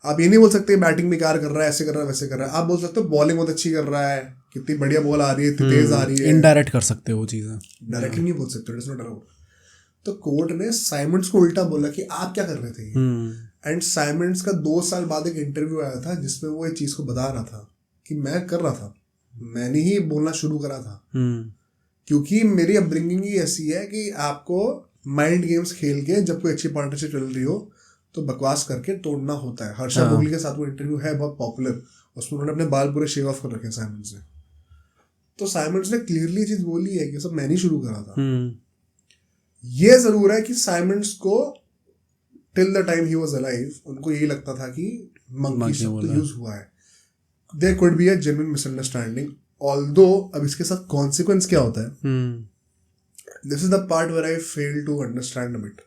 आप ये नहीं बोल सकते बैटिंग बेकार कर रहा है, ऐसे कर रहा है, वैसे कर रहा है। आप बोल सकते हो बॉलिंग बहुत अच्छी कर रहा है, कितनी बढ़िया बॉल आ रही है, इतनी तेज आ रही है। इनडायरेक्ट कर सकते हो वो चीजें, डायरेक्टली नहीं बोल सकते, इट इज नॉट अलाउड। तो कोर्ट ने साइमंड्स को उल्टा बोला कि आप क्या कर रहे थे। एंड साइमंड्स का 2 साल बाद एक इंटरव्यू आया था जिसमें वो एक चीज को बता रहा था कि मैं कर रहा था, मैंने ही बोलना शुरू करा था, क्योंकि मेरी अपब्रिंगिंग ही ऐसी है कि आपको माइंड गेम्स खेल के जब कोई अच्छी पार्टनरशिप चल रही हो तो बकवास करके तोड़ना होता है। हर्षा भोगली के साथ वो इंटरव्यू है, बहुत पॉपुलर, उसमें उन्होंने अपने बाल पूरे शेव ऑफ कर रखे साइमंड्स ने। तो साइमंड्स ने क्लियरली ये चीज बोली है कि सब मैंने ही शुरू करा था। ये जरूर है कि साइमंड्स को till the time he was alive उनको यही लगता था कि मंकी शब्द यूज हुआ है। There could be a genuine misunderstanding, although अब इसके साथ कॉन्सिक्वेंस क्या होता है, this is the part where I fail to understand a bit.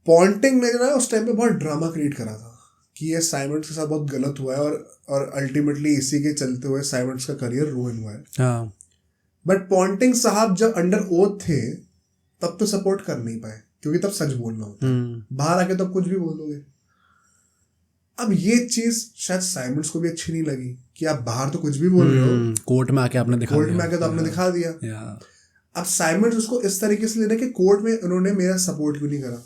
Ponting ने ना उस टाइम पे बहुत ड्रामा क्रिएट करा था कि ये साइमंड्स के साथ बहुत गलत हुआ है और अल्टीमेटली इसी के चलते हुए साइमंड्स का करियर रुइन हुआ है। बट पॉन्टिंग साहब जब अंडर ओथ थे तब तो सपोर्ट कर नहीं पाए, क्योंकि तब सच बोलना होता है, बाहर आके तो कुछ भी बोल दोगे। अब ये चीज शायद साइमंड्स को भी अच्छी नहीं लगी कि आप बाहर तो कुछ भी बोल रहे हो, कोर्ट में आके आपने दिखा दिया, कोर्ट में आके तो आपने दिखा दिया। अब साइमंड्स उसको इस तरीके से ले रहे कि कोर्ट में उन्होंने मेरा सपोर्ट भी नहीं करा,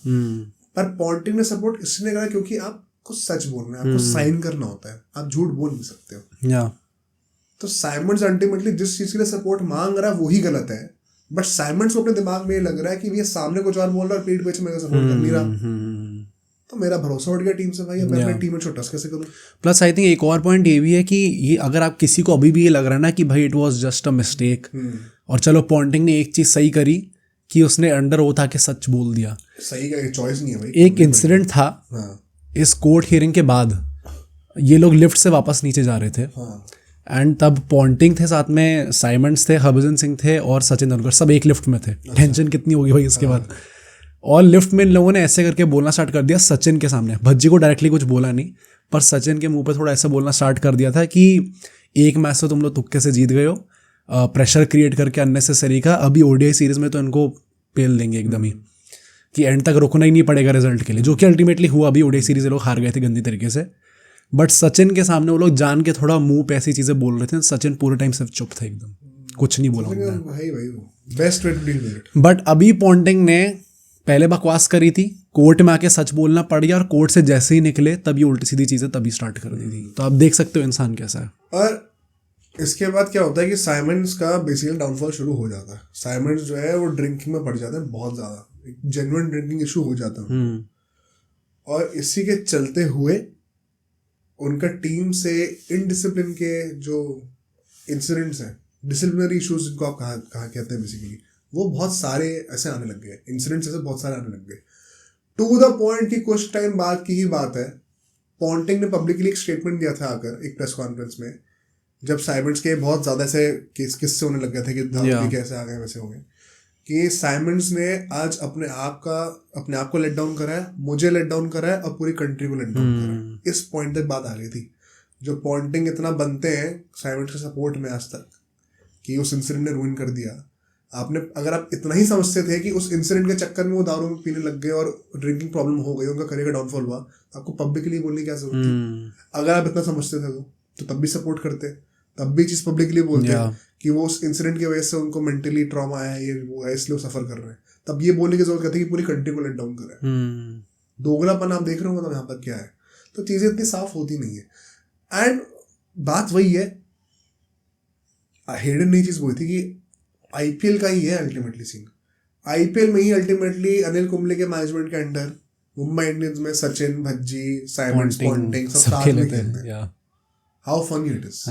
पर पॉन्टिंग ने सपोर्ट इसलिए करा क्योंकि आपको सच बोलना है, आपको साइन करना होता है, आप झूठ बोल नहीं सकते हो। तो साइमंड्स अल्टीमेटली जिस चीज के लिए सपोर्ट मांग रहा है वही गलत है, बट साइमंड्स को अपने दिमाग में ये लग रहा है कि ये सामने कुछ और बोल रहा है और पीठ पीछे मेरे सपोर्ट कर नहीं रहा, तो मेरा भरोसा उठ गया टीम से, भाई मैं अपने टीम में टच कैसे करूं। प्लस आई थिंक एक और पॉइंट ये भी है कि ये अगर आप किसी को अभी भी ये लग रहा है ना कि भाई it was just a mistake, और चलो पॉन्टिंग ने एक चीज सही करी कि उसने अंडर ओथ आके सच बोल दिया, सही का चॉइस नहीं है भाई। एक इंसिडेंट था इस कोर्ट हियरिंग के बाद, ये लोग लिफ्ट से वापस नीचे जा रहे थे एंड तब पॉन्टिंग थे साथ में, साइमंड्स थे, हरभजन सिंह थे और सचिन तेंदुलकर, सब एक लिफ्ट में थे। टेंशन कितनी होगी भाई इसके बाद। और लिफ्ट में इन लोगों ने ऐसे करके बोलना स्टार्ट कर दिया सचिन के सामने, भज्जी को डायरेक्टली कुछ बोला नहीं, पर सचिन के मुंह पे थोड़ा ऐसा बोलना स्टार्ट कर दिया था कि एक मैच तो तुम लोग तुक्के से जीत गए हो, प्रेशर क्रिएट करके अननेसेसरी का, अभी ओडीआई सीरीज में तो इनको पेल देंगे एकदम ही, कि एंड तक रुकना ही नहीं पड़ेगा रिजल्ट के लिए, जो कि अल्टीमेटली हुआ। अभी ओडीआई सीरीज लोग हार गए थे गंदी तरीके से, बट सचिन के सामने वो लोग जान के थोड़ा मुंह पे ऐसी चीजें बोल रहे थे, सचिन पूरे टाइम सिर्फ चुप था, एकदम कुछ नहीं बोला। बट अभी पॉन्टिंग ने पहले बकवास करी थी, कोर्ट में आके सच बोलना पड़ गया, और कोर्ट से जैसे ही निकले तब ये उल्टी सीधी चीजें तभी स्टार्ट कर दी थी। तो आप देख सकते हो इंसान कैसा है। और इसके बाद क्या होता है कि साइमंड्स का बेसिकली डाउनफॉल शुरू हो जाता है। साइमंड्स जो है वो ड्रिंकिंग में पड़ जाते हैं बहुत ज्यादा, जेन्युइन ड्रिंकिंग इशू हो जाता है, और इसी के चलते हुए उनका टीम से इनडिसिप्लिन के जो इंसिडेंट्स हैं, डिसिप्लिनरी इश्यूज जिनको आप कहाँ कहते हैं बेसिकली, वो बहुत सारे ऐसे आने लग गए, इंसिडेंट्स ऐसे बहुत सारे आने लग गए, टू द पॉइंट कि कुछ टाइम बाद की ही बात है, पॉन्टिंग ने पब्लिकली एक स्टेटमेंट दिया था आकर एक प्रेस कॉन्फ्रेंस में, जब साइमंड्स के बहुत ज़्यादा ऐसे किस्से होने लग गए थे कि दारू कैसे आ गए वैसे हो गए, कि साइमंड्स ने आज अपने आप को लेट डाउन करा है, मुझे लेट डाउन करा है और पूरी कंट्री को लेट डाउन करा है। इस पॉइंट तक बात आ गई थी। जो पॉन्टिंग इतना बनते हैं साइमंड्स के सपोर्ट में आज तक कि उस इंसिडेंट ने रूइन कर दिया। आपने अगर आप इतना ही समझते थे कि उस इंसिडेंट के चक्कर में वो दारू पीने लग गए और ड्रिंकिंग प्रॉब्लम हो गई, उनका करियर का डाउनफॉल हुआ, आपको पब्लिकली बोलने की क्या जरूरत थी? अगर आप इतना समझते थे तो तब भी सपोर्ट करते। तब भी चीज पब्लिकली बोलते हैं Yeah. कि वो उस इंसिडेंट की वजह से उनको मेंटली ट्रॉमा है, ये वो है, इसलिए वो सफर कर रहे हैं। तब ये बोलने की जरूरत कहते हैं कि पूरी कंट्री को लेट डाउन करें। दोगलापन आप देख रहे हो मतलब यहाँ पर क्या है। तो चीजें इतनी साफ होती नहीं है। एंड बात वही है, हेडन ने चीज बोली थी कि आईपीएल का ही है अल्टीमेटली सीन। आईपीएल में ही अल्टीमेटली अनिल कुंबले के मैनेजमेंट के अंडर मुंबई इंडियंस में सचिन, भज्जी, साइमंड्स, पॉन्टिंग सब साथ में खेलते हैं। How funny it is.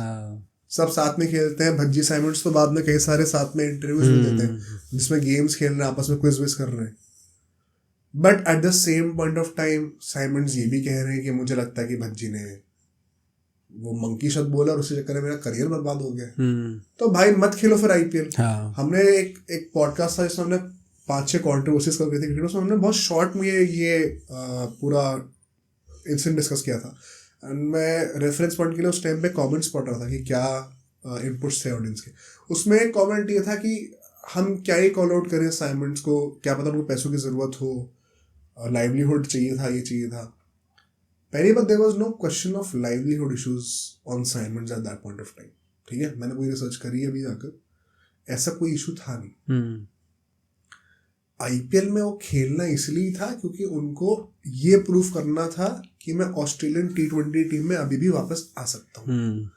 सब साथ में खेलते हैं। भज्जी, साइमंड्स तो बाद में कई सारे साथ में इंटरव्यूज भी देते हैं जिसमें गेम्स खेल रहे हैं, आपस में क्विज विज कर रहे हैं। But at the same point of time Symonds ये भी कह रहे हैं कि मुझे लगता है कि भज्जी ने वो मंकी शब्द बोला और उसी चक्कर में मेरा करियर बर्बाद हो गया। तो भाई मत खेलो फिर आईपीएल। हमने एक पॉडकास्ट था जिसमें हमने 5-6 कॉन्ट्रोवर्सीज कर गई थी क्रिकेट, उसमें हमने बहुत शॉर्ट में ये पूरा इंसिडेंट डिस्कस किया था। एंड मैं रेफरेंस पॉइंट के लिए उस टाइम पे कमेंट्स पढ़ रहा था कि क्या इनपुट्स थे ऑडियंस के। उसमें एक कमेंट ये था कि हम क्या ही कॉल आउट करें साइमंड्स को, क्या पता उनको पैसों की ज़रूरत हो, लाइवलीहुड चाहिए था, ये चाहिए था। पहली बात, there was no question of livelihood issues on Symonds at that point of time. ठीक है, मैंने पूरी रिसर्च करी है अभी जाकर, ऐसा कोई इशू था नहीं। आईपीएल में वो खेलना इसलिए था क्योंकि उनको ये प्रूफ करना था कि मैं ऑस्ट्रेलियन T20 टीम में अभी भी वापस आ सकता हूँ।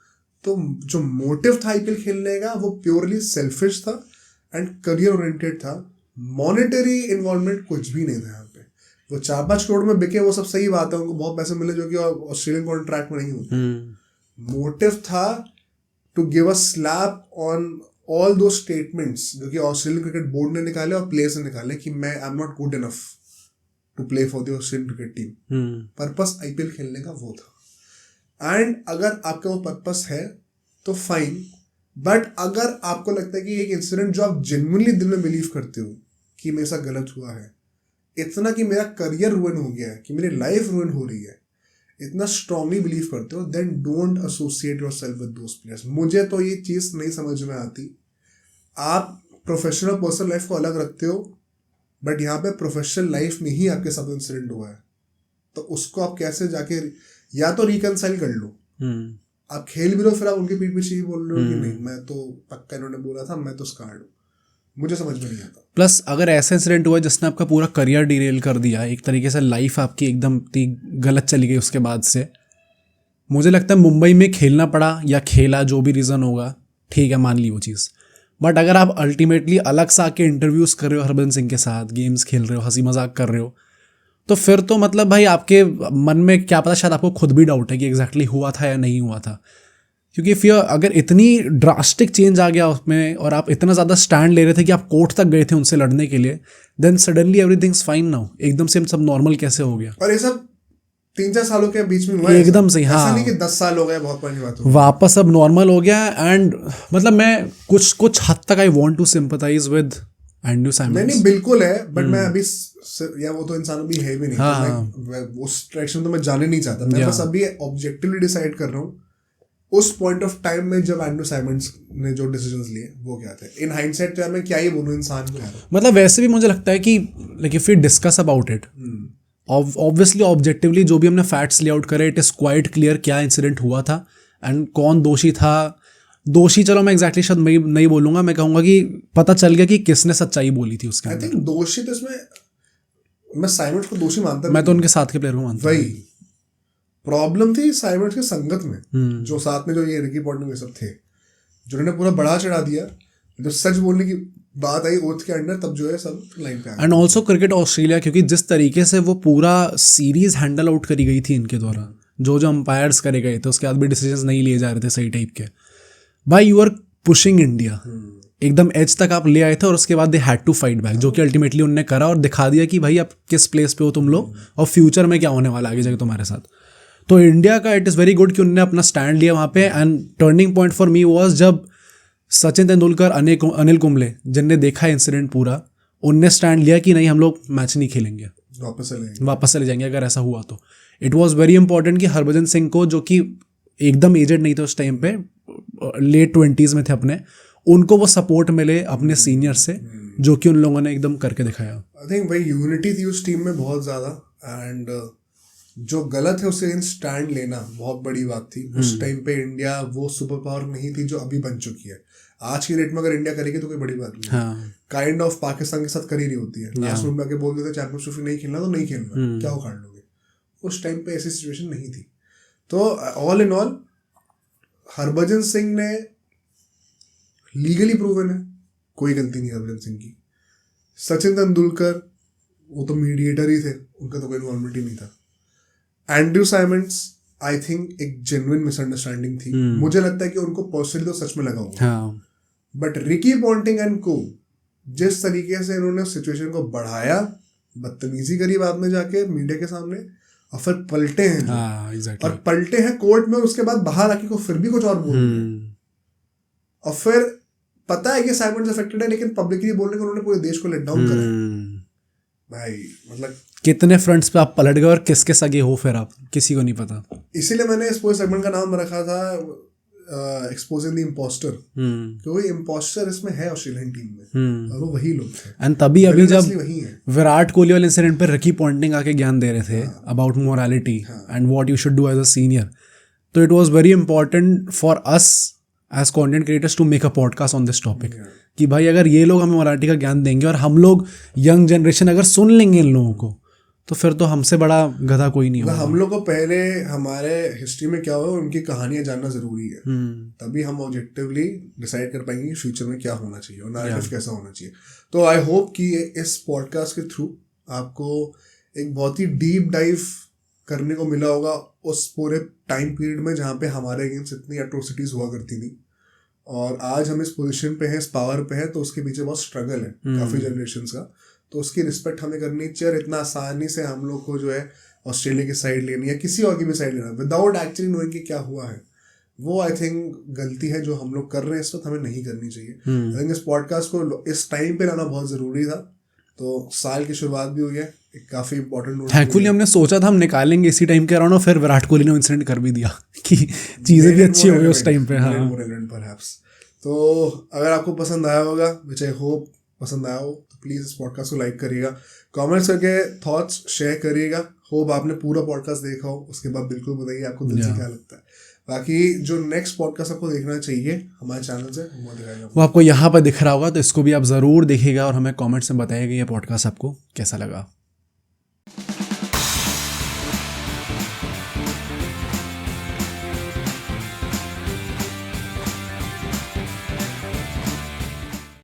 तो जो मोटिव था आईपीएल खेलने का वो प्योरली सेल्फिश था एंड करियर ओरिएंटेड था। मॉनेटरी इन्वॉल्वमेंट कुछ भी नहीं था यहाँ पे। वो 4-5 करोड़ में बिके, वो सब सही बात है, उनको बहुत पैसे मिले जो कि ऑस्ट्रेलियन कॉन्ट्रैक्ट में नहीं होते। मोटिव था to give a slap on all those statements जो कि ऑस्ट्रेलियन क्रिकेट बोर्ड ने निकाले और प्लेयर्स ने निकाले कि मैं I am not good enough to play for the Australian cricket team. Purpose IPL खेलने का वो था। एंड अगर आपका वो पर्पस है तो फाइन, बट अगर आपको लगता है कि एक इंसिडेंट जो आप जेन्युइनली दिल में बिलीव करते हो कि मेरे साथ गलत हुआ है, इतना कि मेरा करियर रुइन हो गया है, कि मेरी लाइफ रुइन हो रही है, इतना स्ट्रांगली बिलीव करते हो, then don't associate yourself with those players. मुझे तो ये चीज़ नहीं समझ में आती। आप प्रोफेशनल पर्सनल लाइफ को अलग रखते हो, बट यहाँ पे प्रोफेशनल लाइफ में ही आपके साथ इंसिडेंट हुआ है, तो उसको आप कैसे जाके या तो रिकंसाइल कर लो। आप खेल भी लो, फिर आप उनके पीठ पीछे ही बोल रहे हो कि नहीं मैं तो पक्का इन्होंने बोला था, मैं तो स्कार्ड हूँ। मुझे समझ में नहीं आता। प्लस अगर ऐसा इंसिडेंट हुआ जिसने आपका पूरा करियर डिरेल कर दिया, एक तरीके से लाइफ आपकी एकदम गलत चली गई उसके बाद से, मुझे लगता है मुंबई में खेलना पड़ा या खेला, जो भी रीज़न होगा, ठीक है, मान ली वो चीज़। बट अगर आप अल्टीमेटली अलग से आके इंटरव्यूज़ कर रहे हो हरभजन सिंह के साथ, गेम्स खेल रहे हो, हंसी मजाक कर रहे हो, तो फिर तो मतलब भाई आपके मन में क्या पता, शायद आपको खुद भी डाउट है कि एग्जैक्टली हुआ था या नहीं हुआ था। क्योंकि फिर अगर इतनी ड्रास्टिक चेंज आ गया उसमें और आप इतना ज़्यादा स्टैंड ले रहे थे कि आप कोर्ट तक गए थे उनसे लड़ने के लिए, then suddenly everything's fine now, एकदम से सब नॉर्मल कैसे हो गया? और ये सब 3-4 सालों के बीच में हुआ है एकदम से। हाँ, ऐसा नहीं कि 10 साल हो गए, बहुत पुरानी बात हो, वापस अब नॉर्मल हो गया। एंड मतलब मैं कुछ हद तक I want to sympathise with Andrew Symonds. नहीं बिल्कुल है, बट मैं अभी या वो तो इंसान अभी है भी नहीं। हाँ, तो उस डायरेक्शन तो मैं जाने नहीं चाहता। मैं बस अभी ऑब्जेक्टिवली डिसाइड कर रहा हूँ उस पॉइंट ऑफ टाइम में जब एंड्रू साइमंड्स ने जो डिसीजंस लिए वो क्या थे। इन हाइंडसाइट तो यार मैं क्या ही बोलूं इंसान को यार। मतलब वैसे भी मुझे लगता है कि like if we discuss about it, obviously objectively जो भी हमने फैक्ट्स ले आउट करे, इट इज़ क्वाइट क्लियर क्या इंसिडेंट हुआ था एंड कौन दोषी था। दोषी चलो मैं एग्जैक्टली शायद नहीं बोलूंगा, मैं कहूँगा कि पता चल गया कि किसने सच्चाई बोली थी उसके अंदर। आई थिंक दोषी तो इसमें मैं साइमंड्स को दोषी मानता, मैं तो उनके साथ के प्लेयर को मानता। वही प्रॉब्लम थी साइमंड्स के संगत में, जो साथ में जो ये रिकी पॉन्टिंग सब थे, जिन्होंने पूरा बढ़ा चढ़ा दिया। जब सच बोलने की बात आई ओथ के अंडर, तब जो है सब लाइन पे आ गए। एंड ऑल्सो क्रिकेट ऑस्ट्रेलिया, क्योंकि जिस तरीके से वो पूरा सीरीज हैंडल आउट करी गई थी इनके द्वारा, जो अंपायर्स करे गए थे, उसके बाद भी डिसीजंस नहीं लिए जा रहे थे सही टाइप के। भाई यू आर पुशिंग इंडिया एकदम एज तक आप ले आए थे, और उसके बाद they had to fight back, जो कि अल्टीमेटली उन्होंने करा और दिखा दिया कि भाई आप किस प्लेस पे हो तुम लोग, और फ्यूचर में क्या होने वाला आगे जाके तुम्हारे साथ। तो इंडिया का इट इज़ वेरी गुड कि उन्होंने अपना स्टैंड लिया वहाँ पे। And turning point for me was जब सचिन तेंदुलकर, अनिल कुंबले, जिनने देखा इंसिडेंट पूरा, उनने स्टैंड लिया कि नहीं हम लोग मैच नहीं खेलेंगे, वापस चले जाएंगे अगर ऐसा हुआ तो। इट वॉज वेरी इंपॉर्टेंट कि हरभजन सिंह को, जो कि एकदम एजेड नहीं थे उस टाइम पे, लेट 20s में थे अपने, उनको वो सपोर्ट मिले अपने सीनियर से, जो कि उन लोगों ने एकदम करके दिखाया। आई थिंक भाई यूनिटी थी उस टीम में बहुत ज़्यादा। एंड जो गलत है उससे स्टैंड लेना बहुत बड़ी बात थी। उस टाइम पे इंडिया वो सुपर पावर नहीं थी जो अभी बन चुकी है। आज की डेट में अगर इंडिया करेगी तो कोई बड़ी बात नहीं। हाँ, काइंड ऑफ पाकिस्तान के साथ करी नहीं होती है। लास्ट में आके बोल देते चैंपियनशिप नहीं खेलना तो नहीं खेलना, क्या उखाड़ लोगे। उस टाइम पे ऐसी सिचुएशन नहीं थी। तो all in all Harbhajan Singh ने लीगली प्रूवन है, कोई गलती नहीं हरभजन सिंह की। सचिन तेंदुलकर वो तो मीडिएटर ही थे, उनका तो कोई इन्वॉल्वमेंट ही नहीं था। एंड्रयू साइमंड्स आई थिंक एक जेन्युइन मिसअंडरस्टैंडिंग थी। मुझे लगता है कि उनको पर्सनली तो सच में लगा होगा, हाँ, बट रिकी पॉन्टिंग एंड को जिस तरीके से इन्होंने सिचुएशन को बढ़ाया, बदतमीजी करी बाद में जाके मीडिया के सामने, और फिर पलटे हैं जो, हाँ, exactly. और पलटे हैं कोर्ट में, और उसके बाद बाहर आके को फिर भी कुछ और बोल रहे हैं। और फिर पता है कि साइमंड्स अफेक्टेड है, लेकिन पब्लिकली बोलने को उन्होंने पूरे देश को लेट डाउन करा है। भाई मतलब कितने फ्रंट्स पे आप पलट गए और किसके सगे हो फिर आप, किसी को नहीं पता। इसीलिए मैंने इस पूरे सेगमेंट का नाम रखा था एक्सपोजिंग द इम्पोस्टर, क्योंकि इम्पोस्टर इसमें है ऑस्ट्रेलियन टीम में, और वो वही लोग थे। एंड तभी अभी जब वही है। विराट कोहली वाले इंसिडेंट पे रिकी पॉन्टिंग आके ज्ञान दे रहे थे about morality and what you should do as a senior, तो it was very important for us as content creators to make a podcast on this topic कि भाई अगर ये लोग हमें मोरालिटी का ज्ञान देंगे और हम लोग यंग जनरेशन अगर सुन लेंगे इन लोगों को, तो फिर तो हमसे बड़ा गधा कोई नहीं होगा। हम लोग को पहले हमारे हिस्ट्री में क्या हुआ उनकी कहानियां जानना जरूरी है, तभी हम ऑब्जेक्टिवली डिसाइड कर पाएंगे कि फ्यूचर में क्या होना चाहिए और नैरेटिव कैसा होना चाहिए। तो आई होप कि इस पॉडकास्ट के थ्रू आपको एक बहुत ही डीप डाइव करने को मिला होगा उस पूरे टाइम पीरियड में जहाँ पे हमारे अगेंस्ट इतनी एट्रोसिटीज हुआ करती थी, और आज हम इस पोजीशन पे हैं, इस पावर पे हैं, तो उसके पीछे बहुत स्ट्रगल है काफ़ी जनरेशंस का। तो उसकी रिस्पेक्ट हमें करनी चाहिए, और इतना आसानी से हम लोग को जो है ऑस्ट्रेलिया की साइड लेनी है, किसी और की भी साइड लेना विदाउट एक्चुअली नोइंग कि क्या हुआ है, वो आई थिंक गलती है जो हम लोग कर रहे हैं। इस वक्त हमें नहीं करनी चाहिए। आई थिंक इस पॉडकास्ट को इस टाइम पे लाना बहुत ज़रूरी था। तो साल की शुरुआत भी हुई है, एक काफ़ी इंपॉर्टेंट। थैंकफुली हमने सोचा था हम निकालेंगे इसी टाइम के अराउंड, और फिर विराट कोहली ने इंसिडेंट कर भी दिया कि चीज़ें भी अच्छी हो गई उस टाइम पे। हाँ, तो अगर आपको पसंद आया होगा, विच आई होप पसंद आया हो, तो प्लीज़ इस पॉडकास्ट को लाइक करिएगा, कमेंट्स करके थॉट्स शेयर करिएगा। होप आपने पूरा पॉडकास्ट देखा हो, उसके बाद बिल्कुल बताइए आपको दिल से क्या लगता है। बाकी जो नेक्स्ट पॉडकास्ट आपको देखना चाहिए हमारे चैनल से, वो दिखाएगा, वो आपको यहाँ पर दिख रहा होगा, तो इसको भी आप ज़रूर देखिएगा और हमें कमेंट्स में बताइएगा ये पॉडकास्ट आपको कैसा लगा।